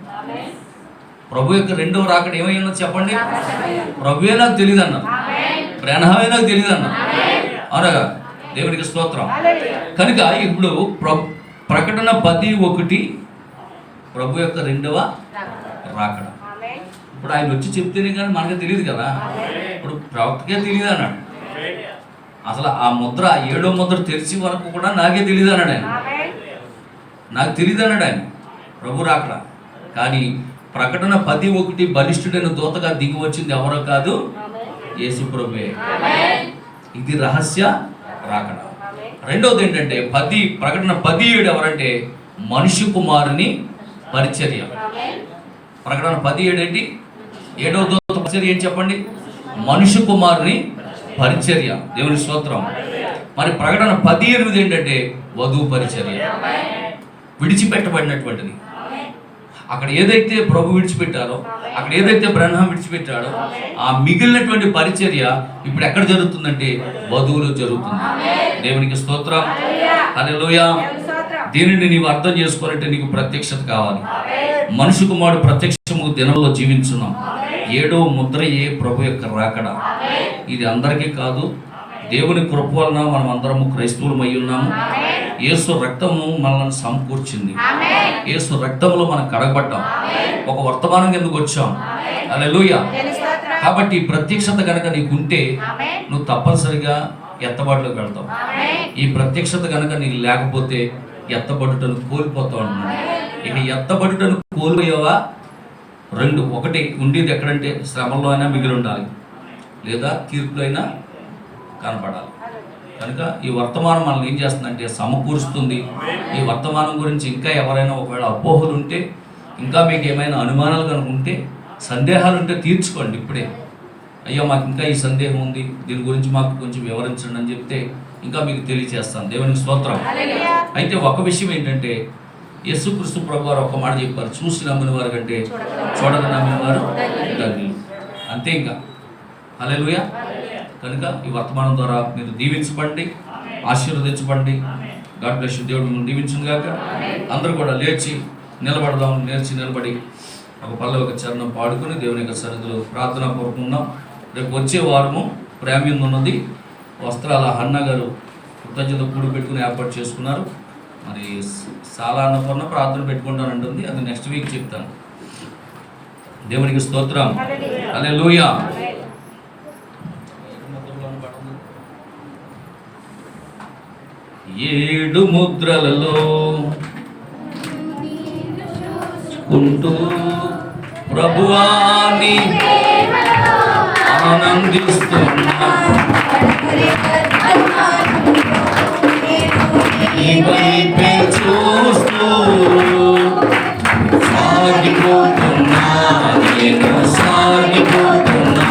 ప్రభు యొక్క రెండవ రాకడ ఏమై ఉన్నది చెప్పండి? ప్రభువే నాకు తెలియదు అన్నారు, బ్రహ్మమే నాకు తెలియదు అన్నారు. అవునగా? దేవునికి స్తోత్రం. కనుక ఇప్పుడు ప్రకటన 10:1 ప్రభు యొక్క రెండవ రాకడ. ఇప్పుడు ఆయన వచ్చి చెప్తేనే కానీ మనకు తెలియదు కదా. ఇప్పుడు ప్రవక్తకే తెలియదు అన్నాడు. అసలు ఆ ముద్ర, 7వ ముద్ర తెరిచి వరకు కూడా నాకే తెలియదు అన్నాడు ఆయన. నాకు తెలియదు అన్నాడు ఆయన. ప్రభు రాకడ. కానీ ప్రకటన 10:1 బలిష్ఠుడైన దూతగా దిగి వచ్చింది ఎవరో కాదు, యేసు ప్రభువే. ఇది రహస్య రాకడ. రెండవది ఏంటంటే ప్రకటన 10:7 ఎవరంటే మనుష్య కుమారుని పరిచర్య. ప్రకటన 10:7 ఏంటి? 7వ దూత పరిచర్య ఏంటి చెప్పండి? మనుష్య కుమారుని పరిచర్య. దేవుని స్తోత్రం. మరి ప్రకటన 10:8 ఏంటంటే వధువు పరిచర్య, విడిచిపెట్టబడినటువంటిది. అక్కడ ఏదైతే ప్రభు విడిచిపెట్టారో, అక్కడ ఏదైతే బ్రహ్మ విడిచిపెట్టాడో, ఆ మిగిలినటువంటి పరిచర్య ఇప్పుడు ఎక్కడ జరుగుతుందంటే వధువులో జరుగుతుంది. దేవునికి స్తోత్రం. హల్లెలూయా. దీనిని నీవు అర్థం చేసుకోవాలంటే నీకు ప్రత్యక్షత కావాలి. మనుష్య కుమారుడు ప్రత్యక్షము దినంలో జీవించున్నాం. 7వ ముద్రయే ప్రభు యొక్క రాకడ. ఇది అందరికీ కాదు, దేవుని కృప వలన మనం అందరము క్రైస్తవులమై ఉన్నాము. యేసు రక్తము మనల్ని సమకూర్చింది. యేసు రక్తంలో మనం కడగబడ్డాం. ఒక వర్తమానం ఎందుకు వచ్చాం. హల్లెలూయా. కాబట్టి ప్రత్యక్షత కనుక నీకుంటే నువ్వు తప్పనిసరిగా ఎత్తబాటులోకి వెళ్తావు. ఈ ప్రత్యక్షత కనుక నీకు లేకపోతే ఎత్తబడుటను కోల్పోతావు అన్నాడు. ఇక ఎత్తబడుటను కోల్పోయావా? 2, ఒకటి ఉండేది ఎక్కడంటే శ్రమలో అయినా మిగిలి ఉండాలి, లేదా తీర్పులో అయినా కనపడాలి. కనుక ఈ వర్తమానం మనల్ని ఏం చేస్తుందంటే సమకూరుస్తుంది. ఈ వర్తమానం గురించి ఇంకా ఎవరైనా ఒకవేళ అపోహలు ఉంటే, ఇంకా మీకు ఏమైనా అనుమానాలు కనుక ఉంటే, సందేహాలు ఉంటే తీర్చుకోండి ఇప్పుడే. అయ్యో మాకు ఇంకా ఈ సందేహం ఉంది, దీని గురించి మాకు కొంచెం వివరించండి అని చెప్తే ఇంకా మీకు తెలియజేస్తాను. దేవునికి స్తోత్రం. అయితే ఒక విషయం ఏంటంటే యేసుక్రీస్తు ప్రభువారు ఒక మాట చెప్పారు, చూసి నమ్మిన వారు కంటే చూడక నమ్మిన వారు ధన్యులు. అంతే ఇంకా. హల్లెలూయా. కనుక ఈ వర్తమానం ద్వారా మీరు దీవించబడి ఆశీర్వదించబడి. God bless you. దేవుడు మిమ్మల్ని దీవించును గాక. అందరూ కూడా లేచి నిలబడదాం. నిలబడి ఒక పల్లవి చరణం పాడుకొని దేవుని యొక్క సన్నిధిలో ప్రార్థన కోరుకుందాం. రేపు వచ్చే వారము ప్రేమ్యం ఉన్నది. వస్త్రాల హన్న గారు కృతజ్ఞత కూడి పెట్టుకుని ఏర్పాటు చేసుకున్నారు. మరి చాలా అన్నపూర్ణ ప్రార్థన పెట్టుకుంటానంటుంది, అది నెక్స్ట్ వీక్ చెప్తాను. దేవునికి స్తోత్రం. హల్లెలూయా. 7 ముద్రలలో ఉంటూ ప్రభువాని ఆనందిస్తున్నా, నీ వైపే చూస్తూ సాగిపోతున్నా, నేను సాగిపోతున్నా.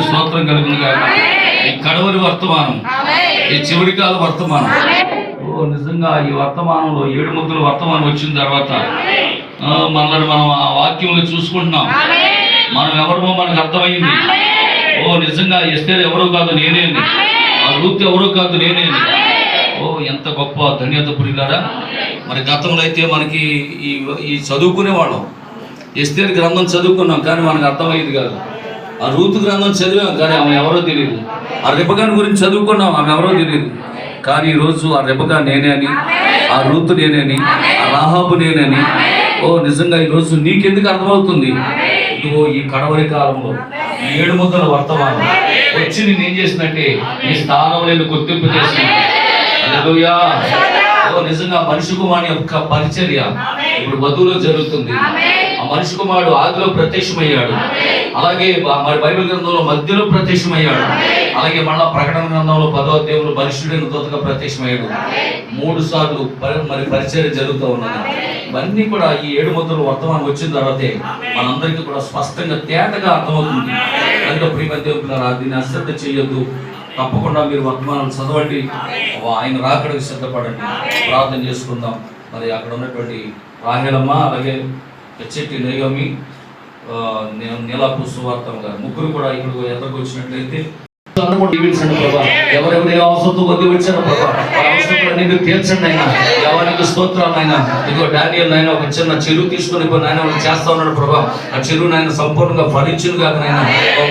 స్తోత్రం కలుగును గాక. ఈ కడవరి వర్తమానం ఈ చివరి కాల వర్తమానం. ఓ నిజంగా ఈ వర్తమానంలో 7 ముద్దుల వర్తమానం వచ్చిన తర్వాత మనల్ని మనం ఆ వాక్యంలో చూసుకుంటున్నాం. మనం ఎవరమో మనకు అర్థమైంది. ఓ నిజంగా ఎస్తేర్ ఎవరో కాదు నేనే, ఆ రూత్ ఎవరో కాదు నేనే. ఓ ఎంత గొప్ప ధన్యత పురిలారా. మరి గతంలో అయితే మనకి ఈ చదువుకునే వాళ్ళం, ఎస్తేర్ గ్రంథం చదువుకున్నాం కానీ మనకు అర్థమయ్యేది కాదు. ఆ రూతు గ్రంథం చదివాం కానీ ఆమె ఎవరో తెలియదు. ఆ రెబెకాను గురించి చదువుకున్నాం, ఆమె ఎవరో తెలియదు. కానీ ఈరోజు ఆ రెబెకా నేనే అని, ఆ రూతు నేనే అని, ఆ రాహాబు నేనే అని. ఓ నిజంగా ఈరోజు నీకెందుకు అర్థమవుతుంది? ఇదిగో ఈ కడవరి కాలంలో 7 ముద్రల వర్తమానం వచ్చి నేను ఏం చేసినట్టే ఈ స్థానంలో నేను గుర్తింపు చేసిన. హల్లెలూయా. ఓ నిజంగా మనిషి కుమారుని యొక్క పరిచర్య ఇప్పుడు వధువులో జరుగుతుంది. ఆ మనిషి కుమారుడు ఆదిలో ప్రత్యక్షమయ్యాడు, అలాగే మరి బైబిల్ గ్రంథంలో మధ్యలో ప్రత్యక్షమయ్యాడు, అలాగే మళ్ళా ప్రకటన గ్రంథంలో 10వ అధ్యాయంలో పరిశుద్ధుడైన దూతగా ప్రత్యక్షమయ్యాడు. 3 సార్లు మరి పరిచర్య జరుగుతూ ఉన్నది. ఇవన్నీ కూడా ఈ 7 ముద్రల వర్తమానం వచ్చిన తర్వాతే మనందరికీ కూడా స్పష్టంగా తేటగా అర్థమవుతుంది. అందులో ప్రియమైన దేవులారా, దీన్ని అశ్రద్ధ చేయొద్దు. తప్పకుండా మీరు వర్తమానాలు చదవండి, ఆయన రాకడకు సిద్ధపడండి. ప్రార్థన చేసుకుందాం. మరి అక్కడ ఉన్నటువంటి రాహేలమ్మ, అలాగే హెచ్చెట్టి నయోమి, నీలాపు సువార్తమ్మ గారు ముగ్గురు కూడా ఇక్కడ ఎద్దరికి వచ్చినట్లయితే దీవించండి ప్రభా. ఎవరెవరు ఏ అవసరంతో వద్ద వచ్చారో ప్రభా, అవసరం తీర్చండి అయినా. ఎవరికి స్తోత్రాలు అయినా. ఇదిగో డానియల్ నాయన ఒక చిన్న చెరువు తీసుకుని నాయన చేస్తా ఉన్నాడు ప్రభా. ఆ చెరువు నాయన సంపూర్ణంగా ఫలించును కాక నాయన,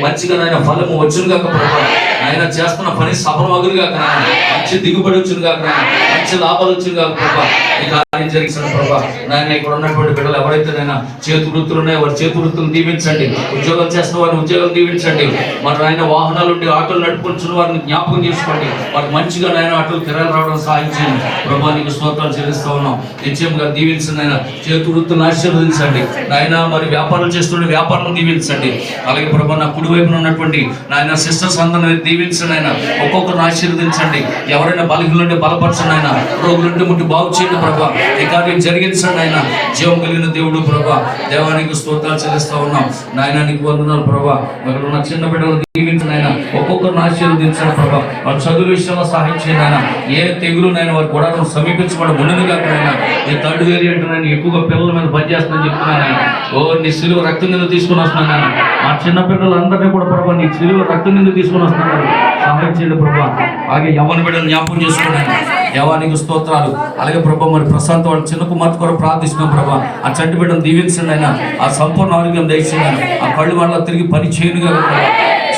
మంచిగా నాయన ఫలము వచ్చును కాక ప్రభా. ఆయన చేస్తున్న పని సఫలమగును కాక నాయన, మంచి దిగుబడి వచ్చును కాక నాయన, మంచి లాభాలు వచ్చును కాక ప్రభా. ఈ కార్యం జరిగిన ప్రభా నాయన ఇక్కడ ఉన్నటువంటి బిడ్డలు ఎవరైతే నాయన చేతి వృత్తులు ఉన్నాయో వారి చేతి వృత్తులను దీవించండి. ఉద్యోగాలు చేస్తున్న వారిని ఉద్యోగాలు దీవించండి. మరి ఆయన వాహనాలు ఉండి ఆటోలు నడుపుకుంటున్న వారిని జ్ఞాపకం చేసుకోండి. వారికి మంచిగా నాయన ఆటోలు కిరాయిలు రావడం సహాయం చేయండి ప్రభా. నీకు స్తోత్రాలు చెల్లిస్తా ఉన్నాం. నిశ్చయంగా దీవించండి ఆయన. చేతి వృత్తులను ఆశీర్వదించండి నాయన. మరి వ్యాపారం చేస్తుండే వ్యాపారం దీవించండి. అలాగే ప్రభా నా కుడి వైపున ఉన్నటువంటి నాయన సిస్టర్స్ అందరిని దీవించండి ఆయన. ఒక్కొక్కరిని ఆశీర్వదించండి. ఎవరైనా బలహీనులుంటే బలపరచండి ఆయన. రోగులుంటే ముట్టి బాగు చేయండి ప్రభా. ఈ కార్యం జరిగించండి ఆయన. జీవం కలిగిన దేవుడు ప్రభా. దేవానికి స్తోత్రాలు చెల్లిస్తా ఉన్నాం నాయన. నీకు వందనాలు ప్రభా. అక్కడ ఉన్న చిన్న బిడ్డలు దీవించండి ఆయన. ఒక్కొక్కరిని ఆశీర్వదించండి ప్రభా. వారి చదువు విషయంలో సహాయం చేయండి ఆయన. ఏ తెగులు నాయన వారి గొడవను సమీపించబడి ఉండను కాక నాయన. ఈ థర్డ్ వేరియంట్ నేను ఎక్కువగా పిల్లల మీద పనిచేస్తానని చెప్తున్నాను ఆయన. ఓ నీ సిలువ రక్తం కింద తీసుకుని వస్తున్నాను ఆయన. ఆ చిన్న పిల్లలందరినీ కూడా ప్రభా నీ సిలువ రక్తం కింద తీసుకుని వస్తున్నాను. సహాయం చేయండి ప్రభా. అలాగే యవ్వన బిడ్డలు జ్ఞాపకం చేసుకున్నాను. దేవానికి స్తోత్రాలు. అలాగే ప్రభా మరి ప్రశాంత్ వాళ్ళు చిన్న కుమార్తె కూడా ప్రార్థిస్తున్నాం ప్రభా. ఆ చంటి బిడ్డను దీవించండి అయినా. ఆ సంపూర్ణ ఆరోగ్యం దయచేయండి. ఆ కళ్ళు వాళ్ళ తిరిగి పని చేయనుగా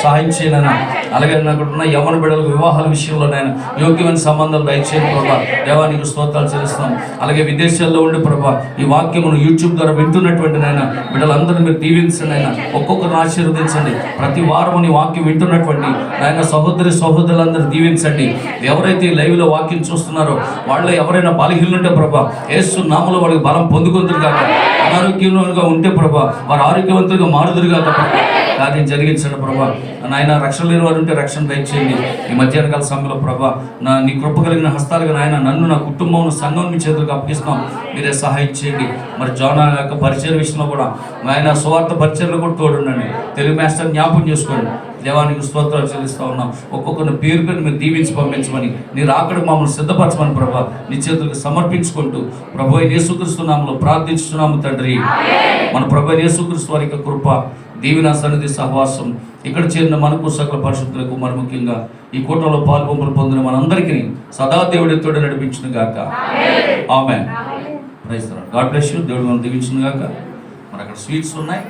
సహాయం చేయనైనా. అలాగే నాకు ఉన్న యవ్వన బిడ్డలకు వివాహాల విషయంలోనైనా యోగ్యమైన సంబంధాలు దయచేయండి ప్రభా. దేవానికి స్తోత్రాలు చెల్లిస్తాం. అలాగే విదేశాల్లో ఉండి ప్రభా ఈ వాక్యమును యూట్యూబ్ ద్వారా వింటున్నటువంటి నాయన బిడ్డలందరినీ మీరు దీవించండి అయినా. ఒక్కొక్కరిని ఆశీర్వదించండి. ప్రతి వారం నీ వాక్యం వింటున్నటువంటి నాయన సహోదరులందరూ దీవించండి. ఎవరైతే ఈ లైవ్లో వాక్యం చూస్తున్నారో వాళ్ళు ఎవరైనా బలహీనుంటే ప్రభా యేసు నామములో వాళ్ళకి బలం పొందుకుందరు కాక. అనారోగ్యంగా ఉంటే ప్రభా వారు ఆరోగ్యవంతులుగా మారుదురు కాక. కార్యం జరిగించండి ప్రభా. నాయన రక్షణ లేని వారు ఉంటే రక్షణ దయచేయండి. ఈ మధ్యాహ్న కాల సమయంలో ప్రభా నీ కృప కలిగిన హస్తాలుగా నాయన నన్ను నా కుటుంబం సంఘం మీ చేతులకు అప్పగిస్తాం. మీరే సహాయం చేయండి. మరి జోనా యొక్క పరిచయ విషయంలో కూడా నాయన సువార్త పరిచయలో కూడా తోడుండండి. తెలుగు మాస్టర్ జ్ఞాపకం చేసుకోండి. దేవానికి స్తోత్రాలు చెల్లిస్తూ ఉన్నాం. ఒక్కొక్కరిని పేరు మీరు దీవించి పంపించమని నీ రాకడకు మమ్మల్ని సిద్ధపరచమని ప్రభా నీ చేతులకు సమర్పించుకుంటూ ప్రభు యేసుక్రీస్తు నామములో ప్రార్థించుతున్నాము తండ్రి. మన ప్రభు యేసుక్రీస్తు వారి యొక్క కృప దీవెన సన్నిధి సహవాసం ఇక్కడ చేరిన మనకు సకల పరిశుద్ధులకు మరి ముఖ్యంగా ఈ కూటంలో పాల్పొంపులు పొందిన మనందరికీ సదా దేవుడి తోడు నడిపించును గాక. ఆమేన్. Praise the lord. God bless you. దేవుడు మనం దీవించును గాక. మరి అక్కడ స్వీట్స్ ఉన్నాయి.